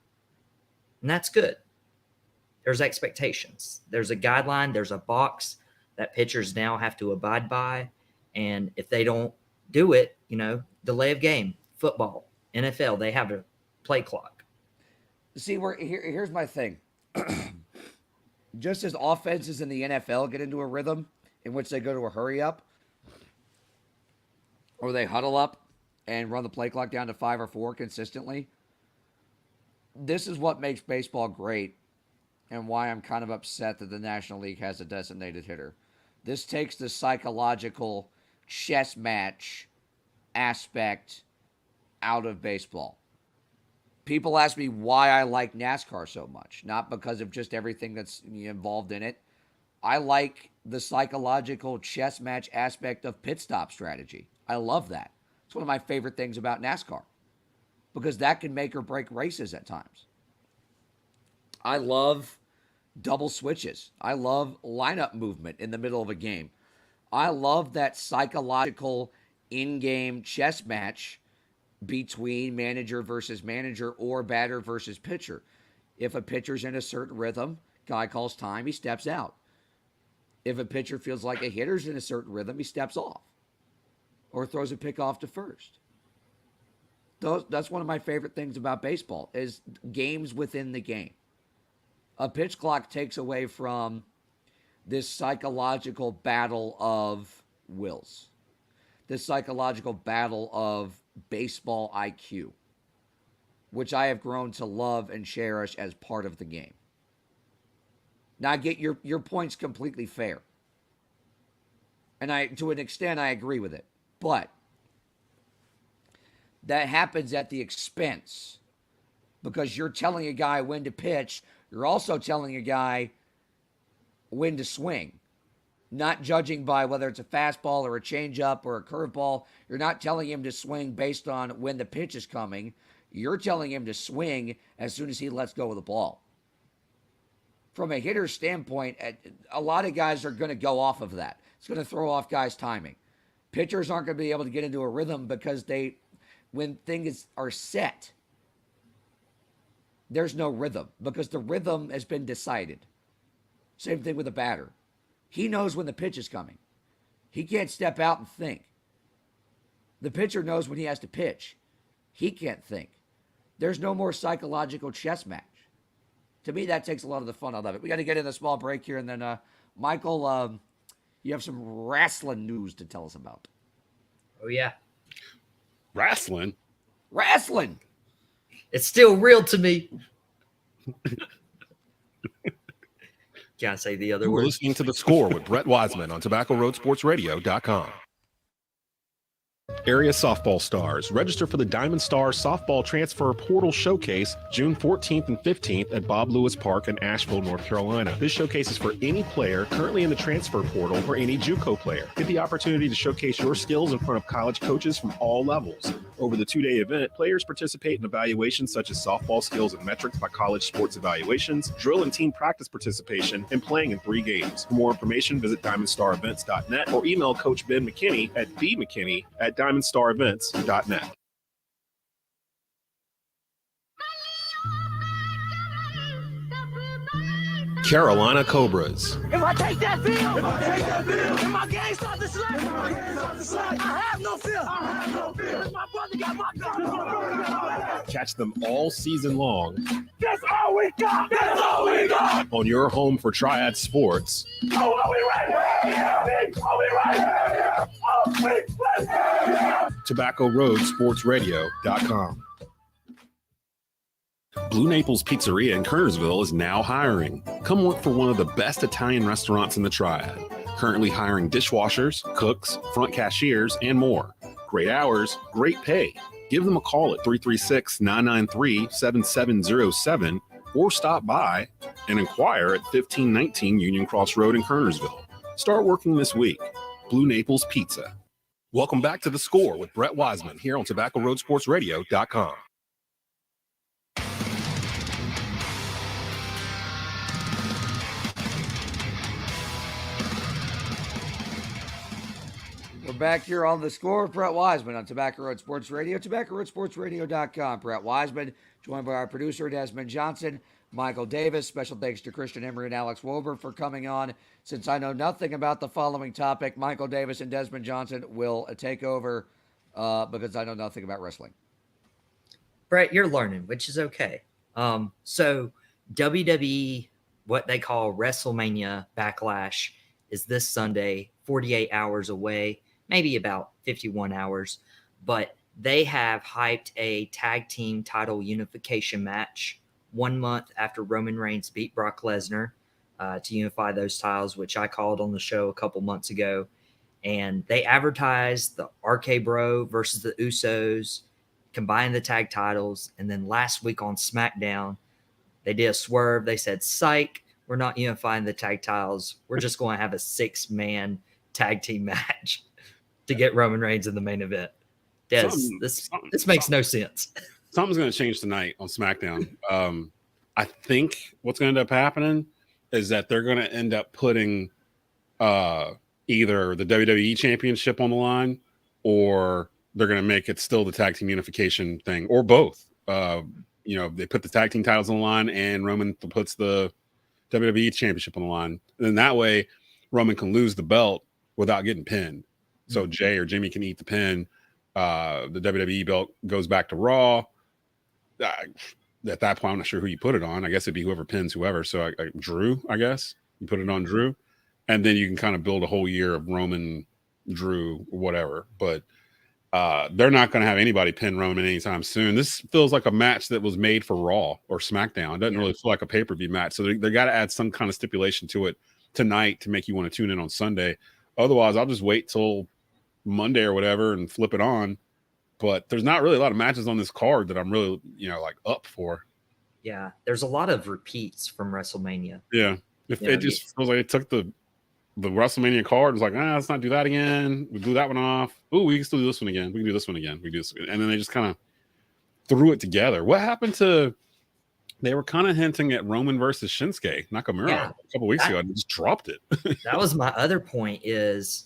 S17: And that's good. There's expectations. There's a guideline. There's a box that pitchers now have to abide by. And if they don't do it, delay of game, football, NFL, they have a play clock.
S18: See, here's my thing. Just as offenses in the NFL get into a rhythm in which they go to a hurry up, or they huddle up and run the play clock down to 5 or 4 consistently, this is what makes baseball great and why I'm kind of upset that the National League has a designated hitter. This takes the psychological chess match aspect out of baseball. People ask me why I like NASCAR so much, not because of just everything that's involved in it. I like the psychological chess match aspect of pit stop strategy. I love that. It's one of my favorite things about NASCAR because that can make or break races at times. I love double switches. I love lineup movement in the middle of a game. I love that psychological in-game chess match between manager versus manager or batter versus pitcher. If a pitcher's in a certain rhythm, guy calls time, he steps out. If a pitcher feels like a hitter's in a certain rhythm, he steps off or throws a pick off to first. That's one of my favorite things about baseball is games within the game. A pitch clock takes away from this psychological battle of wills, this psychological battle of baseball IQ, which I have grown to love and cherish as part of the game. Now, I get your point's completely fair. And to an extent, I agree with it. But that happens at the expense because you're telling a guy when to pitch. You're also telling a guy when to swing, not judging by whether it's a fastball or a changeup or a curveball. You're not telling him to swing based on when the pitch is coming. You're telling him to swing as soon as he lets go of the ball. From a hitter's standpoint, a lot of guys are going to go off of that. It's going to throw off guys' timing. Pitchers aren't going to be able to get into a rhythm because when things are set, there's no rhythm because the rhythm has been decided. Same thing with a batter. He knows when the pitch is coming. He can't step out and think. The pitcher knows when he has to pitch. He can't think. There's no more psychological chess match. To me, that takes a lot of the fun out of it. We got to get in a small break here, and then Michael, you have some wrestling news to tell us about.
S17: Oh, yeah.
S11: Wrestling?
S18: Wrestling!
S17: It's still real to me. Can't say the other
S11: We're
S17: word.
S11: listening to The Score with Brett Wiseman on TobaccoRoadSportsRadio.com. Area softball stars. Register for the Diamond Star Softball Transfer Portal Showcase June 14th and 15th at Bob Lewis Park in Asheville, North Carolina. This showcase is for any player currently in the transfer portal or any JUCO player. Get the opportunity to showcase your skills in front of college coaches from all levels. Over the 2-day event, players participate in evaluations such as softball skills and metrics by College Sports Evaluations, drill and team practice participation, and playing in 3 games. For more information, visit DiamondStarEvents.net or email Coach Ben McKinney at bmckinney@DiamondStarEvents.net. Carolina Cobras.
S6: If I take that field, and my game starts to slack, I have no fear. Because my brother got my gun.
S11: Catch them all season long.
S6: That's all we got. That's all we got.
S11: On your home for Triad Sports.
S6: Oh, are we right here? Are we right here? Oh, wait,
S11: TobaccoRoadSportsRadio.com. Blue Naples Pizzeria in Kernersville is now hiring. Come work for one of the best Italian restaurants in the Triad. Currently hiring dishwashers, cooks, front cashiers, and more. Great hours, great pay. Give them a call at 336-993-7707 or stop by and inquire at 1519 Union Cross Road in Kernersville. Start working this week. Blue Naples Pizza. Welcome back to The Score with Brett Wiseman here on TobaccoRoadSportsRadio.com.
S18: We're back here on The Score with Brett Wiseman on Tobacco Road Sports Radio, TobaccoRoadSportsRadio.com. Brett Wiseman, joined by our producer, Desmond Johnson, Michael Davis. Special thanks to Christian Emery and Alex Wober for coming on. Since I know nothing about the following topic, Michael Davis and Desmond Johnson will take over because I know nothing about wrestling.
S17: Brett, you're learning, which is okay. So WWE, what they call WrestleMania Backlash, is this Sunday, 48 hours away, maybe about 51 hours. But they have hyped a tag team title unification match 1 month after Roman Reigns beat Brock Lesnar to unify those titles, which I called on the show a couple months ago. And they advertised the RK Bro versus the Usos, combined the tag titles. And then last week on SmackDown, they did a swerve. They said, psych, we're not unifying the tag titles. We're just going to have a 6-man tag team match to get Roman Reigns in the main event. Des, this makes no sense.
S11: Something's going to change tonight on SmackDown. I think what's going to end up happening is that they're going to end up putting either the WWE Championship on the line, or they're going to make it still the tag team unification thing, or both. They put the tag team titles on the line, and Roman puts the WWE Championship on the line. And then that way, Roman can lose the belt without getting pinned. So Jay or Jimmy can eat the pin. The WWE belt goes back to Raw. At that point, I'm not sure who you put it on. I guess it'd be whoever pins whoever. So Drew, I guess. You put it on Drew. And then you can kind of build a whole year of Roman, Drew, whatever. But they're not going to have anybody pin Roman anytime soon. This feels like a match that was made for Raw or SmackDown. It doesn't really feel like a pay-per-view match. So they got to add some kind of stipulation to it tonight to make you want to tune in on Sunday. Otherwise, I'll just wait till Monday or whatever and flip it on. But there's not really a lot of matches on this card that I'm really, up for.
S17: Yeah, there's a lot of repeats from WrestleMania.
S11: Yeah, it just feels like it took the WrestleMania card and was like, let's not do that again. We blew that one off. Oh, we can still do this one again. We can do this one again. We do this, and then they just kind of threw it together. What happened to? They were kind of hinting at Roman versus Shinsuke Nakamura a couple weeks ago, and just dropped it.
S17: That was my other point. Is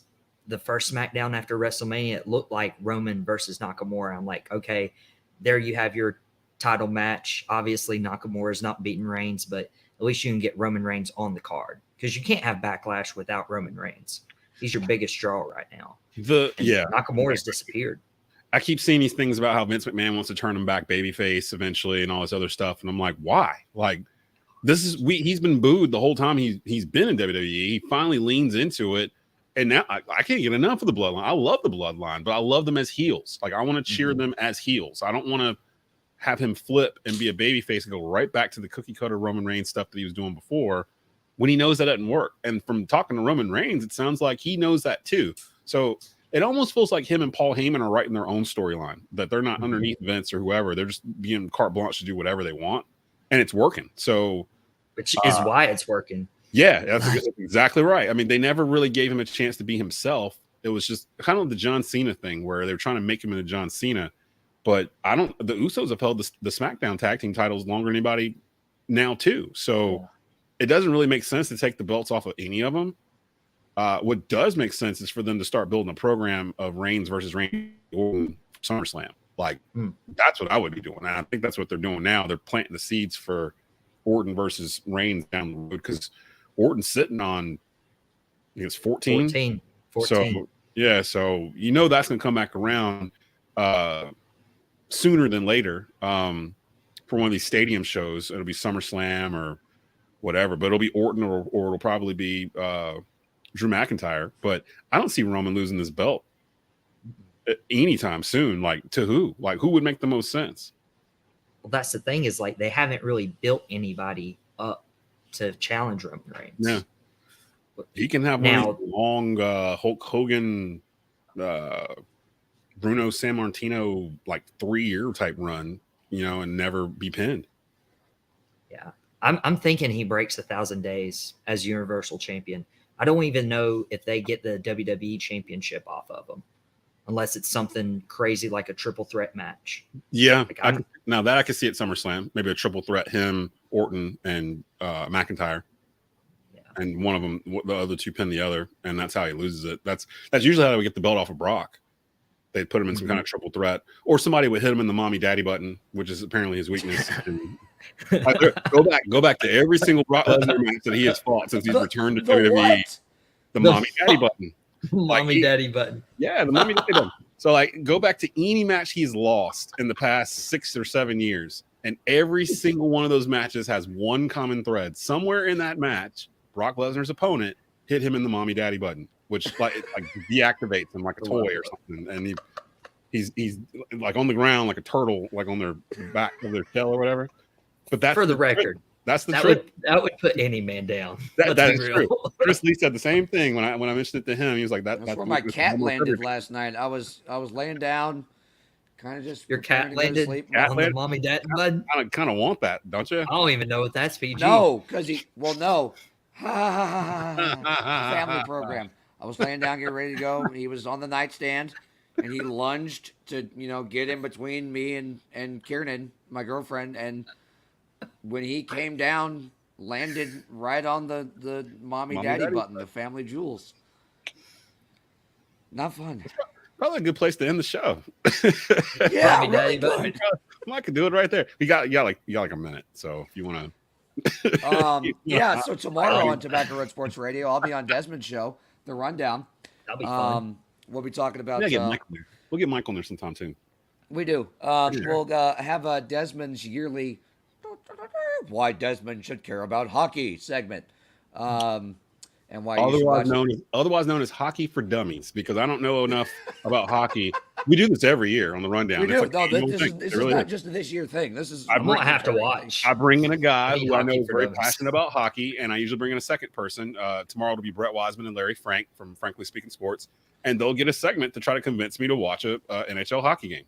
S17: the first SmackDown after WrestleMania, it looked like Roman versus Nakamura. I'm like, okay, there you have your title match. Obviously, Nakamura is not beating Reigns, but at least you can get Roman Reigns on the card, because you can't have Backlash without Roman Reigns. He's your biggest draw right now. Nakamura's disappeared.
S11: I keep seeing these things about how Vince McMahon wants to turn him back babyface eventually and all this other stuff. And I'm like, why? Like, he's been booed the whole time he's been in WWE. He finally leans into it. And now I can't get enough of the Bloodline. I love the Bloodline, but I love them as heels. Like, I want to cheer them as heels. I don't want to have him flip and be a babyface and go right back to the cookie cutter Roman Reigns stuff that he was doing before, when he knows that doesn't work. And from talking to Roman Reigns, it sounds like he knows that too. So it almost feels like him and Paul Heyman are writing their own storyline, that they're not underneath Vince or whoever. They're just being carte blanche to do whatever they want. And it's working. So,
S17: which is why it's working.
S11: Yeah, that's exactly right. I mean, they never really gave him a chance to be himself. It was just kind of the John Cena thing where they were trying to make him into John Cena. But the Usos have held the SmackDown tag team titles longer than anybody now too. So it doesn't really make sense to take the belts off of any of them. What does make sense is for them to start building a program of Reigns versus Randy Orton SummerSlam. Like, that's what I would be doing. And I think that's what they're doing now. They're planting the seeds for Orton versus Reigns down the road, because Orton's sitting on, I think it's 14. 14. So, yeah, so that's going to come back around sooner than later for one of these stadium shows. It'll be SummerSlam or whatever, but it'll be Orton or it'll probably be Drew McIntyre. But I don't see Roman losing this belt anytime soon. Like, to who? Like, who would make the most sense?
S17: Well, that's the thing, is like they haven't really built anybody up to challenge Roman Reigns.
S11: Yeah, he can have one long Hulk Hogan, Bruno Sammartino, like 3-year type run, and never be pinned.
S17: Yeah, I'm thinking he breaks 1,000 days as Universal Champion. I don't even know if they get the WWE championship off of them, unless it's something crazy like a triple threat match.
S11: Yeah, now that I could see at SummerSlam, maybe a triple threat, him, Orton, and McIntyre. Yeah. And one of them, the other two pin the other, and that's how he loses it. That's usually how we get the belt off of Brock. They'd put him in some kind of triple threat, or somebody would hit him in the mommy daddy button, which is apparently his weakness. Go back to every single Brock Lesnar match that he has fought since he's returned to WWE. The mommy daddy button.
S17: Mommy daddy button.
S11: Yeah, the mommy daddy button. So go back to any match he's lost in the past 6 or 7 years, and every single one of those matches has one common thread. Somewhere in that match, Brock Lesnar's opponent hit him in the mommy daddy button, which like deactivates him like a toy or something, and he's like on the ground like a turtle, like on their back of their tail or whatever. But that's
S17: for the record.
S11: That's the trick.
S17: That would put any man down.
S11: That is true. Chris Lee said the same thing when I mentioned it to him. He was like, "That's
S18: where my cat landed last night. I was laying down, kind of just
S17: your cat landed on the mommy daddy button.
S11: I kind of want that, don't you?
S17: I don't even know what that's PG.
S18: No, because no. Family program. I was laying down, getting ready to go. He was on the nightstand, and he lunged to get in between me and Kieran, my girlfriend, and when he came down, landed right on the mommy daddy button, the family jewels. Not fun.
S11: Probably a good place to end the show.
S18: Yeah,
S17: mommy daddy button.
S11: I could do it right there. You got like a minute, so if you want to.
S18: Yeah. So tomorrow on Tobacco Road Sports Radio, I'll be on Desmond's show, The Rundown.
S17: That'll be fun.
S18: We'll be talking about.
S11: We'll get Mike on there sometime too.
S18: We do. We'll have Desmond's yearly "Why Desmond Should Care About Hockey" segment, and why
S11: otherwise known as Hockey for Dummies, because I don't know enough about hockey. We do this every year on the Rundown.
S18: We do. This is not just a this year thing. This is
S17: I'm gonna have to watch.
S11: I bring in a guy who I know is very passionate about hockey, and I usually bring in a second person. Tomorrow it'll be Brett Wiseman and Larry Frank from Frankly Speaking Sports, and they'll get a segment to try to convince me to watch a NHL hockey game.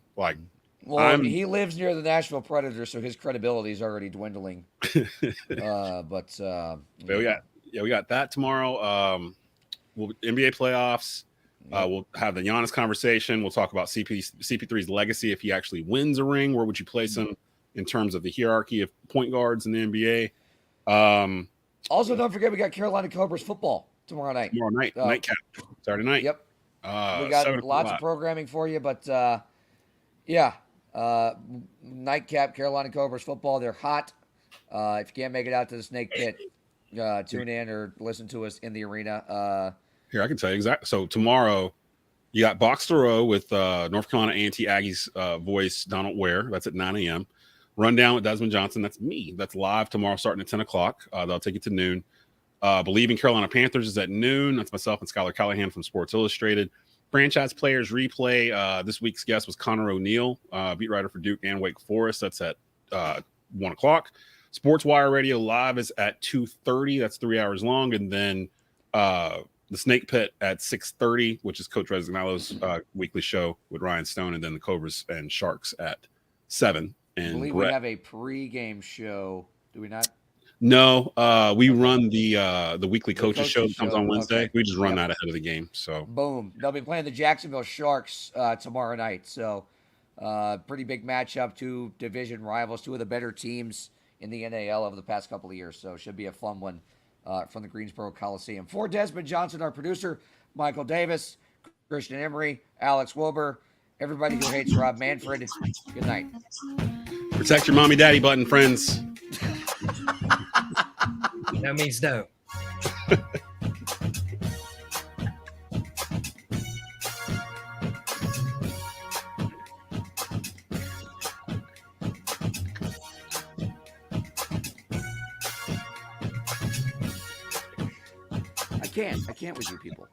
S18: He lives near the Nashville Predators, so his credibility is already dwindling. We got
S11: that tomorrow. NBA playoffs. We'll have the Giannis conversation. We'll talk about CP3's legacy. If he actually wins a ring, where would you place him in terms of the hierarchy of point guards in the NBA?
S18: Also, don't forget we got Carolina Cobras football tomorrow night.
S11: Nightcap, Saturday night.
S18: Yep. We got lots of programming for you, but nightcap, Carolina Cobras football. They're hot. If you can't make it out to the Snake Pit, tune in or listen to us in the arena.
S11: Here, I can tell you exactly. So tomorrow, you got Box to Row with North Carolina A&T Aggies voice Donald Ware. That's at 9 a.m. Rundown with Desmond Johnson. That's me. That's live tomorrow starting at 10 o'clock. They'll take it to noon. Believe in Carolina Panthers is at noon. That's myself and Skylar Callahan from Sports Illustrated. Franchise Players Replay. This week's guest was Connor O'Neill, beat writer for Duke and Wake Forest. That's at 1 o'clock. Sports Wire Radio Live is at 2:30. That's 3 hours long. And then the Snake Pit at 6:30, which is Coach Resignalo's weekly show with Ryan Stone. And then the Cobras and Sharks at 7. And
S18: I believe we have a pre-game show. Do we not?
S11: No, we run the weekly coaches show that comes on Wednesday. Okay. We just run that ahead of the game. So
S18: boom, they'll be playing the Jacksonville Sharks tomorrow night. So pretty big matchup, two division rivals, two of the better teams in the NAL over the past couple of years. So should be a fun one from the Greensboro Coliseum. For Desmond Johnson, our producer, Michael Davis, Christian Emery, Alex Wilbur, everybody who hates Rob Manfred. Good night.
S11: Protect your mommy daddy button, friends.
S17: That means no.
S18: I can't with you people.